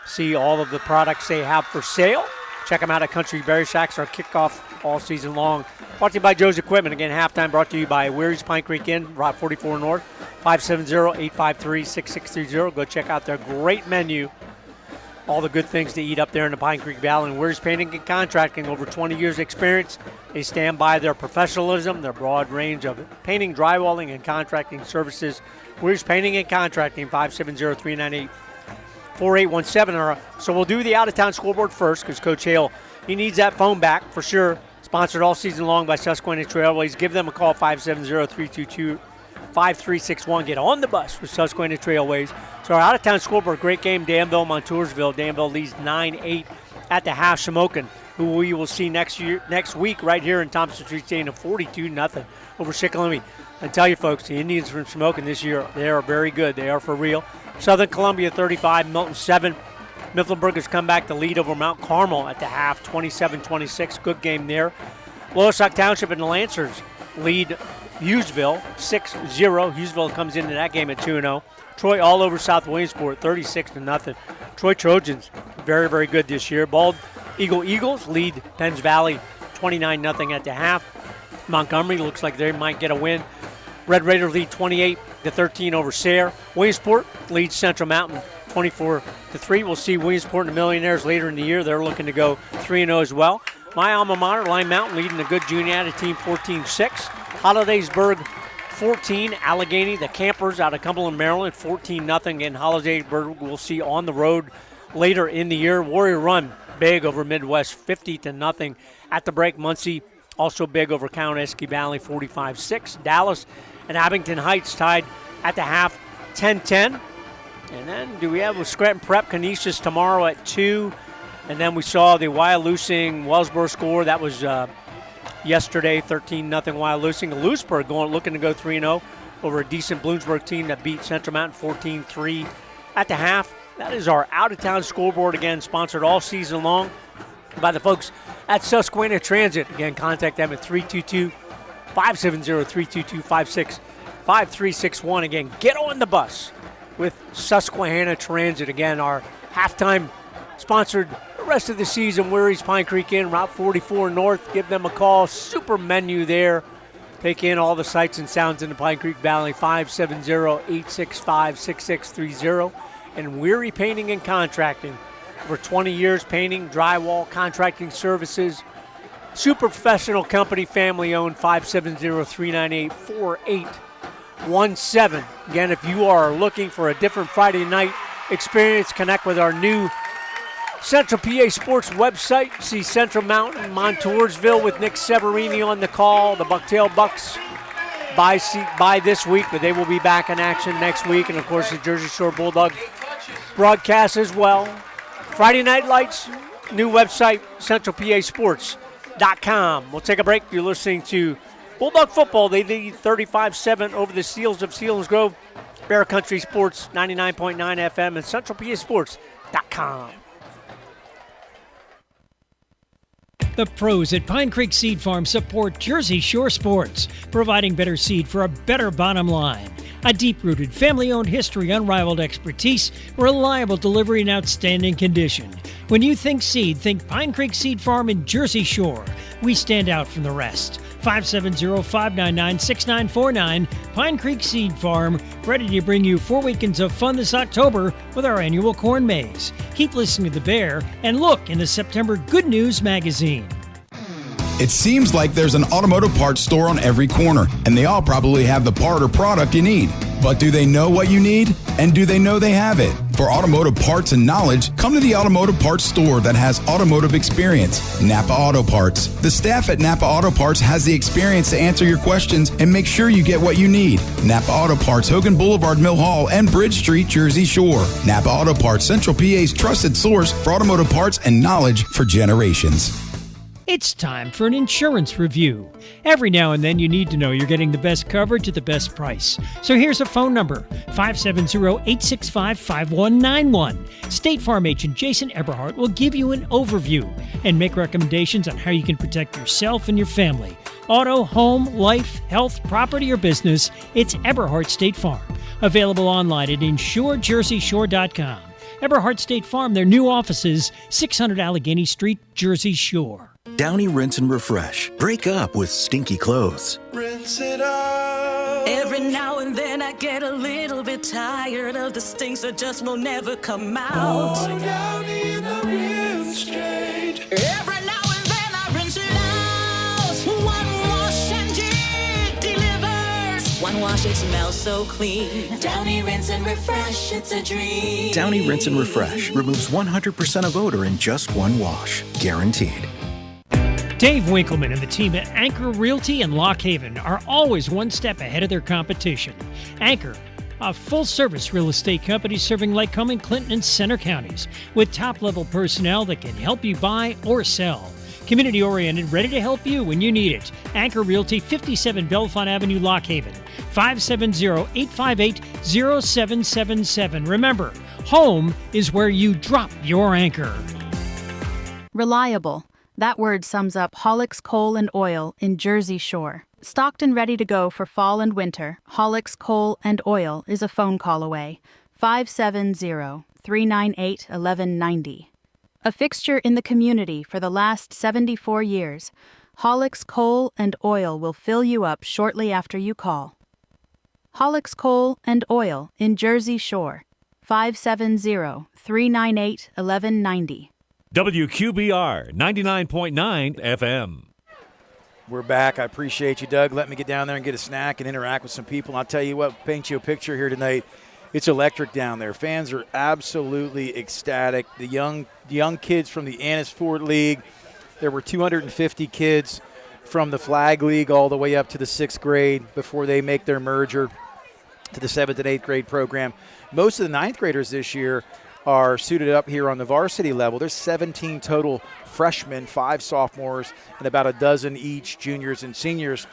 See all of the products they have for sale. Check them out at Country Berry Shacks. Our kickoff all season long. Brought to you by Joe's Equipment. Again, halftime brought to you by Weary's Pine Creek Inn, Route 44 North, 570-853-6630. Go check out their great menu. All the good things to eat up there in the Pine Creek Valley. And Weary's Painting and Contracting, over 20 years experience. They stand by their professionalism, their broad range of painting, drywalling, and contracting services. Weary's Painting and Contracting, 570-398-4817. So we'll do the out-of-town scoreboard first because Coach Hale, he needs that phone back for sure. Sponsored all season long by Susquehanna Trailways. Give them a call, 570-322-5361. Get on the bus with Susquehanna Trailways. So our out-of-town scoreboard, great game, Danville, Montoursville. Danville leads 9-8 at the half. Shamokin, who we will see next week right here in Thompson Street Stadium, 42-0 over Shikellamy. And tell you folks, the Indians from Shamokin this year, they are very good. They are for real. Southern Columbia 35, Milton 7. Mifflinburg has come back to lead over Mount Carmel at the half, 27-26. Good game there. Lowestoft Township and the Lancers lead Hughesville 6-0. Hughesville comes into that game at 2-0. Troy all over South Williamsport, 36-0. Troy Trojans, very, very good this year. Bald Eagles lead Penns Valley 29-0 at the half. Montgomery looks like they might get a win. Red Raiders lead 28-13 over Sayre. Williamsport leads Central Mountain 24-3. We'll see Williamsport and the Millionaires later in the year. They're looking to go 3-0 as well. My alma mater, Lime Mountain, leading a good junior team 14-6. Hollidaysburg 14. Allegheny, the Campers out of Cumberland, Maryland, 14-0. And Hollidaysburg we'll see on the road later in the year. Warrior Run big over Midwest, 50-0 at the break. Muncie also big over Count-Esky Valley, 45-6. Dallas and Abington Heights tied at the half, 10-10. And then do we have a Scranton Prep Canisius tomorrow at 2. And then we saw the Wyalusing Wellsboro score. That was yesterday, 13-0 Wyalusing. Lewisburg looking to go 3-0 over a decent Bloomsburg team that beat Central Mountain 14-3 at the half. That is our out-of-town scoreboard, again, sponsored all season long by the folks at Susquehanna Transit. Again, contact them at 322-570-322-5361. Again, get on the bus with Susquehanna Transit. Again, our halftime sponsored the rest of the season, Weary's Pine Creek Inn, Route 44 North. Give them a call. Super menu there. Take in all the sights and sounds in the Pine Creek Valley, 570-865-6630. And Weary Painting and Contracting. For 20 years, painting, drywall, contracting services. Super professional company, family-owned, 570-398-4817. Again, if you are looking for a different Friday night experience, connect with our new Central PA Sports website. See Central Mountain, Montoursville with Nick Severini on the call. The Bucktail Bucks by this week, but they will be back in action next week. And, of course, the Jersey Shore Bulldog broadcast as well. Friday Night Lights, new website, centralpasports.com. We'll take a break. You're listening to Bulldog football. They lead 35-7 over the Seals of Selinsgrove. Bear Country Sports, 99.9 FM, and centralpasports.com. The pros at Pine Creek Seed Farm support Jersey Shore sports, providing better seed for a better bottom line. A deep-rooted, family-owned history, unrivaled expertise, reliable delivery, and outstanding condition. When you think seed, think Pine Creek Seed Farm in Jersey Shore. We stand out from the rest. 570-599-6949. Pine Creek Seed Farm, ready to bring you 4 weekends of fun this October with our annual corn maze. Keep listening to The Bear and look in the September Good News magazine. It seems like there's an automotive parts store on every corner, and they all probably have the part or product you need. But do they know what you need? And do they know they have it? For automotive parts and knowledge, come to the automotive parts store that has automotive experience, Napa Auto Parts. The staff at Napa Auto Parts has the experience to answer your questions and make sure you get what you need. Napa Auto Parts, Hogan Boulevard, Mill Hall, and Bridge Street, Jersey Shore. Napa Auto Parts, Central PA's trusted source for automotive parts and knowledge for generations. It's time for an insurance review. Every now and then you need to know you're getting the best coverage at the best price. So here's a phone number, 570-865-5191. State Farm agent Jason Eberhardt will give you an overview and make recommendations on how you can protect yourself and your family. Auto, home, life, health, property, or business, it's Eberhardt State Farm. Available online at insurejerseyshore.com. Eberhardt State Farm, their new offices, 600 Allegheny Street, Jersey Shore. Downy Rinse and Refresh. Break up with stinky clothes. Rinse it out. Every now and then I get a little bit tired of the stinks that just will never come out. Boy, Downy in a rinse change. Every now and then I rinse it out. One wash and it delivers. One wash, it smells so clean. Downy Rinse and Refresh, it's a dream. Downy Rinse and Refresh removes 100% of odor in just one wash. Guaranteed. Dave Winkleman and the team at Anchor Realty in Lock Haven are always one step ahead of their competition. Anchor, a full-service real estate company serving Lycoming, Clinton, and Center counties with top-level personnel that can help you buy or sell. Community-oriented, ready to help you when you need it. Anchor Realty, 57 Bellefonte Avenue, Lock Haven, 570-858-0777. Remember, home is where you drop your anchor. Reliable. That word sums up Hollick's Coal and Oil in Jersey Shore. Stocked and ready to go for fall and winter, Hollick's Coal and Oil is a phone call away. 570-398-1190. A fixture in the community for the last 74 years, Hollick's Coal and Oil will fill you up shortly after you call. Hollick's Coal and Oil in Jersey Shore. 570-398-1190. WQBR 99.9 FM. We're back. I appreciate you, Doug. Let me get down there and get a snack and interact with some people. And I'll tell you what, paint you a picture here tonight. It's electric down there. Fans are absolutely ecstatic. The young kids from the Annis Ford League. There were 250 kids from the Flag League all the way up to the 6th grade before they make their merger to the 7th and 8th grade program. Most of the 9th graders this year are suited up here on the varsity level. There's 17 total freshmen, 5 sophomores, and about a dozen each juniors and seniors.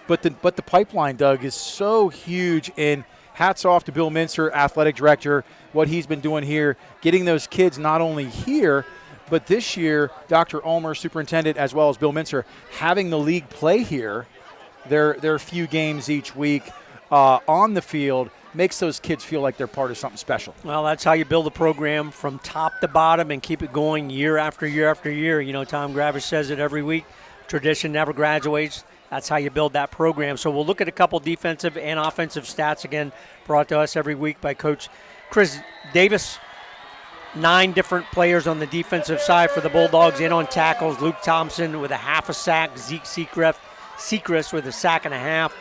But the pipeline, Doug, is so huge, and hats off to Bill Mincer, athletic director, what he's been doing here, getting those kids not only here, but this year, Dr. Ulmer, superintendent, as well as Bill Mincer, having the league play here, their few games each week on the field, makes those kids feel like they're part of something special. Well, that's how you build a program from top to bottom and keep it going year after year after year. You know, Tom Gravish says it every week. Tradition never graduates. That's how you build that program. So we'll look at a couple defensive and offensive stats, again, brought to us every week by Coach Chris Davis. 9 different players on the defensive side for the Bulldogs in on tackles. Luke Thompson with a half a sack. Zeke Sechrist with a sack and a half.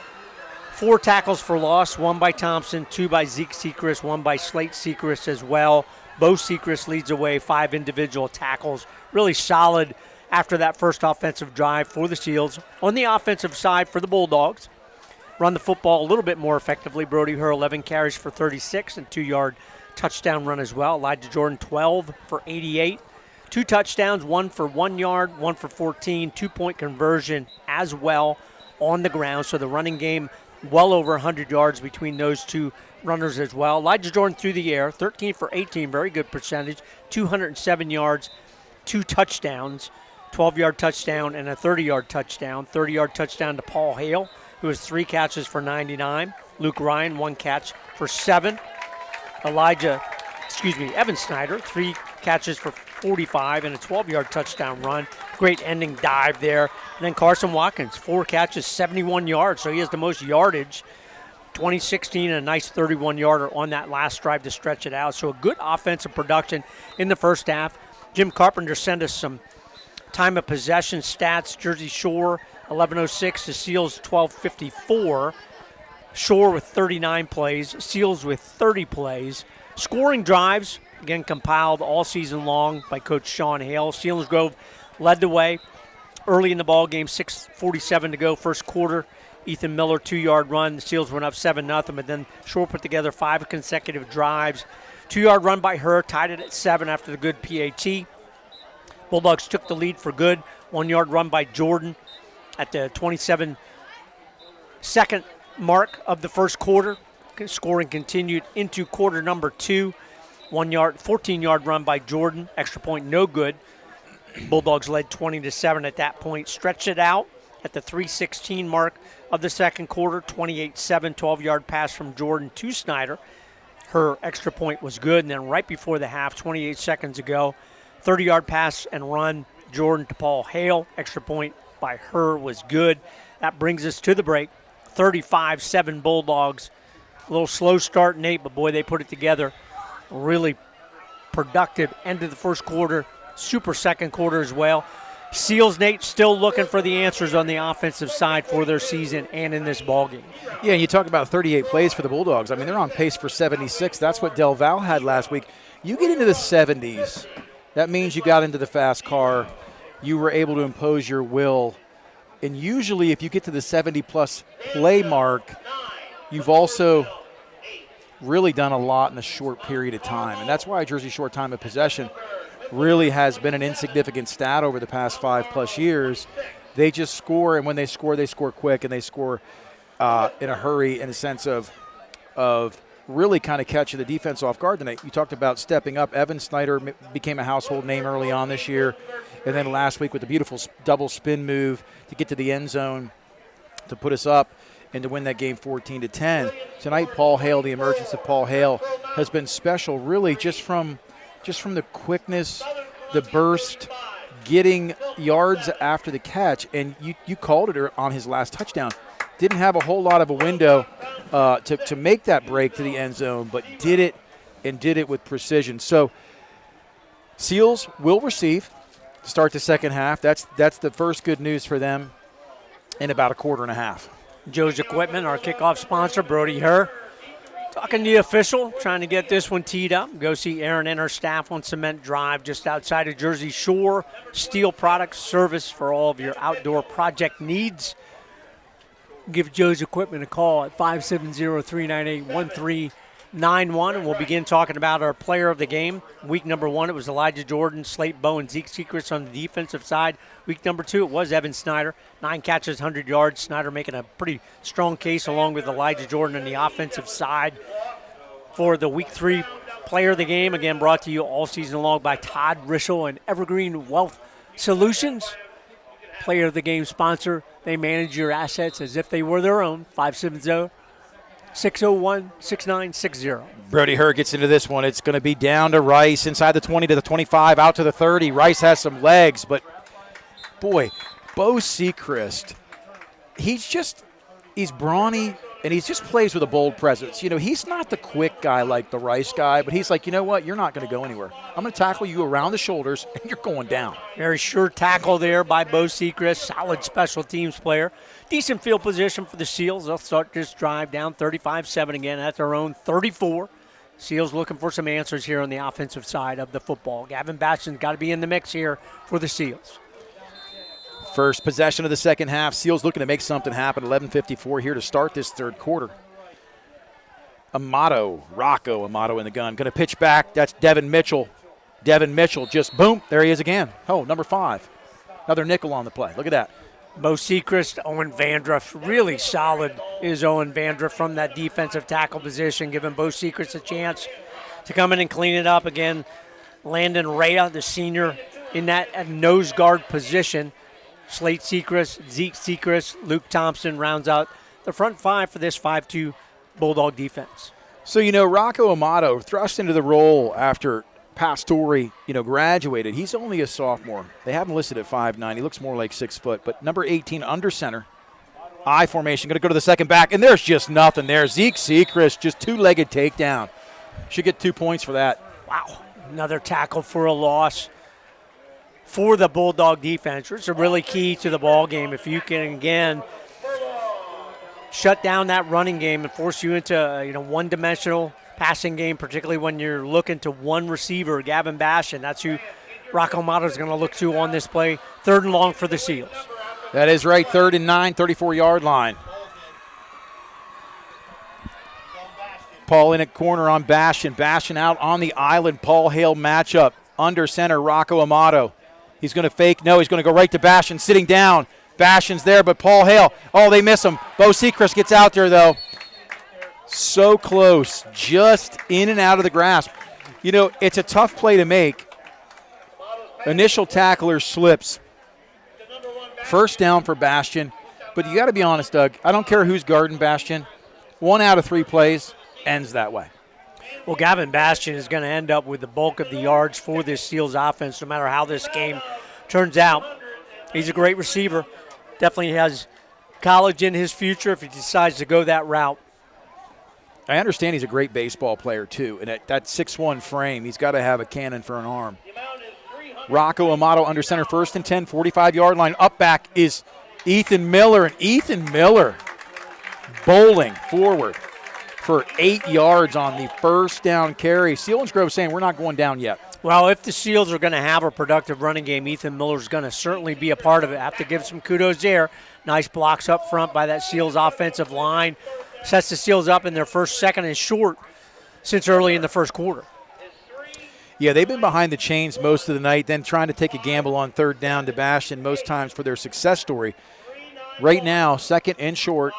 4 tackles for loss, 1 by Thompson, 2 by Zeke Sechrist, 1 by Slate Sechrist as well. Bo Sechrist leads away, 5 individual tackles. Really solid after that first offensive drive for the Seals. On the offensive side for the Bulldogs, run the football a little bit more effectively. Brody Herr, 11 carries for 36 and 2-yard touchdown run as well. Elijah Jordan, 12 for 88. 2 touchdowns, 1 for 1 yard, 1 for 14, 2-point conversion as well on the ground. So the running game well over 100 yards between those 2 runners as well. Elijah Jordan through the air, 13 for 18, very good percentage, 207 yards, 2 touchdowns, 12-yard touchdown and a 30-yard touchdown. 30-yard touchdown to Paul Hale, who has 3 catches for 99. Luke Ryan, 1 catch for 7. Elijah Evan Snyder, 3 catches for 45 and a 12-yard touchdown run. Great ending dive there. And then Carson Watkins, 4 catches, 71 yards, so he has the most yardage. 2016 and a nice 31-yarder on that last drive to stretch it out. So a good offensive production in the first half. Jim Carpenter sent us some time of possession stats. Jersey Shore, 11:06 to Seals, 12:54. Shore with 39 plays, Seals with 30 plays. Scoring drives, again, compiled all season long by Coach Sean Hale. Selinsgrove led the way early in the ball game, 6:47 to go, first quarter. Ethan Miller, 2-yard run. The Seals went up 7-0, but then Shore put together 5 consecutive drives. 2-yard run by her, tied it at 7 after the good PAT. Bulldogs took the lead for good. 1-yard run by Jordan at the 27-second mark of the first quarter. Scoring continued into quarter number 2. 14-yard run by Jordan. Extra point, no good. Bulldogs led 20-7 at that point. Stretched it out at the 3:16 mark of the second quarter. 28-7, 12-yard pass from Jordan to Snyder. Her extra point was good. And then right before the half, 28 seconds ago, 30-yard pass and run, Jordan to Paul Hale. Extra point by her was good. That brings us to the break. 35-7 Bulldogs. A little slow start, Nate, but boy, they put it together. Really productive end of the first quarter, super second quarter as well. Seals, Nate, still looking for the answers on the offensive side for their season and in this ballgame. Yeah, and you talk about 38 plays for the Bulldogs. I mean, they're on pace for 76. That's what Del Val had last week. You get into the 70s, that means you got into the fast car. You were able to impose your will. And usually if you get to the 70-plus play mark, you've also really done a lot in a short period of time. And that's why Jersey Shore time of possession really has been an insignificant stat over the past 5+ years. They just score, and when they score quick, and they score in a hurry in a sense of really kind of catching the defense off guard tonight. You talked about stepping up. Evan Snyder became a household name early on this year, and then last week with the beautiful double spin move to get to the end zone to put us up and to win that game 14-10. Tonight, Paul Hale, the emergence of Paul Hale has been special, really just from the quickness, the burst, getting yards after the catch, and you called it on his last touchdown. Didn't have a whole lot of a window to make that break to the end zone, but did it, and did it with precision. So Seals will receive to start the second half. That's the first good news for them in about a quarter and a half. Joe's Equipment, our kickoff sponsor, Brody Herr, talking to the official, trying to get this one teed up. Go see Erin and her staff on Cement Drive just outside of Jersey Shore. Steel products, service for all of your outdoor project needs. Give Joe's Equipment a call at 570-398-1391, and we'll begin talking about our player of the game. Week number 1, it was Elijah Jordan, Slate Bowe, and Zeke Secrets on the defensive side. Week number 2, it was Evan Snyder, 9 catches, 100 yards. Snyder making a pretty strong case along with Elijah Jordan on the offensive side for the Week 3 player of the game. Again, brought to you all season long by Todd Rischel and Evergreen Wealth Solutions. Player of the game sponsor. They manage your assets as if they were their own. 570-601-6960. Brody Herr gets into this one. It's going to be down to Rice, inside the 20 to the 25, out to the 30. Rice has some legs, but boy, Bo Sechrist, he's brawny, and he just plays with a bold presence. You know, he's not the quick guy like the Rice guy, but he's like, you know what, you're not going to go anywhere. I'm going to tackle you around the shoulders, and you're going down. Very sure tackle there by Bo Sechrist, solid special teams player. Decent field position for the Seals. They'll start this drive down 35-7 again at their own 34. Seals looking for some answers here on the offensive side of the football. Gavin Bastion's got to be in the mix here for the Seals. First possession of the second half. Seals looking to make something happen. 11:54 here to start this third quarter. Rocco Amato in the gun. Going to pitch back. That's Devin Mitchell. Devin Mitchell just boom. There he is again. Oh, number 5. Another nickel on the play. Look at that. Bo Sechrist, Owen Vandruff. Really solid is Owen Vandruff from that defensive tackle position, giving Bo Sechrist a chance to come in and clean it up again. Landon Rea, the senior, in that nose guard position. Slate Sechrist, Zeke Sechrist, Luke Thompson rounds out the front 5 for this 5-2 Bulldog defense. So, Rocco Amato thrust into the role after Pastore, graduated. He's only a sophomore. They have him listed at 5'9". He looks more like 6 foot. But number 18, under center. I formation, going to go to the second back, and there's just nothing there. Zeke Sechrist, just two-legged takedown. Should get 2 points for that. Wow, another tackle for a loss for the Bulldog defense. It's really key to the ball game. If you can, again, shut down that running game and force you into one-dimensional passing game, particularly when you're looking to one receiver, Gavin Bastion. That's who Rocco Amato is going to look to on this play. 3rd and long for the Seals. That is right, 3rd and 9, 34-yard line. Paul in at corner on Bastion. Bastion out on the island. Paul Hale matchup. Under center, Rocco Amato. He's going to fake. No, he's going to go right to Bastion, sitting down. Bastion's there, but Paul Hale. Oh, they miss him. Bo Sechrist gets out there, though. So close. Just in and out of the grasp. It's a tough play to make. Initial tackler slips. 1st down for Bastion. But you got to be honest, Doug. I don't care who's guarding Bastion. 1 out of 3 plays ends that way. Well, Gavin Bastion is going to end up with the bulk of the yards for this Seals offense, no matter how this game turns out. He's a great receiver. Definitely has college in his future if he decides to go that route. I understand he's a great baseball player, too. And at that 6'1" frame, he's got to have a cannon for an arm. Rocco Amato under center, 1st and 10, 45-yard line. Up back is Ethan Miller. And Ethan Miller bowling forward for 8 yards on the 1st down carry. Selinsgrove saying we're not going down yet. Well, if the Seals are going to have a productive running game, Ethan Miller's going to certainly be a part of it. I have to give some kudos there. Nice blocks up front by that Seals offensive line. Sets the Seals up in their 1st, 2nd, and short since early in the 1st quarter. Yeah, they've been behind the chains most of the night, then trying to take a gamble on 3rd down to Bastion most times for their success story. Right now, 2nd and short,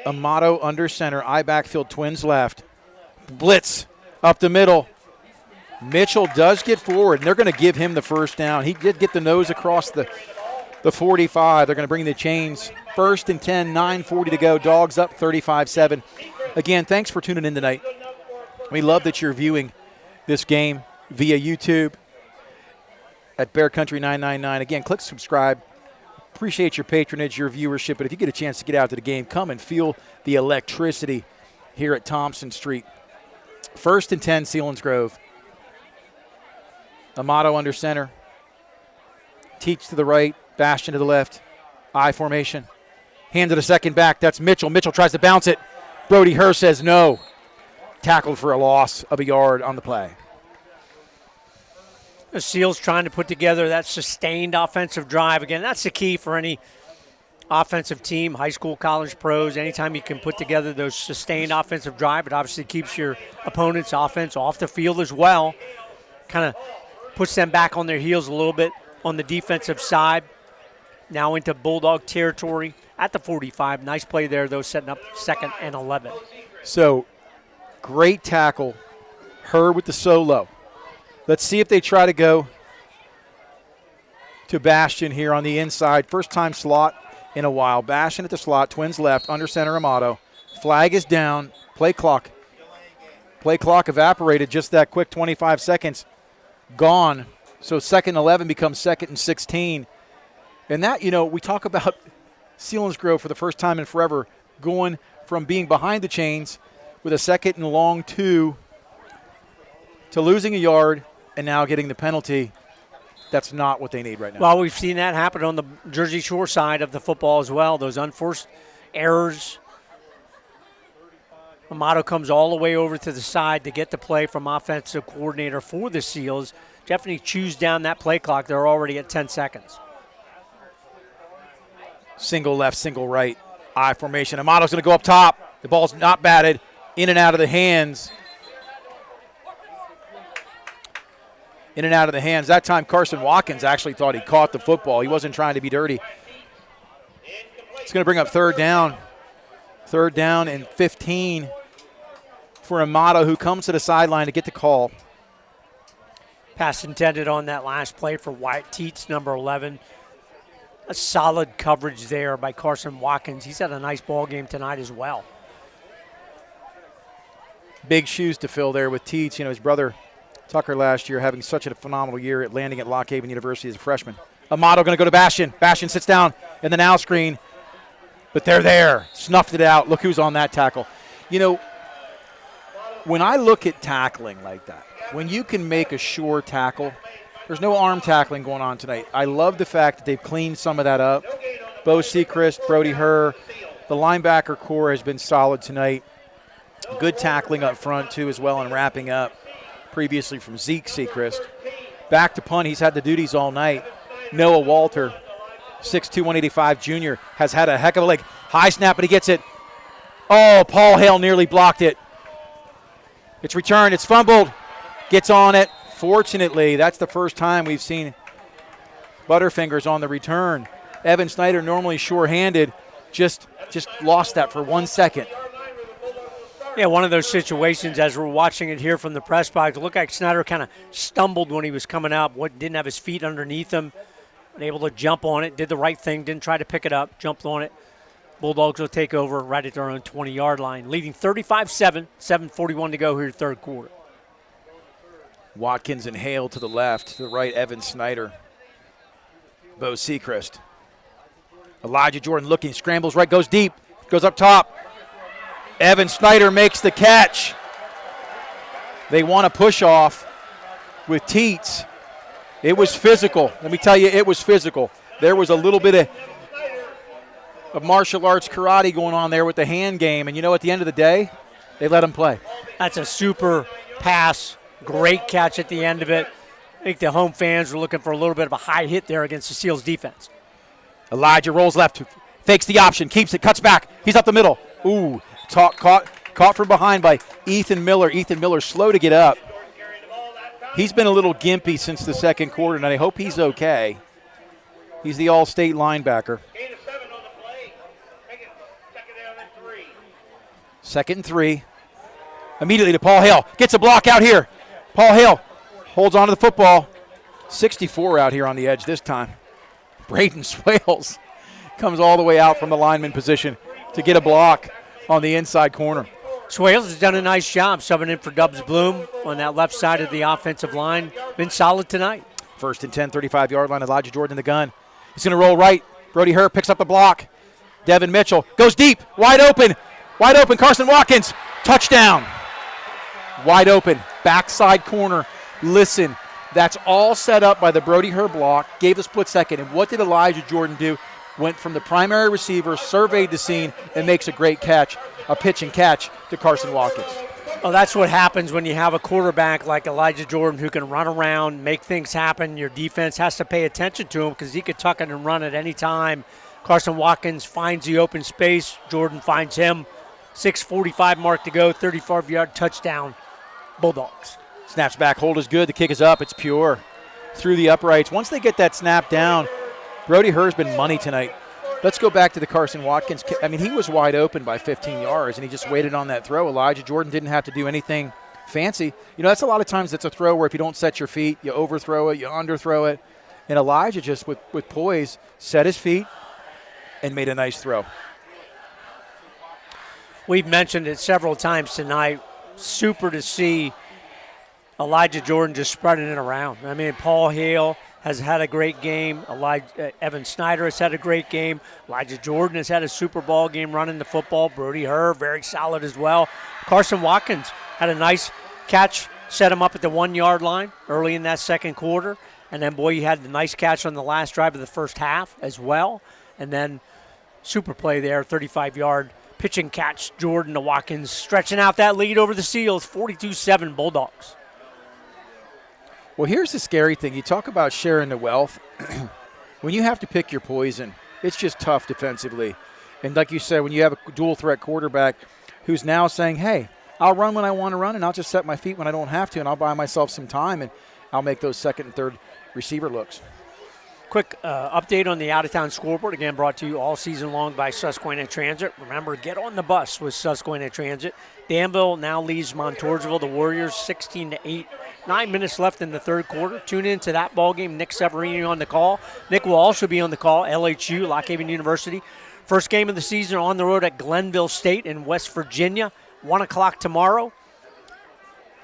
Amato under center, I backfield, Twins left. Blitz up the middle. Mitchell does get forward, and they're going to give him the 1st down. He did get the nose across the 45. They're going to bring the chains. 1st and 10, 9:40 to go. Dogs up 35-7. Again, thanks for tuning in tonight. We love that you're viewing this game via YouTube at Bear Country 999. Again, click subscribe. Appreciate your patronage, your viewership. But if you get a chance to get out to the game, come and feel the electricity here at Thompson Street. 1st and 10, Selinsgrove. Amato under center. Teach to the right, Bastion to the left. I formation. Hand to the second back. That's Mitchell. Mitchell tries to bounce it. Brody Herr says no. Tackled for a loss of a yard on the play. The Seals trying to put together that sustained offensive drive. Again, that's the key for any offensive team, high school, college, pros. Anytime you can put together those sustained offensive drive, it obviously keeps your opponent's offense off the field as well. Kind of puts them back on their heels a little bit on the defensive side. Now into Bulldog territory at the 45. Nice play there, though, setting up 2nd and 11. So, great tackle. Herr with the solo. Let's see if they try to go to Bastion here on the inside. First time slot in a while. Bastion at the slot. Twins left. Under center, Amato. Flag is down. Play clock. Play clock evaporated just that quick. 25 seconds gone. So 2nd and 11 becomes 2nd and 16. And that, we talk about Selinsgrove for the first time in forever going from being behind the chains with a 2nd and long 2 to losing a yard and now getting the penalty. That's not what they need right now. Well, we've seen that happen on the Jersey Shore side of the football as well. Those unforced errors. Amato comes all the way over to the side to get the play from offensive coordinator for the Seals. Definitely chews down that play clock. They're already at 10 seconds. Single left, single right. I formation. Amato's going to go up top. The ball's not batted. In and out of the hands. In and out of the hands. That time Carson Watkins actually thought he caught the football. He wasn't trying to be dirty. It's going to bring up 3rd down. 3rd down and 15 for Amato, who comes to the sideline to get the call. Pass intended on that last play for Wyatt Teets, number 11. A solid coverage there by Carson Watkins. He's had a nice ball game tonight as well. Big shoes to fill there with Teets. His brother Tucker last year having such a phenomenal year at landing at Lock Haven University as a freshman. Amato going to go to Bastion. Bastion sits down in the now screen, but they're there. Snuffed it out. Look who's on that tackle. When I look at tackling like that, when you can make a sure tackle, there's no arm tackling going on tonight. I love the fact that they've cleaned some of that up. Bo Sechrist, Brody Herr, the linebacker core has been solid tonight. Good tackling up front, too, as well, and wrapping up previously from Zeke Sechrist. Back to punt. He's had the duties all night. Noah Walter, 6'2", 185 junior, has had a heck of a leg. High snap, but he gets it. Oh, Paul Hale nearly blocked it. It's returned. It's fumbled. Gets on it. Fortunately, that's the first time we've seen Butterfingers on the return. Evan Snyder, normally sure-handed, just lost that for 1 second. Yeah, one of those situations as we're watching it here from the press box. It looked like Snyder kind of stumbled when he was coming up, didn't have his feet underneath him, and able to jump on it, did the right thing, didn't try to pick it up, jumped on it. Bulldogs will take over right at their own 20-yard line, leading 35-7, 7:41 to go here third quarter. Watkins and Hale to the left, to the right, Evan Snyder. Bo Sechrist. Elijah Jordan looking, scrambles right, goes deep, goes up top. Evan Snyder makes the catch. They want to push off with Teets. It was physical. Let me tell you, it was physical. There was a little bit of martial arts karate going on there with the hand game. And at the end of the day, they let him play. That's a super pass. Great catch at the end of it. I think the home fans were looking for a little bit of a high hit there against the Seals defense. Elijah rolls left, fakes the option, keeps it, cuts back. He's up the middle. Ooh, caught from behind by Ethan Miller. Ethan Miller slow to get up. He's been a little gimpy since the second quarter, and I hope he's okay. He's the all-state linebacker. Second and 3. Immediately to Paul Hale. Gets a block out here. Paul Hale holds on to the football. 64 out here on the edge this time. Braden Swales comes all the way out from the lineman position to get a block on the inside corner. Swales has done a nice job subbing in for Dubs Bloom on that left side of the offensive line. Been solid tonight. First and 10, 35-yard line. Elijah Jordan in the gun. He's going to roll right. Brody Herr picks up the block. Devin Mitchell goes deep. Wide open. Wide open. Carson Watkins. Touchdown. Wide open. Backside corner. Listen, that's all set up by the Brody Herr block. Gave a split second. And what did Elijah Jordan do? Went from the primary receiver, surveyed the scene, and makes a great catch, a pitch and catch to Carson Watkins. Well, that's what happens when you have a quarterback like Elijah Jordan who can run around, make things happen. Your defense has to pay attention to him because he could tuck it and run at any time. Carson Watkins finds the open space. Jordan finds him. 6:45 mark to go, 35-yard touchdown, Bulldogs. Snaps back, hold is good. The kick is up. It's pure through the uprights. Once they get that snap down, Brody Herr's been money tonight. Let's go back to the Carson Watkins. I mean, he was wide open by 15 yards, and he just waited on that throw. Elijah Jordan didn't have to do anything fancy. That's a lot of times it's a throw where if you don't set your feet, you overthrow it, you underthrow it. And Elijah just, with poise, set his feet and made a nice throw. We've mentioned it several times tonight. Super to see Elijah Jordan just spreading it around. I mean, Paul Hale has had a great game. Evan Snyder has had a great game. Elijah Jordan has had a Super Bowl game running the football. Brody Herr, very solid as well. Carson Watkins had a nice catch, set him up at the 1-yard line early in that second quarter. And then, boy, he had the nice catch on the last drive of the first half as well. And then super play there, 35-yard pitch and catch. Jordan to Watkins, stretching out that lead over the Seals, 42-7 Bulldogs. Well, here's the scary thing. You talk about sharing the wealth. When you have to pick your poison, it's just tough defensively. And like you said, when you have a dual-threat quarterback who's now saying, hey, I'll run when I want to run, and I'll just set my feet when I don't have to, and I'll buy myself some time, and I'll make those second and third receiver looks. Quick update on the out-of-town scoreboard, again brought to you all season long by Susquehanna Transit. Remember, get on the bus with Susquehanna Transit. Danville now leads Montoursville, the Warriors, 16-8. 9 minutes left in the third quarter. Tune in to that ball game. Nick Severini on the call. Nick will also be on the call. LHU, Lock Haven University. First game of the season on the road at Glenville State in West Virginia. 1 o'clock tomorrow.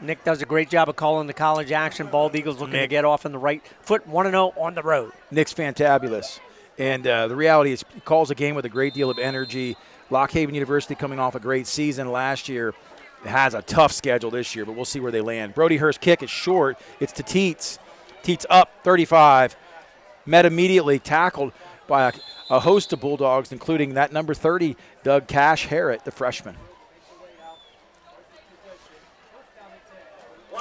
Nick does a great job of calling the college action. Bald Eagles looking to get off on the right foot, 1-0 on the road. Nick's fantabulous. And the reality is he calls a game with a great deal of energy. Lock Haven University coming off a great season last year. Has a tough schedule this year, but we'll see where they land. Brody Hurst's kick is short. It's to Teets. Teets up 35. Met immediately, tackled by a host of Bulldogs, including that number 30, Doug Cash Harrett, the freshman.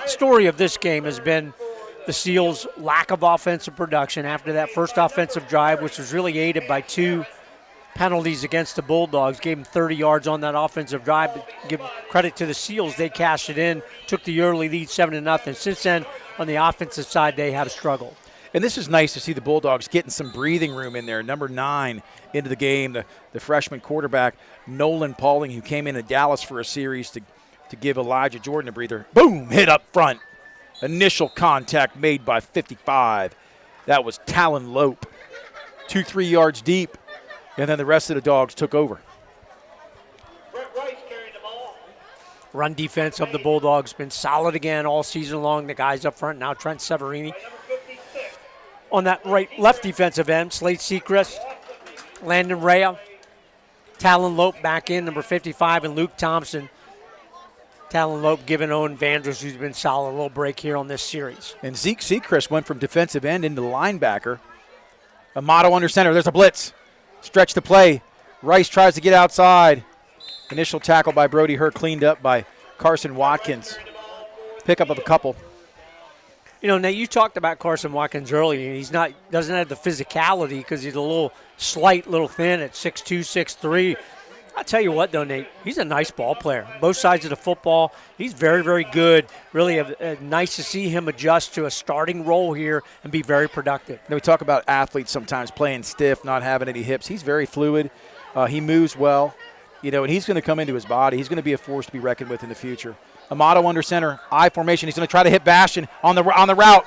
Story of this game has been the Seals' lack of offensive production after that first offensive drive, which was really aided by 2 penalties against the Bulldogs. Gave them 30 yards on that offensive drive. But give credit to the Seals. They cashed it in, took the early lead 7-0. Since then, on the offensive side, they had a struggle. And this is nice to see the Bulldogs getting some breathing room in there. Number 9 into the game, the freshman quarterback, Nolan Pauling, who came into Dallas for a series to give Elijah Jordan a breather. Boom, hit up front. Initial contact made by 55. That was Talon Lope. 2-3 yards deep, and then the rest of the Dogs took over. Run defense of the Bulldogs been solid again all season long. The guys up front now, Trent Severini. On that left defensive end, Slade Sechrist, Landon Rea, Talon Lope back in, number 55, and Luke Thompson. Talon Lope giving Owen Vanders, who's been solid, a little break here on this series. And Zeke Sechrist went from defensive end into linebacker. Amato under center. There's a blitz. Stretch the play. Rice tries to get outside. Initial tackle by Brody Hurt, cleaned up by Carson Watkins. Pickup of a couple. You know, Nate, you talked about Carson Watkins earlier. Doesn't have the physicality because he's a little thin at 6'2", 6'3". I'll tell you what, though, Nate, he's a nice ball player. Both sides of the football, he's very, very good. Really nice to see him adjust to a starting role here and be very productive. Now we talk about athletes sometimes playing stiff, not having any hips. He's very fluid. He moves well, and he's going to come into his body. He's going to be a force to be reckoned with in the future. Amato under center, I formation. He's going to try to hit Bastion on the route.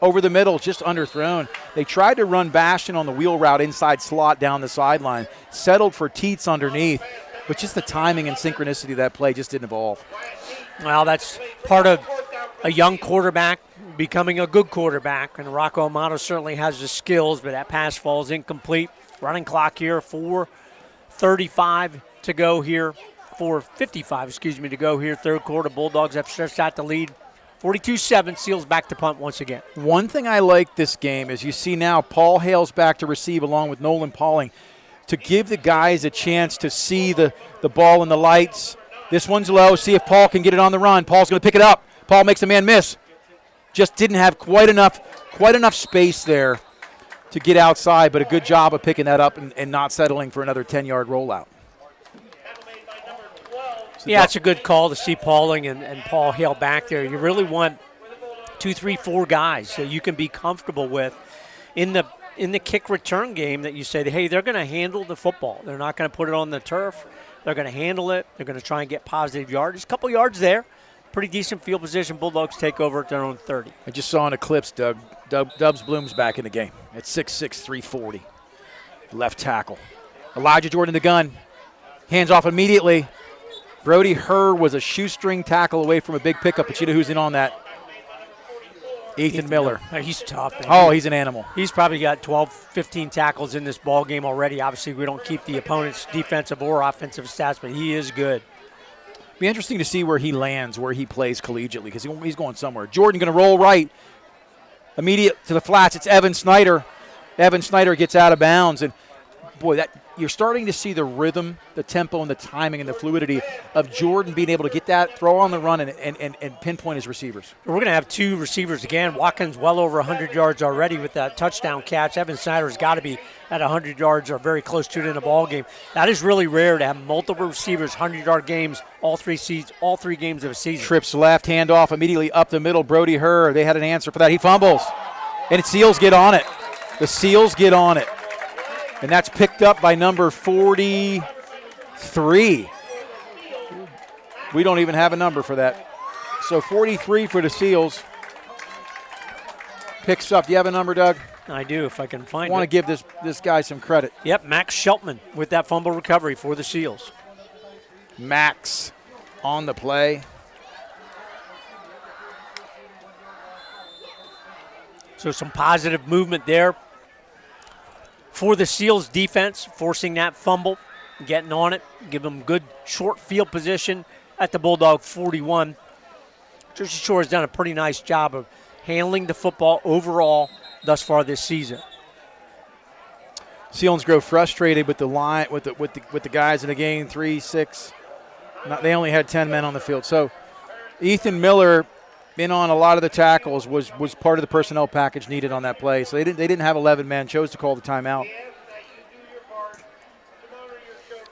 Over the middle, just underthrown. They tried to run Bastion on the wheel route inside slot down the sideline. Settled for Teets underneath, but just the timing and synchronicity of that play just didn't evolve. Well, that's part of a young quarterback becoming a good quarterback, and Rocco Amato certainly has the skills, but that pass falls incomplete. Running clock here, 4:35 to go here. 4:55, to go here. Third quarter, Bulldogs have stretched out the lead. 42-7, Seals back to punt once again. One thing I like this game is you see now Paul Hale's back to receive along with Nolan Pauling to give the guys a chance to see the ball in the lights. This one's low. See if Paul can get it on the run. Paul's going to pick it up. Paul makes a man miss. Just didn't have quite enough space there to get outside, but a good job of picking that up and not settling for another 10-yard rollout. Yeah, it's a good call to see Pauling and Paul Hale back there. You really want 2, 3, 4 guys that you can be comfortable with in the kick return game that you say, hey, they're going to handle the football. They're not going to put it on the turf. They're going to handle it. They're going to try and get positive yards. A couple yards there. Pretty decent field position. Bulldogs take over at their own 30. I just saw an eclipse, Doug. Dubs Bloom's back in the game at 6'6", 340. Left tackle. Elijah Jordan the gun. Hands off immediately. Brody Herr was a shoestring tackle away from a big pickup, but you know who's in on that? Ethan Miller. He's tough, man. Oh, he's an animal. He's probably got 12, 15 tackles in this ball game already. Obviously, we don't keep the opponent's defensive or offensive stats, but he is good. Be interesting to see where he lands, where he plays collegiately, because he's going somewhere. Jordan going to roll right. Immediate to the flats. It's Evan Snyder. Evan Snyder gets out of bounds, and boy, you're starting to see the rhythm, the tempo, and the timing and the fluidity of Jordan being able to get that, throw on the run, and pinpoint his receivers. We're going to have 2 receivers again. Watkins well over 100 yards already with that touchdown catch. Evan Snyder's got to be at 100 yards or very close to it in a ball game. That is really rare to have multiple receivers, 100-yard games, all three games of a season. Trips left, handoff immediately up the middle. Brody Herr, they had an answer for that. He fumbles, and Seals get on it. The Seals get on it. And that's picked up by number 43. We don't even have a number for that. So 43 for the Seals. Picks up. Do you have a number, Doug? I do, if I can find it. I want to give this guy some credit. Yep, Max Sheltman with that fumble recovery for the Seals. Max on the play. So some positive movement there for the Seals defense, forcing that fumble, getting on it, give them good short field position at the Bulldog 41. Jersey Shore has done a pretty nice job of handling the football overall thus far this season. Selinsgrove frustrated with the line, with the guys in the game, 3, 6. They only had 10 men on the field. So Ethan Miller, in on a lot of the tackles, was part of the personnel package needed on that play. So they didn't have 11 men, chose to call the timeout.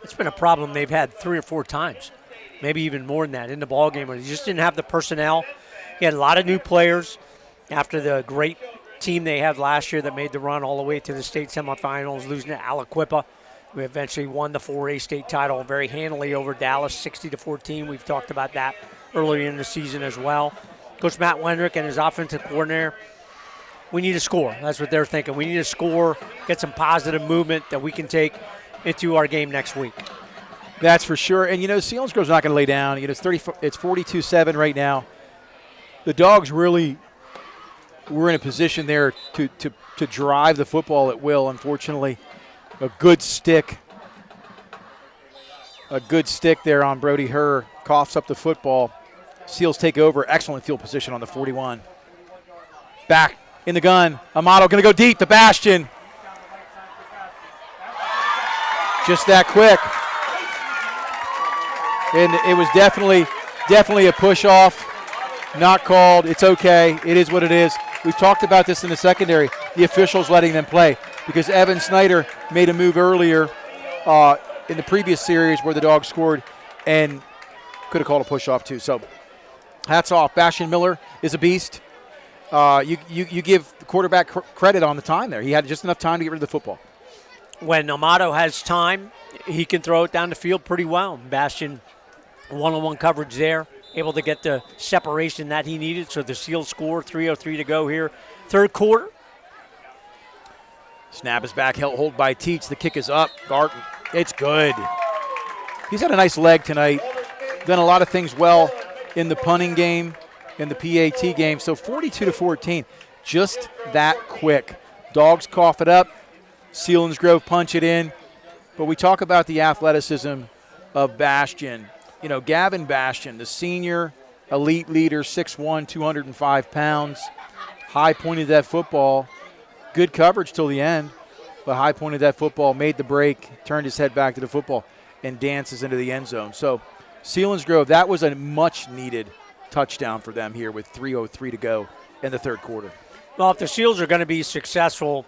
It's been a problem they've had 3 or 4 times, maybe even more than that in the ballgame. Where they just didn't have the personnel. He had a lot of new players after the great team they had last year that made the run all the way to the state semifinals, losing to Aliquippa, who eventually won the 4A state title very handily over Dallas, 60-14. We've talked about that earlier in the season as well. Coach Matt Wendrick and his offensive coordinator, we need to score. That's what they're thinking. We need to score, get some positive movement that we can take into our game next week. That's for sure. And, Selinsgrove's not going to lay down. It's 42-7 right now. The Dogs really were in a position there to drive the football at will. Unfortunately, a good stick there on Brody Herr coughs up the football. Seals take over. Excellent field position on the 41. Back in the gun. Amato going to go deep. The Bastion. Just that quick. And it was definitely a push off. Not called. It's okay. It is what it is. We've talked about this in the secondary. The officials letting them play because Evan Snyder made a move earlier in the previous series where the Dogs scored and could have called a push off too. So hats off. Bastion Miller is a beast. You give the quarterback credit on the time there. He had just enough time to get rid of the football. When Amato has time, he can throw it down the field pretty well. Bastion, one-on-one coverage there, able to get the separation that he needed. So the Seals score, 3:03 to go here. Third quarter. Snap is back, hold by Teach. The kick is up. Garten, it's good. He's had a nice leg tonight. Done a lot of things well in the punting game, in the PAT game. So 42-14, just that quick. Dogs cough it up. Selinsgrove punch it in. But we talk about the athleticism of Bastion. Gavin Bastion, the senior elite leader, 6'1", 205 pounds. High pointed that football. Good coverage till the end. But high pointed that football, made the break, turned his head back to the football, and dances into the end zone. So Selinsgrove, that was a much-needed touchdown for them here with 3:03 to go in the third quarter. Well, if the Seals are going to be successful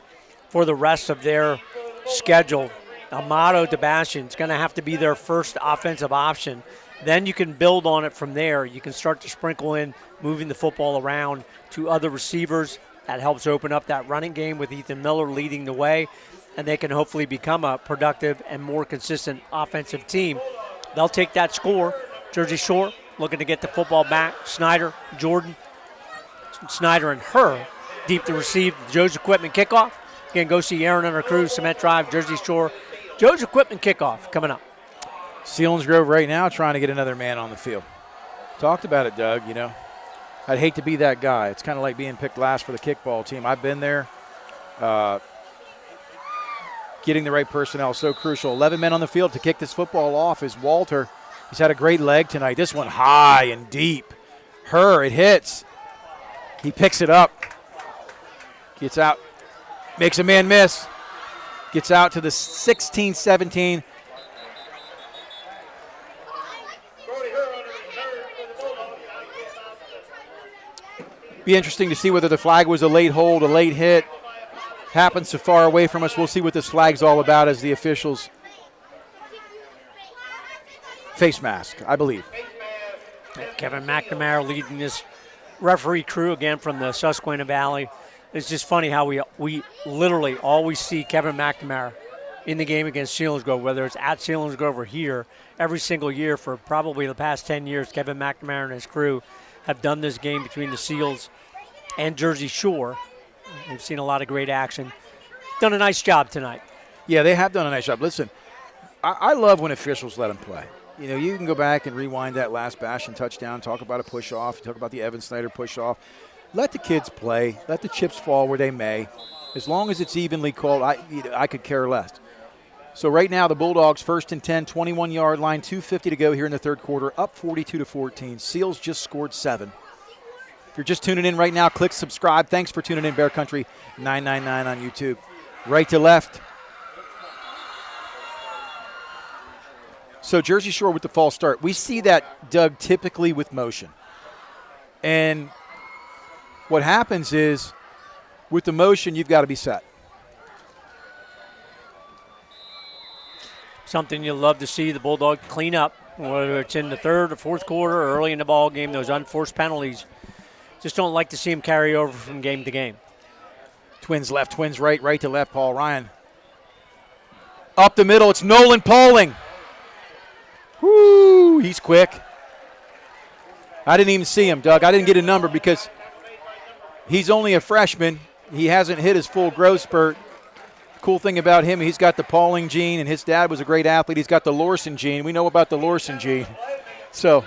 for the rest of their schedule, Amato to Bastion is going to have to be their first offensive option. Then you can build on it from there. You can start to sprinkle in moving the football around to other receivers. That helps open up that running game with Ethan Miller leading the way, and they can hopefully become a productive and more consistent offensive team. They'll take that score. Jersey Shore looking to get the football back. Snyder, Jordan, Snyder and Herr deep to receive Joe's Equipment kickoff. Again, go see Aaron and her crew, Cement Drive, Jersey Shore. Joe's Equipment kickoff coming up. Selinsgrove right now trying to get another man on the field. Talked about it, Doug, I'd hate to be that guy. It's kind of like being picked last for the kickball team. I've been there. Getting the right personnel is so crucial. 11 men on the field to kick this football off is Walter. He's had a great leg tonight. This one high and deep. Herr, it hits. He picks it up. Gets out. Makes a man miss. Gets out to the 16-17. Be interesting to see whether the flag was a late hold, a late hit. Happens so far away from us. We'll see what this flag's all about as the officials face mask, I believe. Kevin McNamara leading this referee crew again from the Susquehanna Valley. It's just funny how we literally always see Kevin McNamara in the game against Selinsgrove, whether it's at Selinsgrove or here. Every single year for probably the past 10 years, Kevin McNamara and his crew have done this game between the Seals and Jersey Shore. We've seen a lot of great action. Done a nice job tonight. Yeah, they have done a nice job. Listen, I love when officials let them play. You can go back and rewind that last Bastion touchdown, talk about a push-off, talk about the Evan Snyder push-off. let the kids play. Let the chips fall where they may. As long as it's evenly called, I could care less. So right now the Bulldogs 1st and 10, 21-yard line, 2:50 to go here in the third quarter, up 42-14. Seals just scored 7. If you're just tuning in right now, click subscribe. Thanks for tuning in, Bear Country 999 on YouTube. Right to left. So Jersey Shore with the false start. We see that, Doug, typically with motion. And what happens is with the motion, you've got to be set. Something you'll love to see the Bulldogs clean up, whether it's in the third or fourth quarter or early in the ball game, those unforced penalties. Just don't like to see them carry over from game to game. Twins left, twins right, right to left, Paul Ryan. Up the middle, it's Nolan Pauling. Woo, he's quick. I didn't even see him, Doug. I didn't get a number because he's only a freshman. He hasn't hit his full growth spurt. Cool thing about him, he's got the Pauling gene, and his dad was a great athlete. He's got the Lorson gene. We know about the Lorson gene. So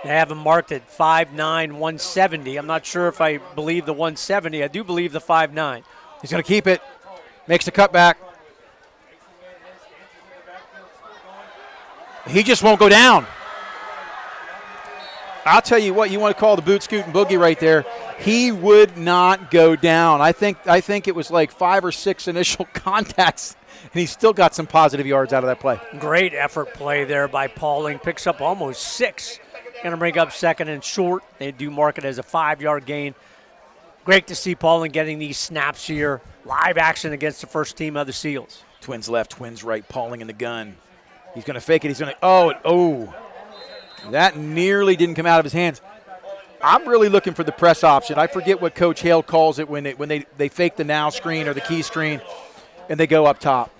they have him marked at 5'9", 170. I'm not sure if I believe the 170. I do believe the 5'9". He's going to keep it. Makes the cutback. He just won't go down. I'll tell you what, you want to call the boot scoot and boogie right there. He would not go down. I think it was like 5 or 6 initial contacts, and he still got some positive yards out of that play. Great effort play there by Pauling. Picks up almost 6. Going to bring up second and short. They do mark it as a 5-yard gain. Great to see Pauling getting these snaps here. Live action against the first team of the Seals. Twins left, twins right, Pauling in the gun. He's going to fake it. He's going to, oh. That nearly didn't come out of his hands. I'm really looking for the press option. I forget what Coach Hale calls it when they fake the now screen or the key screen and they go up top.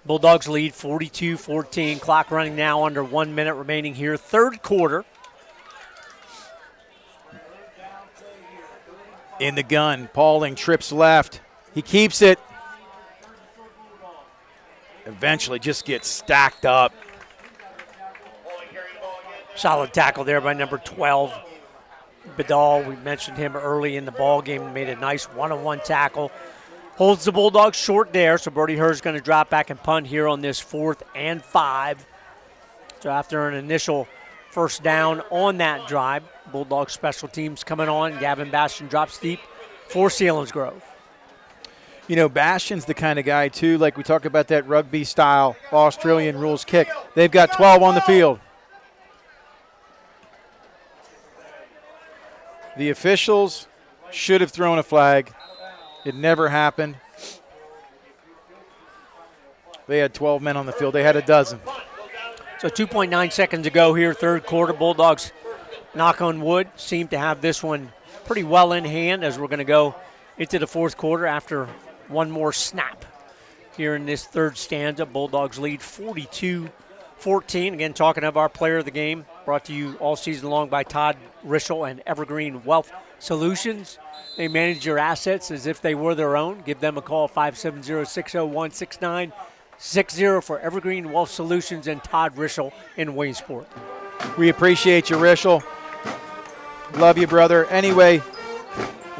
Bulldogs lead 42-14. Clock running now under 1 minute remaining here. Third quarter. In the gun, Pauling trips left. He keeps it. Eventually just gets stacked up. Solid tackle there by number 12. Bedall, we mentioned him early in the ball game, made a nice one-on-one tackle. Holds the Bulldogs short there, so Brody Hurst going to drop back and punt here on this 4th and 5. So after an initial first down on that drive, Bulldogs special teams coming on. Gavin Bastian drops deep for Selinsgrove. You know, Bastian's the kind of guy, too, like we talk about that rugby-style Australian rules kick. They've got 12 on the field. The officials should have thrown a flag. It never happened. They had 12 men on the field. They had a dozen. So 2.9 seconds to go here, third quarter. Bulldogs, knock on wood, seem to have this one pretty well in hand as we're going to go into the fourth quarter after one more snap here in this third stanza. Bulldogs lead 42-14. Again, talking of our player of the game, brought to you all season long by Todd Rischel and Evergreen Wealth Solutions. They manage your assets as if they were their own. Give them a call, 570-601-6960 for Evergreen Wealth Solutions and Todd Rischel in Williamsport. We appreciate you, Rischel. Love you, brother. Anyway,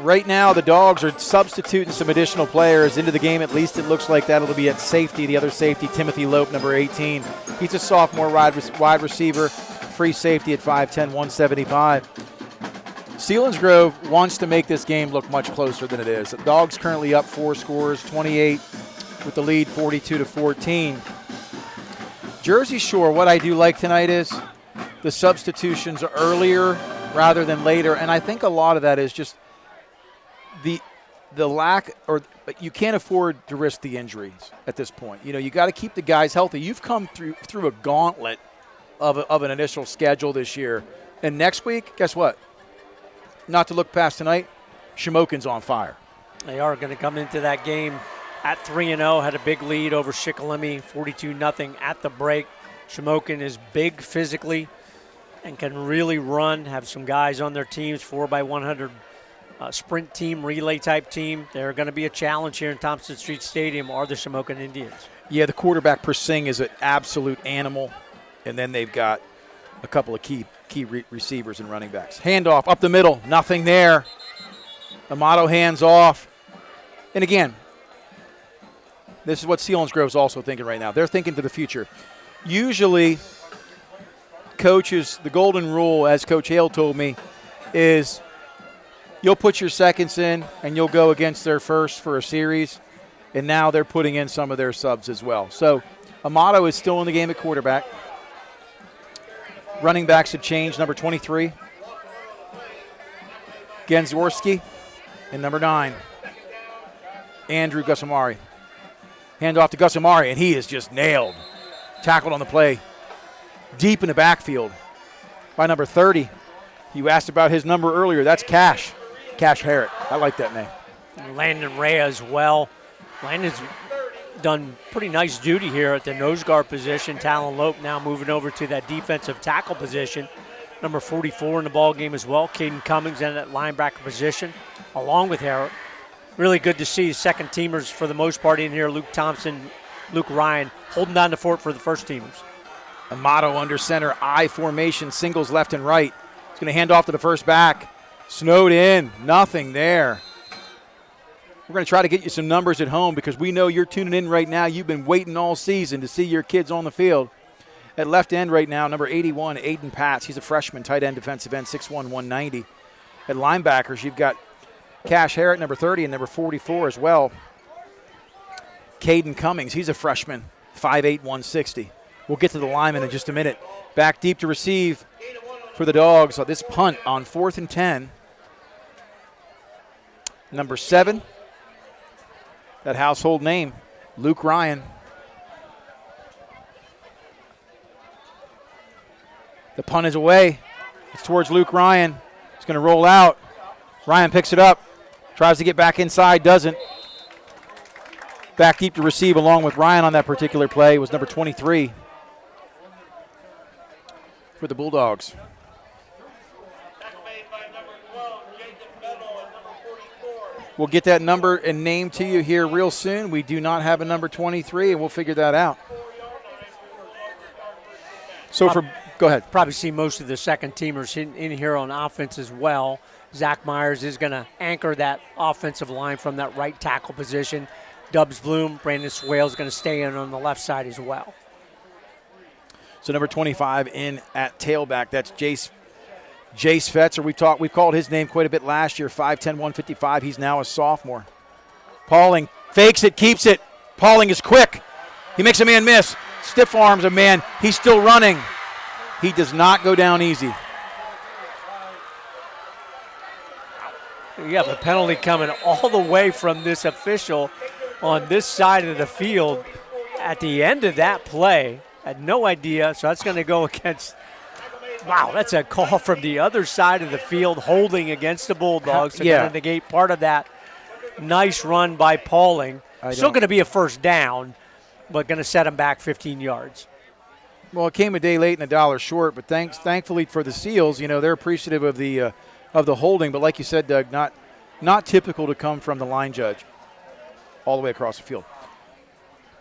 right now the Dogs are substituting some additional players into the game. At least it looks like that. It'll be at safety. The other safety, Timothy Lope, number 18. He's a sophomore wide receiver, free safety at 5'10", 175. Selinsgrove wants to make this game look much closer than it is. The Dogs currently up 4 scores, 28 with the lead, 42-14. Jersey Shore, what I do like tonight is the substitutions earlier rather than later, and I think a lot of that is just the lack, or you can't afford to risk the injuries at this point. You know, you got to keep the guys healthy. You've come through a gauntlet of an initial schedule this year, and next week, guess what? Not to look past tonight, Shamokin's on fire. They are going to come into that game at 3-0, had a big lead over Shikellamy, 42-0 at the break. Shamokin is big physically and can really run, have some guys on their teams, 4x100 sprint team, relay type team. They're going to be a challenge here in Thompson Street Stadium, are the Shamokin Indians. Yeah, the quarterback, Persing, is an absolute animal. And then they've got a couple of key receivers and running backs. Handoff up the middle, nothing there. Amato hands off. And again, this is what Selinsgrove's also thinking right now. They're thinking to the future. Usually, coaches, the golden rule, as Coach Hale told me, is you'll put your seconds in and you'll go against their first for a series. And now they're putting in some of their subs as well. So Amato is still in the game at quarterback. Running backs have changed. Number 23, Genzorski, and number 9, Andrew Gusamari. Hand off to Gusamari, and he is just nailed. Tackled on the play. Deep in the backfield by number 30. You asked about his number earlier. That's Cash Harrett. I like that name. Landon Rea as well. Landon's done pretty nice duty here at the nose guard position. Talon Lope now moving over to that defensive tackle position. Number 44 in the ball game as well. Caden Cummings in that linebacker position along with Harrett. Really good to see second teamers for the most part in here. Luke Thompson, Luke Ryan holding down the fort for the first teamers. Amato under center, I formation, singles left and right. He's going to hand off to the first back. Snowed in, nothing there. We're going to try to get you some numbers at home because we know you're tuning in right now. You've been waiting all season to see your kids on the field. At left end right now, number 81, Aiden Patz. He's a freshman, tight end, defensive end, 6'1", 190. At linebackers, you've got Cash Harrett, number 30, and number 44 as well. Caden Cummings, he's a freshman, 5'8", 160. We'll get to the lineman in just a minute. Back deep to receive for the Dogs. This punt on 4th and 10. Number 7, that household name, Luke Ryan. The punt is away. It's towards Luke Ryan. It's going to roll out. Ryan picks it up. Tries to get back inside, doesn't. Back deep to receive along with Ryan on that particular play was number 23 for the Bulldogs. We'll get that number and name to you here real soon. We do not have a number 23, and we'll figure that out. So go ahead. Probably see most of the second teamers in here on offense as well. Zach Myers is going to anchor that offensive line from that right tackle position. Dubs Bloom, Brandon Swale is going to stay in on the left side as well. So number 25 in at tailback. That's Jace Fetzer. We've called his name quite a bit last year, 5'10", 155. He's now a sophomore. Pauling fakes it, keeps it. Pauling is quick. He makes a man miss. Stiff arms a man. He's still running. He does not go down easy. You have a penalty coming all the way from this official on this side of the field at the end of that play. Had no idea, so that's going to go against. Wow, that's a call from the other side of the field, holding against the Bulldogs. So going to negate part of that. Nice run by Pauling. Still going to be a first down, but going to set him back 15 yards. Well, it came a day late and $1 short, but thankfully for the Seals, they're appreciative of the holding. But like you said, Doug, not typical to come from the line judge all the way across the field.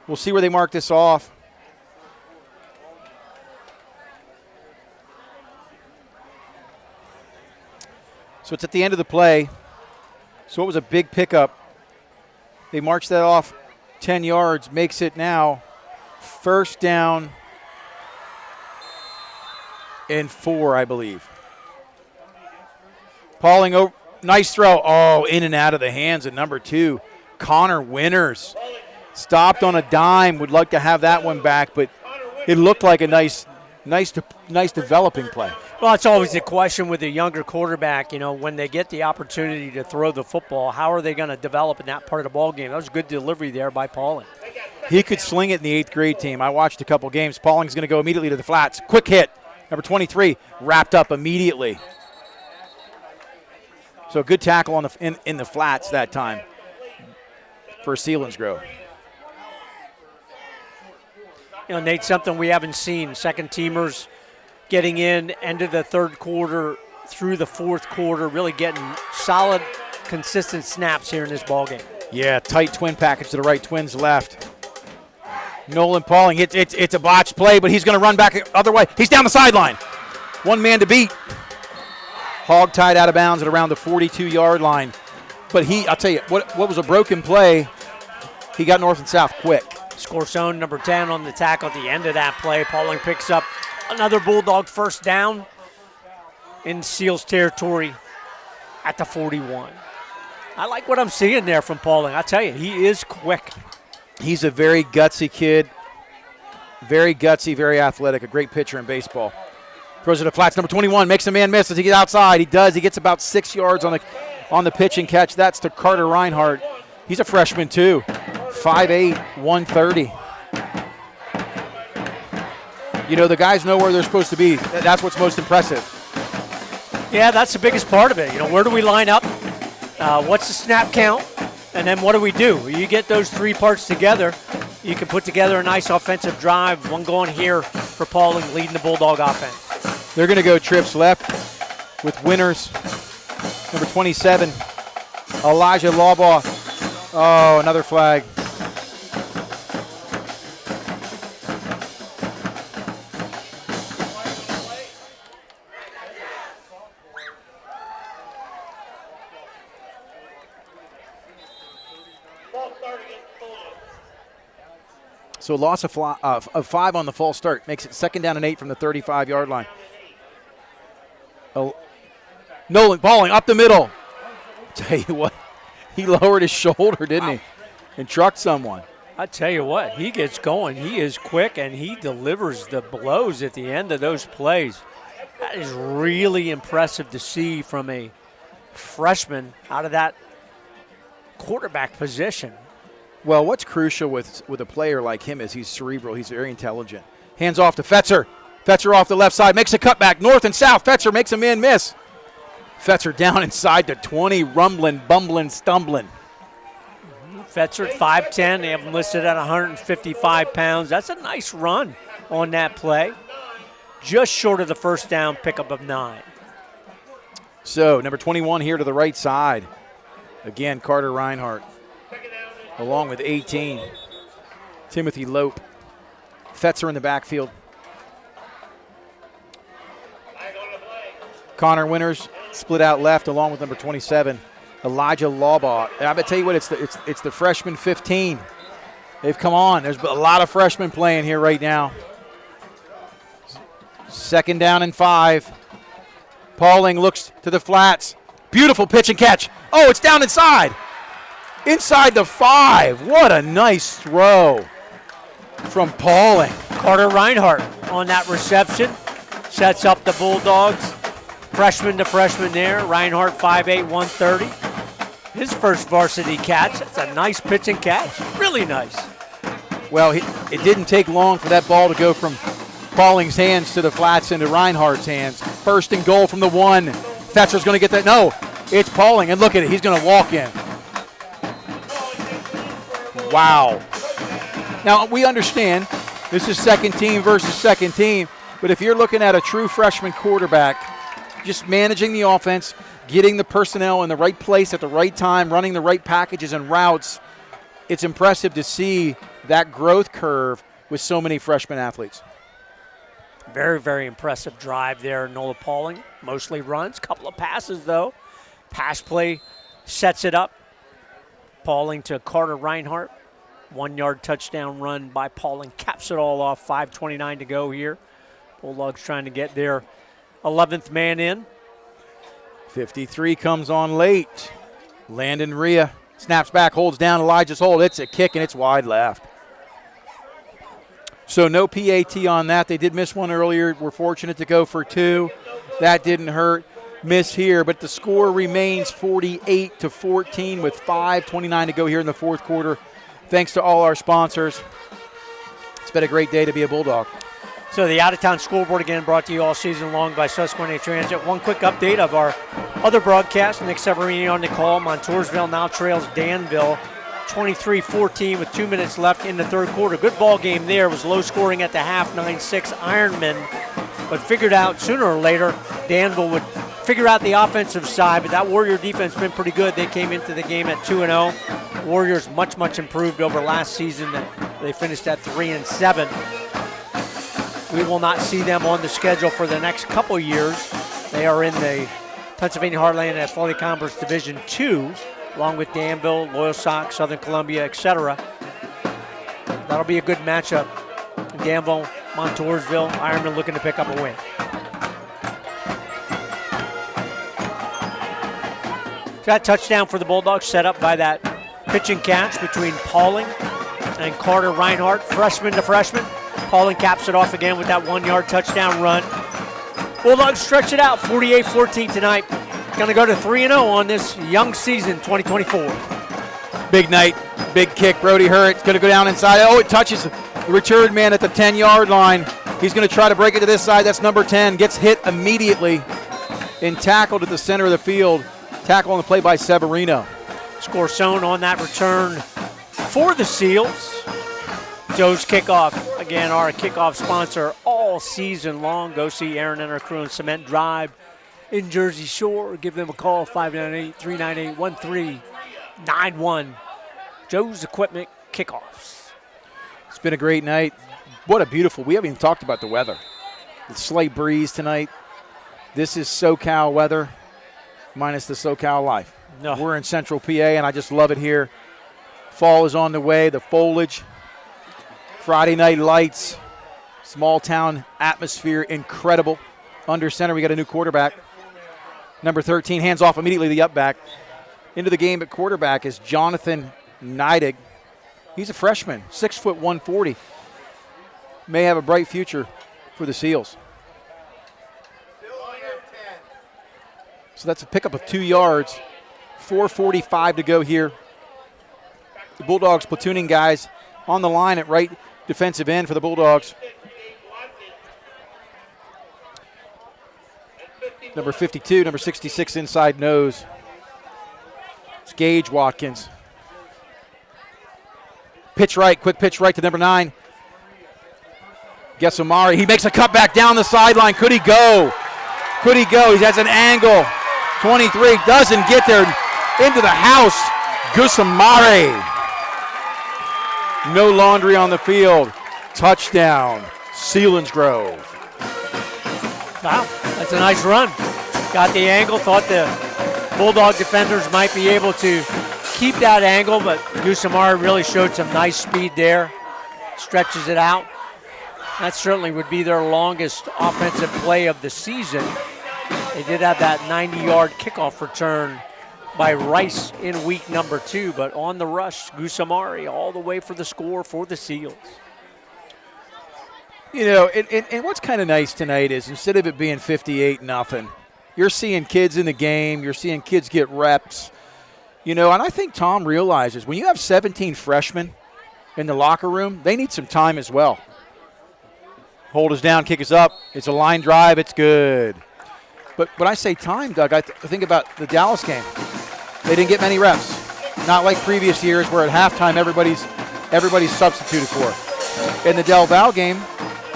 We'll see where they mark this off. So it's at the end of the play. So it was a big pickup. They marched that off 10 yards, makes it now first down and 4, I believe. Pauling over, nice throw. Oh, in and out of the hands of number 2, Connor Winters. Stopped on a dime. Would like to have that one back, but it looked like a nice developing play. Well, it's always a question with a younger quarterback, when they get the opportunity to throw the football, how are they going to develop in that part of the ball game? That was good delivery there by Pauling. He could sling it in the 8th grade team. I watched a couple games. Pauling's going to go immediately to the flats. Quick hit. Number 23 wrapped up immediately. So good tackle on in the flats that time for Selinsgrove. Nate, something we haven't seen. Second teamers getting in, end of the third quarter, through the fourth quarter, really getting solid, consistent snaps here in this ballgame. Yeah, tight twin package to the right, twins left. Nolan Pauling, it's a botched play, but he's going to run back the other way. He's down the sideline. One man to beat. Hog tied out of bounds at around the 42-yard line. But I'll tell you, what was a broken play, he got north and south quick. Score zone number 10 on the tackle at the end of that play. Pauling picks up another Bulldog first down in Seals territory at the 41. I like what I'm seeing there from Pauling. I tell you, he is quick. He's a very gutsy kid. Very gutsy, very athletic, a great pitcher in baseball. Throws it to flats, number 21, makes a man miss as he gets outside. He does. He gets about 6 yards on the pitch and catch. That's to Carter Reinhardt. He's a freshman too. 5'8", 130. You know, the guys know where they're supposed to be. That's what's most impressive. Yeah, that's the biggest part of it. You know, where do we line up? What's the snap count? And then what do we do? You get those three parts together, you can put together a nice offensive drive. One going here for Pauling, leading the Bulldog offense. They're going to go trips left with Winters, number 27, Elijah Lawbaugh. Oh, another flag. So a loss of 5 on the false start makes it 2nd down and 8 from the 35-yard line. Oh, Nolan Pauling up the middle. Tell you what, he lowered his shoulder, didn't he? And trucked someone. I tell you what, he gets going. He is quick, and he delivers the blows at the end of those plays. That is really impressive to see from a freshman out of that quarterback position. Well, what's crucial with a player like him is he's cerebral. He's very intelligent. Hands off to Fetzer. Fetzer off the left side, makes a cutback, north and south. Fetzer makes a man miss. Fetzer down inside the 20, rumbling, bumbling, stumbling. Fetzer at 5'10", they have him listed at 155 pounds. That's a nice run on that play. Just short of the first down pickup of 9. So, number 21 here to the right side. Again, Carter Reinhardt. Along with 18, Timothy Lope. Fetzer in the backfield. Connor Winters split out left along with number 27, Elijah Lawbaugh. And I'm going to tell you what, it's the freshman 15. They've come on. There's a lot of freshmen playing here right now. 2nd down and 5. Pauling looks to the flats. Beautiful pitch and catch. Oh, it's down inside. Inside the 5. What a nice throw from Pauling. Carter Reinhardt on that reception. Sets up the Bulldogs. Freshman to freshman there. Reinhardt 5'8", 130. His first varsity catch. That's a nice pitch and catch. Really nice. Well, it didn't take long for that ball to go from Pauling's hands to the flats into Reinhardt's hands. 1st and goal from the 1. Fetzer's going to get that. No, it's Pauling. And look at it. He's going to walk in. Wow. Now, we understand this is second team versus second team, but if you're looking at a true freshman quarterback, just managing the offense, getting the personnel in the right place at the right time, running the right packages and routes, it's impressive to see that growth curve with so many freshman athletes. Very, very impressive drive there, Nola Pauling. Mostly runs, couple of passes though. Pass play sets it up. Pauling to Carter Reinhardt. 1-yard touchdown run by Pauling. Caps it all off. 5:29 to go here. Bulldogs trying to get their 11th man in. 53 comes on late. Landon Rhea snaps back, holds down Elijah's hold. It's a kick, and it's wide left. So no PAT on that. They did miss one earlier. We're fortunate to go for 2. That didn't hurt. Miss here, but the score remains 48-14 with 5:29 to go here in the 4th quarter. Thanks to all our sponsors. It's been a great day to be a Bulldog. So the out-of-town scoreboard again brought to you all season long by Susquehanna Transit. One quick update of our other broadcast. Nick Severini on the call. Montoursville now trails Danville 23-14 with 2 minutes left in the 3rd quarter. Good ball game there. It was low scoring at the half, 9-6 Ironman, but figured out sooner or later Danville would figure out the offensive side, but that Warrior defense has been pretty good. They came into the game at 2-0. Warriors much improved over last season. That They finished at 3-7. We will not see them on the schedule for the next couple years. They are in the Pennsylvania Heartland Athletic Conference Division II, along with Danville, Loyalsock, Southern Columbia, etc. That'll be a good matchup. Danville, Montoursville, Ironman looking to pick up a win. So that touchdown for the Bulldogs set up by that pitch and catch between Pauling and Carter Reinhardt, freshman to freshman. Pauling caps it off again with that 1-yard touchdown run. Bulldogs stretch it out, 48-14 tonight. Going to go to 3-0 on this young season, 2024. Big night, big kick. Brody Hurt's going to go down inside. Oh, it touches the return man at the 10-yard line. He's going to try to break it to this side. That's number 10. Gets hit immediately and tackled at the center of the field. Tackle on the play by Severino. Score shown on that return for the Seals. Joe's Kickoff, again, our kickoff sponsor all season long. Go see Aaron and her crew on Cement Drive in Jersey Shore. Give them a call, 598-398-1391. Joe's Equipment Kickoffs. It's been a great night. What a beautiful, we haven't even talked about the weather. The slight breeze tonight. This is SoCal weather minus the SoCal life. No. We're in central PA, and I just love it here. Fall is on the way, the foliage, Friday night lights, small town atmosphere, incredible. Under center, we got a new quarterback. Number 13, hands off immediately the up back. Into the game at quarterback is Jonathan Neidig. He's a freshman, 6 foot 140. May have a bright future for the Seals. So that's a pickup of 2 yards. 4:45 to go here. The Bulldogs platooning guys on the line at right defensive end for the Bulldogs. Number 52, number 66 inside nose. It's Gage Watkins. Pitch right, quick pitch right to number 9. Gessamari, he makes a cutback down the sideline. Could he go? Could he go? He has an angle. 23 doesn't get there. Into the house. Gessamari. No laundry on the field. Touchdown, Selinsgrove. Wow, that's a nice run. Got the angle, thought the Bulldog defenders might be able to keep that angle, but Gessamari really showed some nice speed there. Stretches it out. That certainly would be their longest offensive play of the season. They did have that 90-yard kickoff return by Rice in week number 2, but on the rush, Gessamari all the way for the score for the Seals. You know, and what's kind of nice tonight is instead of it being 58-0, you're seeing kids in the game, you're seeing kids get reps. You know, and I think Tom realizes when you have 17 freshmen in the locker room, they need some time as well. Hold us down, kick us up. It's a line drive, it's good. But when I say time, Doug, I think about the Dallas game. They didn't get many reps. Not like previous years where at halftime everybody's substituted for. In the Del Val game,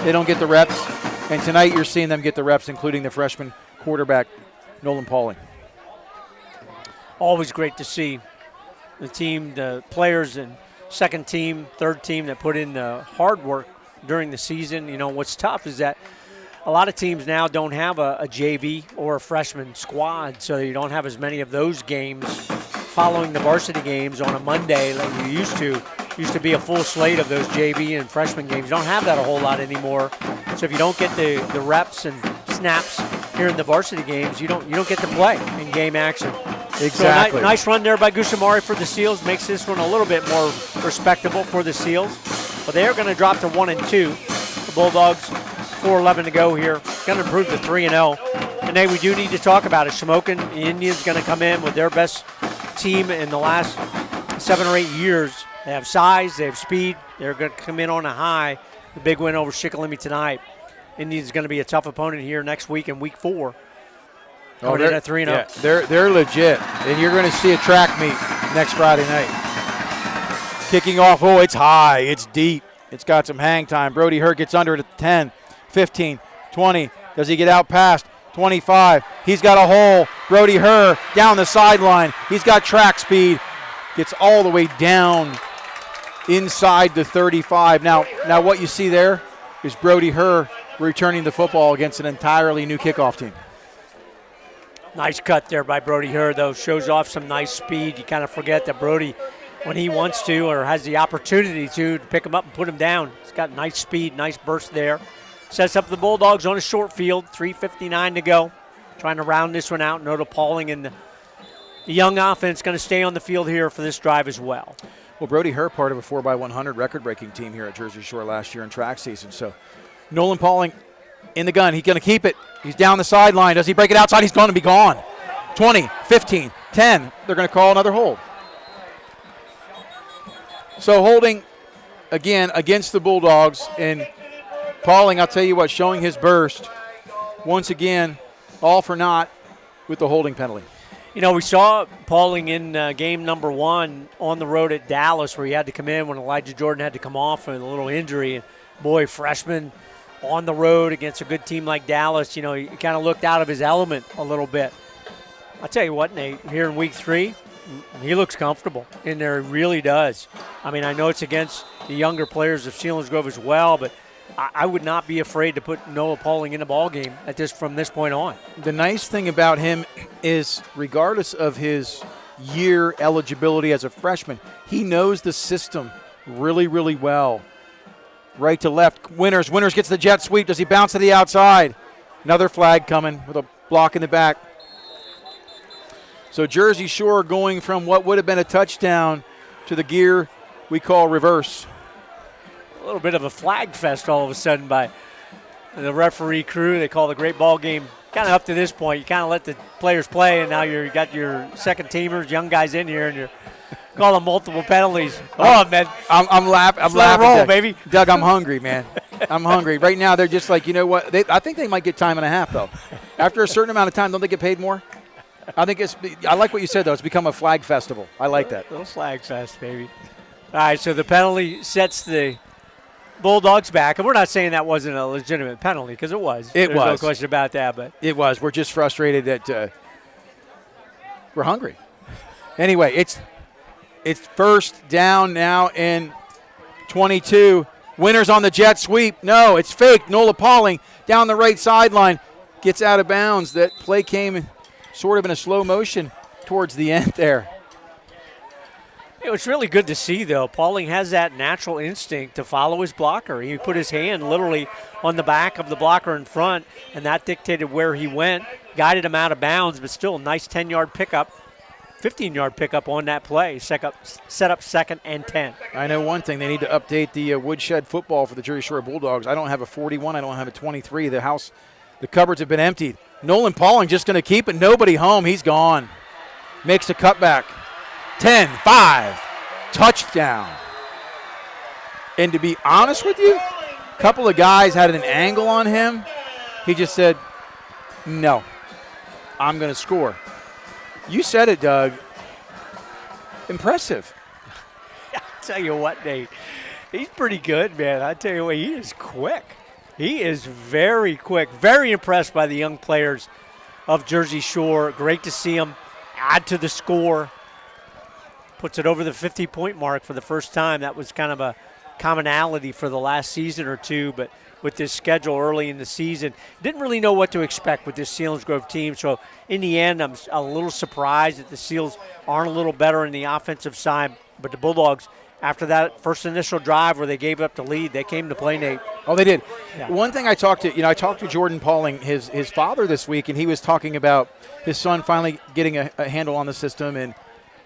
they don't get the reps. And tonight you're seeing them get the reps, including the freshman quarterback, Nolan Pauling. Always great to see the team, the players and second team, third team that put in the hard work during the season. You know, what's tough is that a lot of teams now don't have a JV or a freshman squad, so you don't have as many of those games following the varsity games on a Monday like you used to. Used to be a full slate of those JV and freshman games. You don't have that a whole lot anymore. So if you don't get the reps and snaps here in the varsity games, you don't get to play in game action. Exactly. So nice run there by Gessamari for the Seals. Makes this one a little bit more respectable for the Seals. But they are going to drop to 1-2. The Bulldogs, 4:11 to go here. Going to improve to 3-0. And we do need to talk about it. Shamokin, the Indians, going to come in with their best team in the last 7 or 8 years. They have size, they have speed. They're going to come in on a high. The big win over Shikellamy tonight. Indians going to be a tough opponent here next week in week 4. Going in at 3-0. Yeah, they're legit. And you're going to see a track meet next Friday night. Kicking off, it's high, it's deep. It's got some hang time. Brody Hurt gets under it at 10, 15, 20. Does he get out past 25? He's got a hole. Brody Hurt down the sideline. He's got track speed. Gets all the way down inside the 35. Now what you see there is Brody Herr returning the football against an entirely new kickoff team. Nice cut there by Brody Herr, though. Shows off some nice speed. You kind of forget that Brody, when he wants to or has the opportunity to pick him up and put him down, he's got nice speed, nice burst there. Sets up the Bulldogs on a short field, 3:59 to go. Trying to round this one out. Noda Pauling and the young offense going to stay on the field here for this drive as well. Well, Brody Herr, part of a 4x100 record-breaking team here at Jersey Shore last year in track season. So Nolan Pauling in the gun. He's going to keep it. He's down the sideline. Does he break it outside? He's going to be gone. 20, 15, 10. They're going to call another hold. So holding, again, against the Bulldogs. And Pauling, I'll tell you what, showing his burst. Once again, all for naught with the holding penalty. You know, we saw Pauling in game number 1 on the road at Dallas where he had to come in when Elijah Jordan had to come off with a little injury. And boy, freshman on the road against a good team like Dallas, you know, he kind of looked out of his element a little bit. I'll tell you what, Nate, here in week 3, he looks comfortable in there. He really does. I mean, I know it's against the younger players of Selinsgrove as well, but I would not be afraid to put Noah Pauling in the ballgame from this point on. The nice thing about him is, regardless of his year eligibility as a freshman, he knows the system really, really well. Right to left, Winters gets the jet sweep. Does he bounce to the outside? Another flag coming with a block in the back. So Jersey Shore going from what would have been a touchdown to the gear we call reverse. A little bit of a flag fest all of a sudden by the referee crew. They call the great ball game. Kind of up to this point, you kind of let the players play, and now you got your second teamers, young guys in here, and you're calling multiple penalties. Oh, man. I'm laughing. Roll, Doug. baby. Doug, I'm hungry, man. I'm hungry. Right now, they're just like, you know what? I think they might get time and a half, though. After a certain amount of time, don't they get paid more? I like what you said, though. It's become a flag festival. I like that. Little flag fest, baby. All right, so the penalty sets the Bulldogs back, and we're not saying that wasn't a legitimate penalty, because it was. There's no question about that. But it was. We're just frustrated that we're hungry. Anyway, it's first down now in 22. Winters on the jet sweep. No, it's fake. Nola Pauling down the right sideline gets out of bounds. That play came sort of in a slow motion towards the end there. It was really good to see, though. Pauling has that natural instinct to follow his blocker. He put his hand literally on the back of the blocker in front, and that dictated where he went, guided him out of bounds, but still a nice 10-yard pickup, 15-yard pickup on that play. Set up 2nd and 10. I know one thing. They need to update the woodshed football for the Jersey Shore Bulldogs. I don't have a 41. I don't have a 23. The cupboards have been emptied. Nolan Pauling just going to keep it. Nobody home. He's gone. Makes a cutback. 10-5, touchdown. And to be honest with you, a couple of guys had an angle on him. He just said, no, I'm going to score. You said it, Doug. Impressive. I'll tell you what, Nate, he's pretty good, man. I tell you what, he is quick. He is very quick. Very impressed by the young players of Jersey Shore. Great to see him add to the score. Puts it over the 50-point mark for the first time. That was kind of a commonality for the last season or two, but with this schedule early in the season, didn't really know what to expect with this Selinsgrove team. So in the end, I'm a little surprised that the Seals aren't a little better in the offensive side, but the Bulldogs, after that first initial drive where they gave up the lead, they came to play, Nate. Oh, they did. Yeah. One thing I talked to Jordan Pauling, his father this week, and he was talking about his son finally getting a handle on the system, and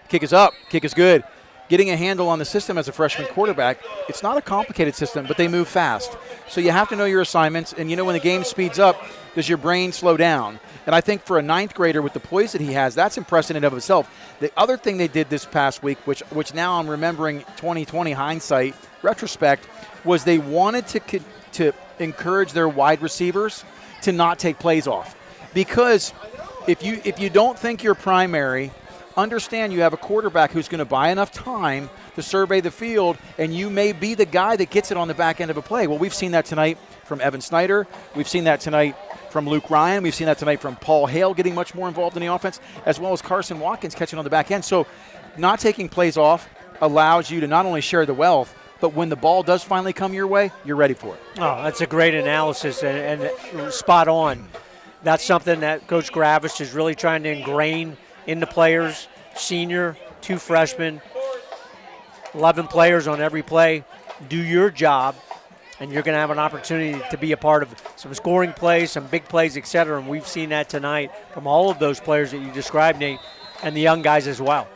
kick is up, kick is good. Getting a handle on the system as a freshman quarterback, it's not a complicated system, but they move fast. So you have to know your assignments, and you know when the game speeds up, does your brain slow down? And I think for a 9th grader with the poise that he has, that's impressive in and of itself. The other thing they did this past week, which now I'm remembering 2020 hindsight, retrospect, was they wanted to encourage their wide receivers to not take plays off. Because if you don't think you're primary, understand you have a quarterback who's going to buy enough time to survey the field, and you may be the guy that gets it on the back end of a play. Well, we've seen that tonight from Evan Snyder. We've seen that tonight from Luke Ryan. We've seen that tonight from Paul Hale getting much more involved in the offense, as well as Carson Watkins catching on the back end. So not taking plays off, allows you to not only share the wealth, but when the ball does finally come your way, you're ready for it. Oh, that's a great analysis and spot on. That's something that Coach Gravish is really trying to ingrain in the players. Senior, 2 freshmen, 11 players on every play. Do your job, and you're going to have an opportunity to be a part of some scoring plays, some big plays, et cetera. And we've seen that tonight from all of those players that you described, Nate, and the young guys as well.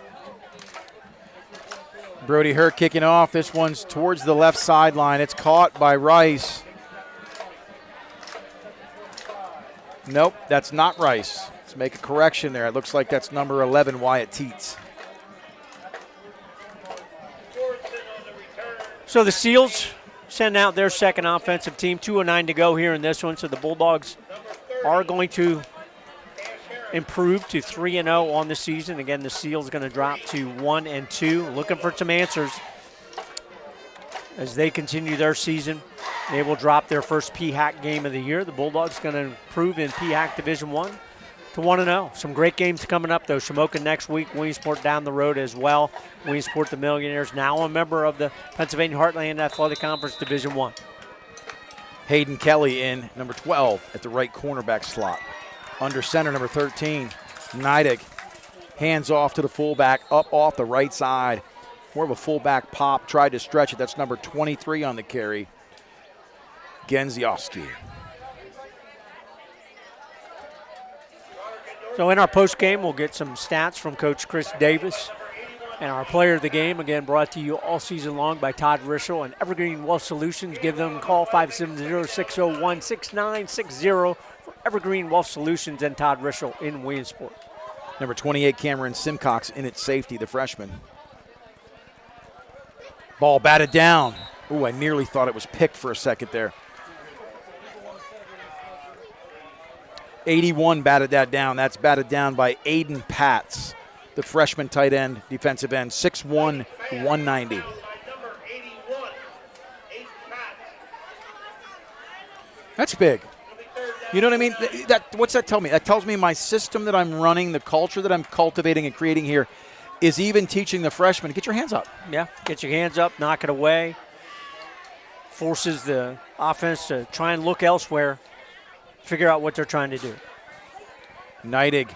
Brody Hurt kicking off. This one's towards the left sideline. It's caught by Rice. Nope, that's not Rice. Let's make a correction there. It looks like that's number 11, Wyatt Teets. So the Seals send out their second offensive team. 2:09 to go here in this one. So the Bulldogs are going to improve to 3-0 on the season. Again, the Seals going to drop to 1-2. Looking for some answers as they continue their season. They will drop their first PHAC game of the year. The Bulldogs going to improve in PHAC Division I to 1-0. Some great games coming up, though. Shamokin next week, Williamsport down the road as well. Williamsport, the Millionaires, now a member of the Pennsylvania Heartland Athletic Conference Division I. Hayden Kelly in, number 12, at the right cornerback slot. Under center, number 13, Neidig. Hands off to the fullback, up off the right side. More of a fullback pop, tried to stretch it. That's number 23 on the carry, Genziowski. So in our post game, we'll get some stats from Coach Chris Davis. And our player of the game, again, brought to you all season long by Todd Rischel and Evergreen Wealth Solutions. Give them a call, 570-601-6960 for Evergreen Wealth Solutions and Todd Rischel in Williamsport. Number 28, Cameron Simcox in at safety, the freshman. Ball batted down. Ooh, I nearly thought it was picked for a second there. 81 batted that down. That's batted down by Aiden Patz, the freshman tight end, defensive end, 6'1", 190. That's big. You know what I mean? What's that tell me? That tells me my system that I'm running, the culture that I'm cultivating and creating here is even teaching the freshmen, get your hands up. Yeah, get your hands up, knock it away. Forces the offense to try and look elsewhere, figure out what they're trying to do. Neidig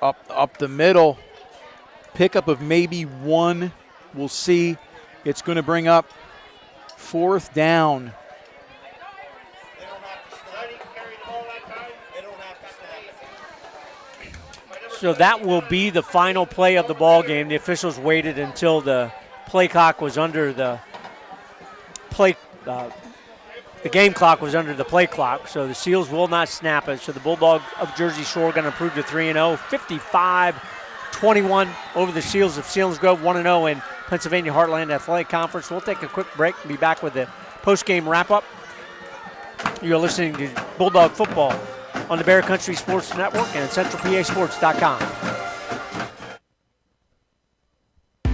up the middle. Pickup of maybe one. We'll see. It's going to bring up 4th down. So that will be the final play of the ball game. The officials waited until the play clock was under the game clock was under the play clock. So the Seals will not snap it. So the Bulldog of Jersey Shore going to improve to 3-0, 55-21 over the Seals of Selinsgrove, 1-0 in Pennsylvania Heartland Athletic Conference. We'll take a quick break and be back with the post-game wrap-up. You're listening to Bulldog Football on the Bear Country Sports Network and at CentralPASports.com.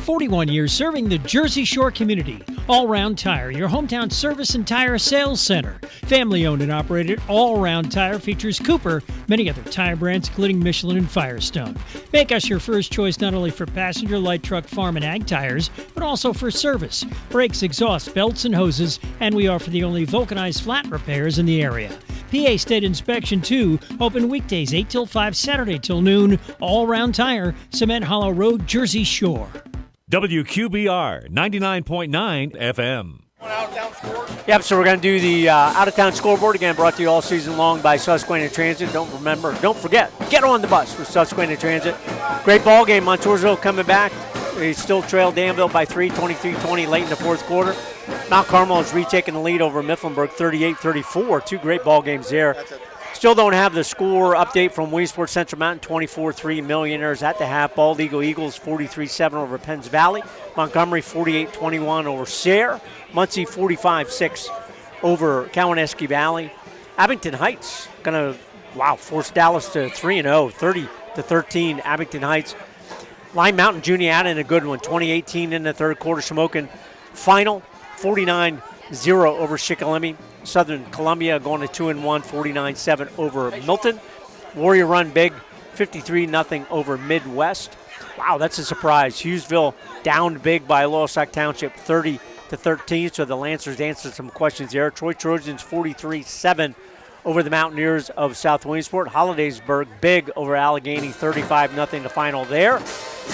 41 years serving the Jersey Shore community. All Round Tire, your hometown service and tire sales center. Family owned and operated, All Round Tire features Cooper, many other tire brands including Michelin and Firestone. Make us your first choice not only for passenger, light truck, farm, and ag tires, but also for service, brakes, exhaust, belts, and hoses, and we offer the only vulcanized flat repairs in the area. PA State Inspection 2, open weekdays 8 till 5, Saturday till noon. All Round Tire, Cement Hollow Road, Jersey Shore. WQBR 99.9 FM. Yep, so we're going to do the out-of-town scoreboard again, brought to you all season long by Susquehanna Transit. Don't forget, get on the bus with Susquehanna Transit. Great ball game. Montoursville coming back. They still trail Danville by 3, 23-20 late in the fourth quarter. Mount Carmel has retaken the lead over Mifflinburg, 38-34. 2 great ball games there. Still don't have the score update from Williamsport Central Mountain, 24-3 Millionaires at the half. Bald Eagle Eagles 43-7 over Penns Valley. Montgomery 48-21 over Sayre. Muncie 45-6 over Cowanesque Valley. Abington Heights going to, force Dallas to 3-0, 30-13 Abington Heights. Lime Mountain Juniata in a good one, 20-18 in the third quarter. Shamokin final, 49-0 over Shikellamy. Southern Columbia going to 2-1, 49-7 over Milton. Warrior Run big, 53-0 over Midwest. Wow, that's a surprise. Hughesville downed big by Loyalsock Township 30-13, so the Lancers answered some questions there. Troy Trojans 43-7 over the Mountaineers of South Williamsport. Hollidaysburg big over Allegheny, 35-0 the final there.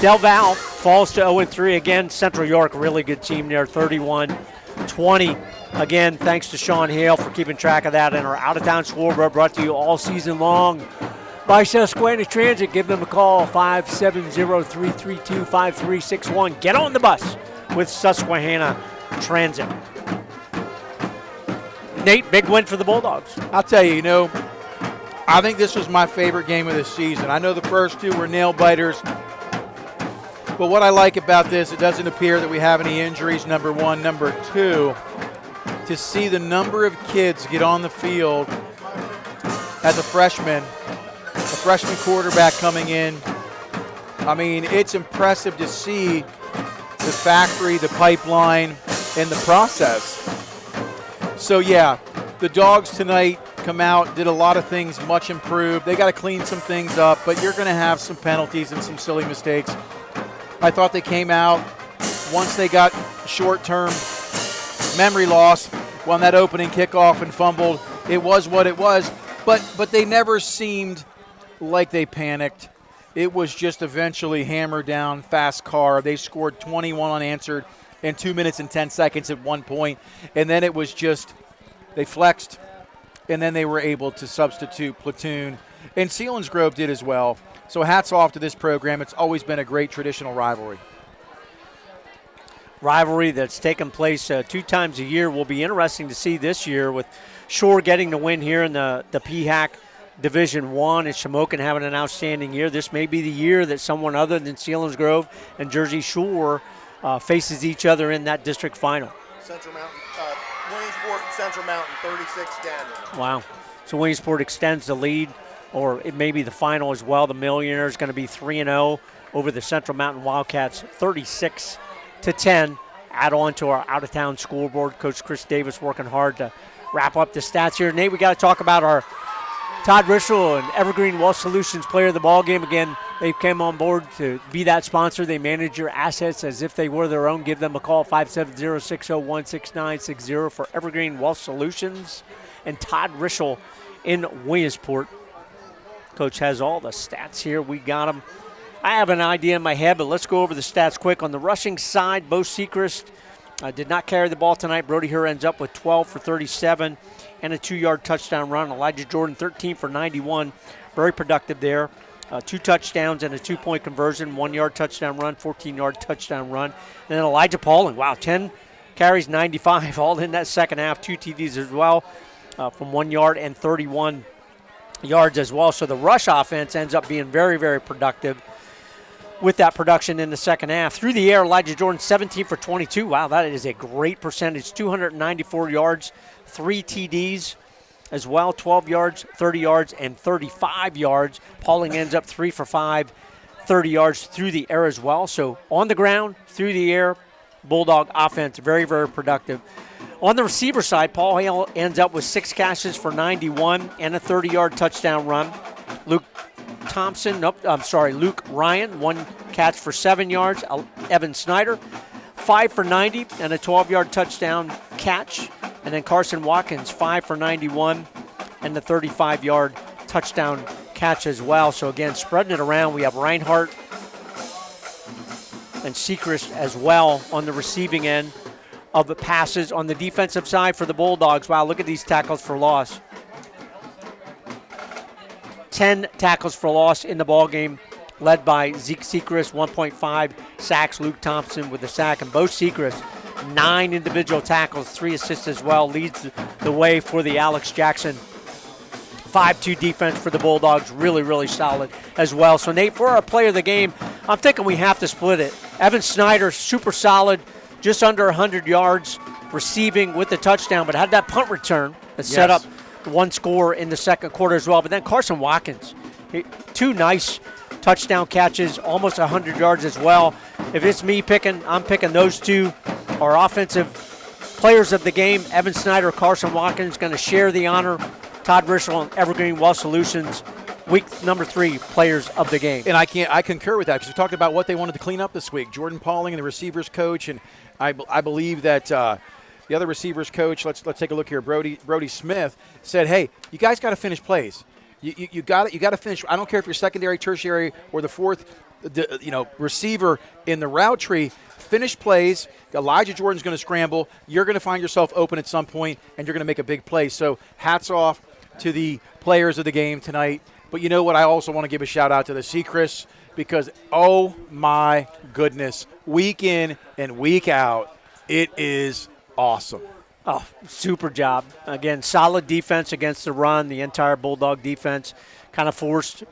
Del Val falls to 0-3 again. Central York, really good team there, 31-20. Again, thanks to Sean Hale for keeping track of that. And our out-of-town scoreboard brought to you all season long by Susquehanna Transit. Give them a call, 570-332-5361. Get on the bus with Susquehanna Transit. Nate, big win for the Bulldogs. I'll tell you, I think this was my favorite game of the season. I know the first two were nail-biters, but what I like about this, it doesn't appear that we have any injuries, number one. Number two, to see the number of kids get on the field as a freshman quarterback coming in. I mean, it's impressive to see the factory, the pipeline, and the process. So, yeah, the Dogs tonight come out, did a lot of things much improved. They got to clean some things up, but you're going to have some penalties and some silly mistakes. I thought they came out once they got short-term memory loss on that opening kickoff and fumbled. It was what it was, but they never seemed like they panicked. It was just eventually hammered down, fast car. They scored 21 unanswered in 2 minutes and 10 seconds at one point, and then it was just they flexed, and then they were able to substitute platoon, and Selinsgrove did as well. So hats off to this program. It's always been a great traditional rivalry. Rivalry that's taken place 2 times a year will be interesting to see this year with Shore getting the win here in the PHAC Division 1 and Shamokin having an outstanding year. This may be the year that someone other than Selinsgrove and Jersey Shore faces each other in that district final. Central Mountain, Williamsport and Central Mountain, 36-10. Wow. So Williamsport extends the lead, or it may be the final as well. The Millionaires going to be 3-0 over the Central Mountain Wildcats, 36-10. Add on to our out-of-town scoreboard. Coach Chris Davis working hard to wrap up the stats here. Nate, we got to talk about our Todd Rischel and Evergreen Wealth Solutions player of the ball game. Again, they came on board to be that sponsor. They manage your assets as if they were their own. Give them a call, 570-601-6960 for Evergreen Wealth Solutions and Todd Rischel in Williamsport. Coach has all the stats here. We got them. I have an idea in my head, but let's go over the stats quick. On the rushing side, Bo Sechrist did not carry the ball tonight. Brody Herr ends up with 12 for 37 and a 2-yard touchdown run. Elijah Jordan, 13 for 91. Very productive there. 2 touchdowns and a 2-point conversion, 1-yard touchdown run, 14-yard touchdown run. And then Elijah Pauling, wow, 10 carries, 95, all in that second half. 2 TDs as well from 1 yard and 31 yards as well. So the rush offense ends up being very, very productive with that production in the second half. Through the air, Elijah Jordan, 17 for 22. Wow, that is a great percentage. 294 yards, 3 TDs as well, 12 yards, 30 yards, and 35 yards. Pauling ends up 3 for 5, 30 yards through the air as well. So on the ground, through the air, Bulldog offense, very, very productive. On the receiver side, Paul Hale ends up with 6 catches for 91 and a 30-yard touchdown run. Luke Ryan, 1 catch for 7 yards. Evan Snyder, 5 for 90 and a 12-yard touchdown catch. And then Carson Watkins, 5 for 91 and the 35-yard touchdown catch as well. So again, spreading it around, we have Reinhardt and Sechrist as well on the receiving end of the passes. On the defensive side for the Bulldogs, wow, look at these tackles for loss. 10 tackles for loss in the ball game, led by Zeke Sechrist, 1.5 sacks. Luke Thompson with a sack, and Bo Sechrist, 9 individual tackles, 3 assists as well, leads the way for the Alex Jackson 5-2 defense for the Bulldogs. Really, really solid as well. So, Nate, for our player of the game, I'm thinking we have to split it. Evan Snyder, super solid, just under 100 yards receiving with the touchdown, but had that punt return that set up one score in the second quarter as well. But then Carson Watkins, 2 nice touchdown catches, almost 100 yards as well. If it's me picking, I'm picking those 2. Our offensive players of the game, Evan Snyder, Carson Watkins, going to share the honor. Todd Rischel and Evergreen Wealth Solutions week number 3 players of the game. And I concur with that because we talked about what they wanted to clean up this week. Jordan Pauling and the receivers coach, and I believe that the other receivers coach, let's take a look here, Brody Smith, said, hey, you guys got to finish plays. You got to finish. I don't care if you're secondary, tertiary, or the fourth receiver in the route tree. Finish plays. Elijah Jordan's going to scramble. You're going to find yourself open at some point, and you're going to make a big play. So hats off to the players of the game tonight. But you know what? I also want to give a shout-out to the Seacrest because, oh, my goodness, week in and week out, it is awesome. Oh, super job. Again, solid defense against the run. The entire Bulldog defense kind of forced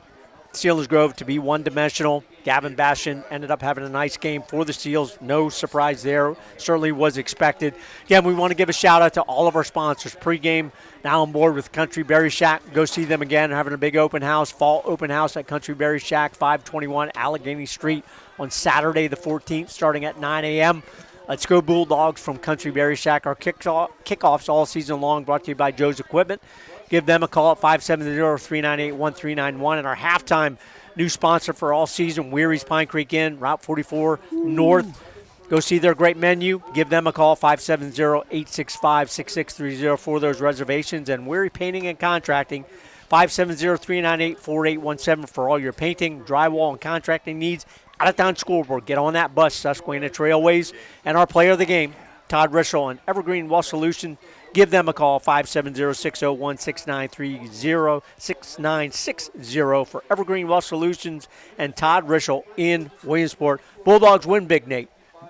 Selinsgrove to be one-dimensional. Gavin Bastion ended up having a nice game for the Seals. No surprise there. Certainly was expected. Again, we want to give a shout-out to all of our sponsors. Pregame now on board with Country Berry Shack. Go see them again. Having a big open house, fall open house at Country Berry Shack, 521 Allegheny Street on Saturday the 14th starting at 9 a.m. Let's go Bulldogs from Country Berry Shack. Our kickoffs all season long brought to you by Joe's Equipment. Give them a call at 570-398-1391. And our halftime new sponsor for all season, Weary's Pine Creek Inn, Route 44 North. Go see their great menu. Give them a call, 570-865-6630 for those reservations. And Weary Painting and Contracting, 570-398-4817 for all your painting, drywall, and contracting needs. Out-of-town scoreboard. Get on that bus, Susquehanna Trailways. And our player of the game, Todd Rischel and Evergreen Wealth Solution. Give them a call, 570-601-6960 for Evergreen Wealth Solutions and Todd Rischel in Williamsport. Bulldogs win big, Nate.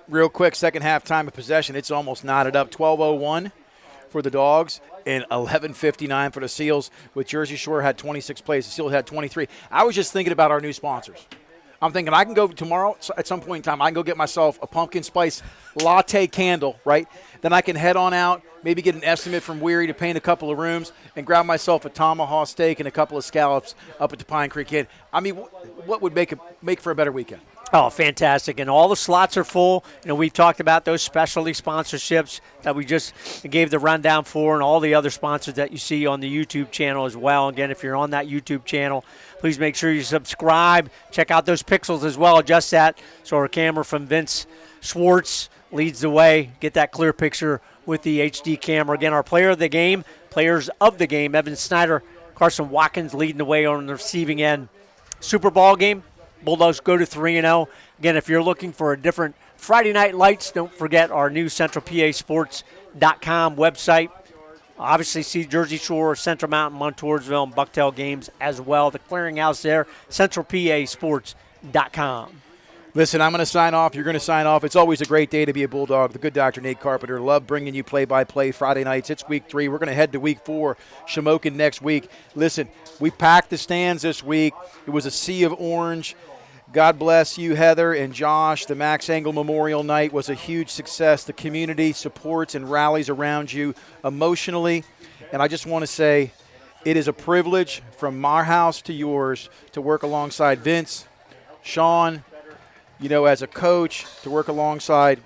Real quick, second half time of possession. It's almost knotted up. 12:01 for the Dogs and 11:59 for the Seals. With Jersey Shore had 26 plays. The Seals had 23. I was just thinking about our new sponsors. I'm thinking I can go tomorrow at some point in time. I can go get myself a pumpkin spice latte candle, right? Then I can head on out, maybe get an estimate from Weary to paint a couple of rooms and grab myself a tomahawk steak and a couple of scallops up at the Pine Creek Inn. I mean, what would make for a better weekend? Oh, fantastic. And all the slots are full. You know, we've talked about those specialty sponsorships that we just gave the rundown for and all the other sponsors that you see on the YouTube channel as well. Again, if you're on that YouTube channel, please make sure you subscribe. Check out those pixels as well. Adjust that so our camera from Vince Schwartz leads the way. Get that clear picture with the HD camera. Again, our players of the game, Evan Snyder, Carson Watkins leading the way on the receiving end. Super Bowl game. Bulldogs go to 3-0. Again, if you're looking for a different Friday night lights, don't forget our new CentralPASports.com website. Obviously, see Jersey Shore, Central Mountain, Montoursville, and Bucktail games as well. The clearinghouse there, CentralPASports.com. Listen, I'm going to sign off. You're going to sign off. It's always a great day to be a Bulldog. The good Dr. Nate Carpenter. Love bringing you play-by-play Friday nights. It's week 3. We're going to head to week 4, Shamokin next week. Listen, we packed the stands this week. It was a sea of orange. God bless you, Heather and Josh. The Max Engel Memorial Night was a huge success. The community supports and rallies around you emotionally. And I just want to say it is a privilege from our house to yours to work alongside Vince, Sean, as a coach, to work alongside,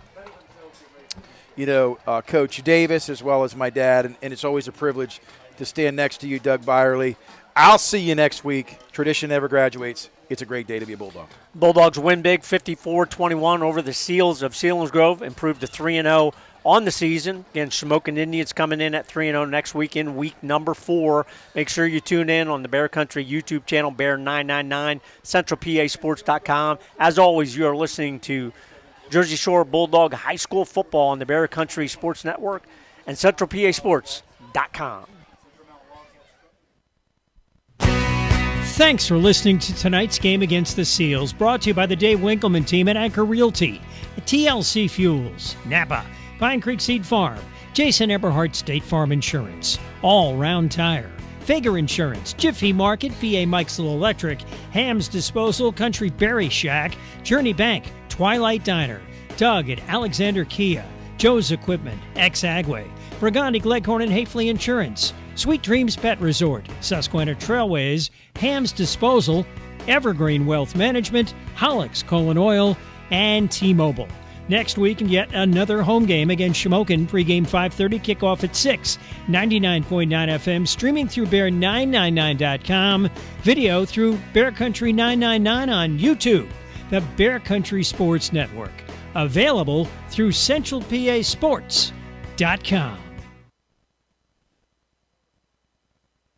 Coach Davis as well as my dad. And it's always a privilege to stand next to you, Doug Byerly. I'll see you next week. Tradition never graduates. It's a great day to be a Bulldog. Bulldogs win big, 54-21 over the Seals of Selinsgrove, improved to 3-0 on the season. Again, Shamokin Indians coming in at 3-0 next week in week number 4. Make sure you tune in on the Bear Country YouTube channel, Bear999, CentralPASports.com. As always, you are listening to Jersey Shore Bulldog High School Football on the Bear Country Sports Network and CentralPASports.com. Thanks for listening to tonight's game against the Seals, brought to you by the Dave Winkleman team at Anchor Realty, TLC Fuels, Napa, Pine Creek Seed Farm, Jason Eberhardt State Farm Insurance, All Round Tire, Fager Insurance, Jiffy Market, PA Meixel Electric, Ham's Disposal, Country Berry Shack, Journey Bank, Twilight Diner, Doug at Alexander Kia, Joe's Equipment, Ex-Agway, Burgundy Gleghorn and Hafley Insurance, Sweet Dreams Pet Resort, Susquehanna Trailways, Ham's Disposal, Evergreen Wealth Management, Hollick's Coal and Oil, and T-Mobile. Next week, and yet another home game against Shamokin. Pregame 5:30, kickoff at 6. 99.9 FM, streaming through bear999.com. Video through Bear Country 999 on YouTube. The Bear Country Sports Network. Available through CentralPASports.com.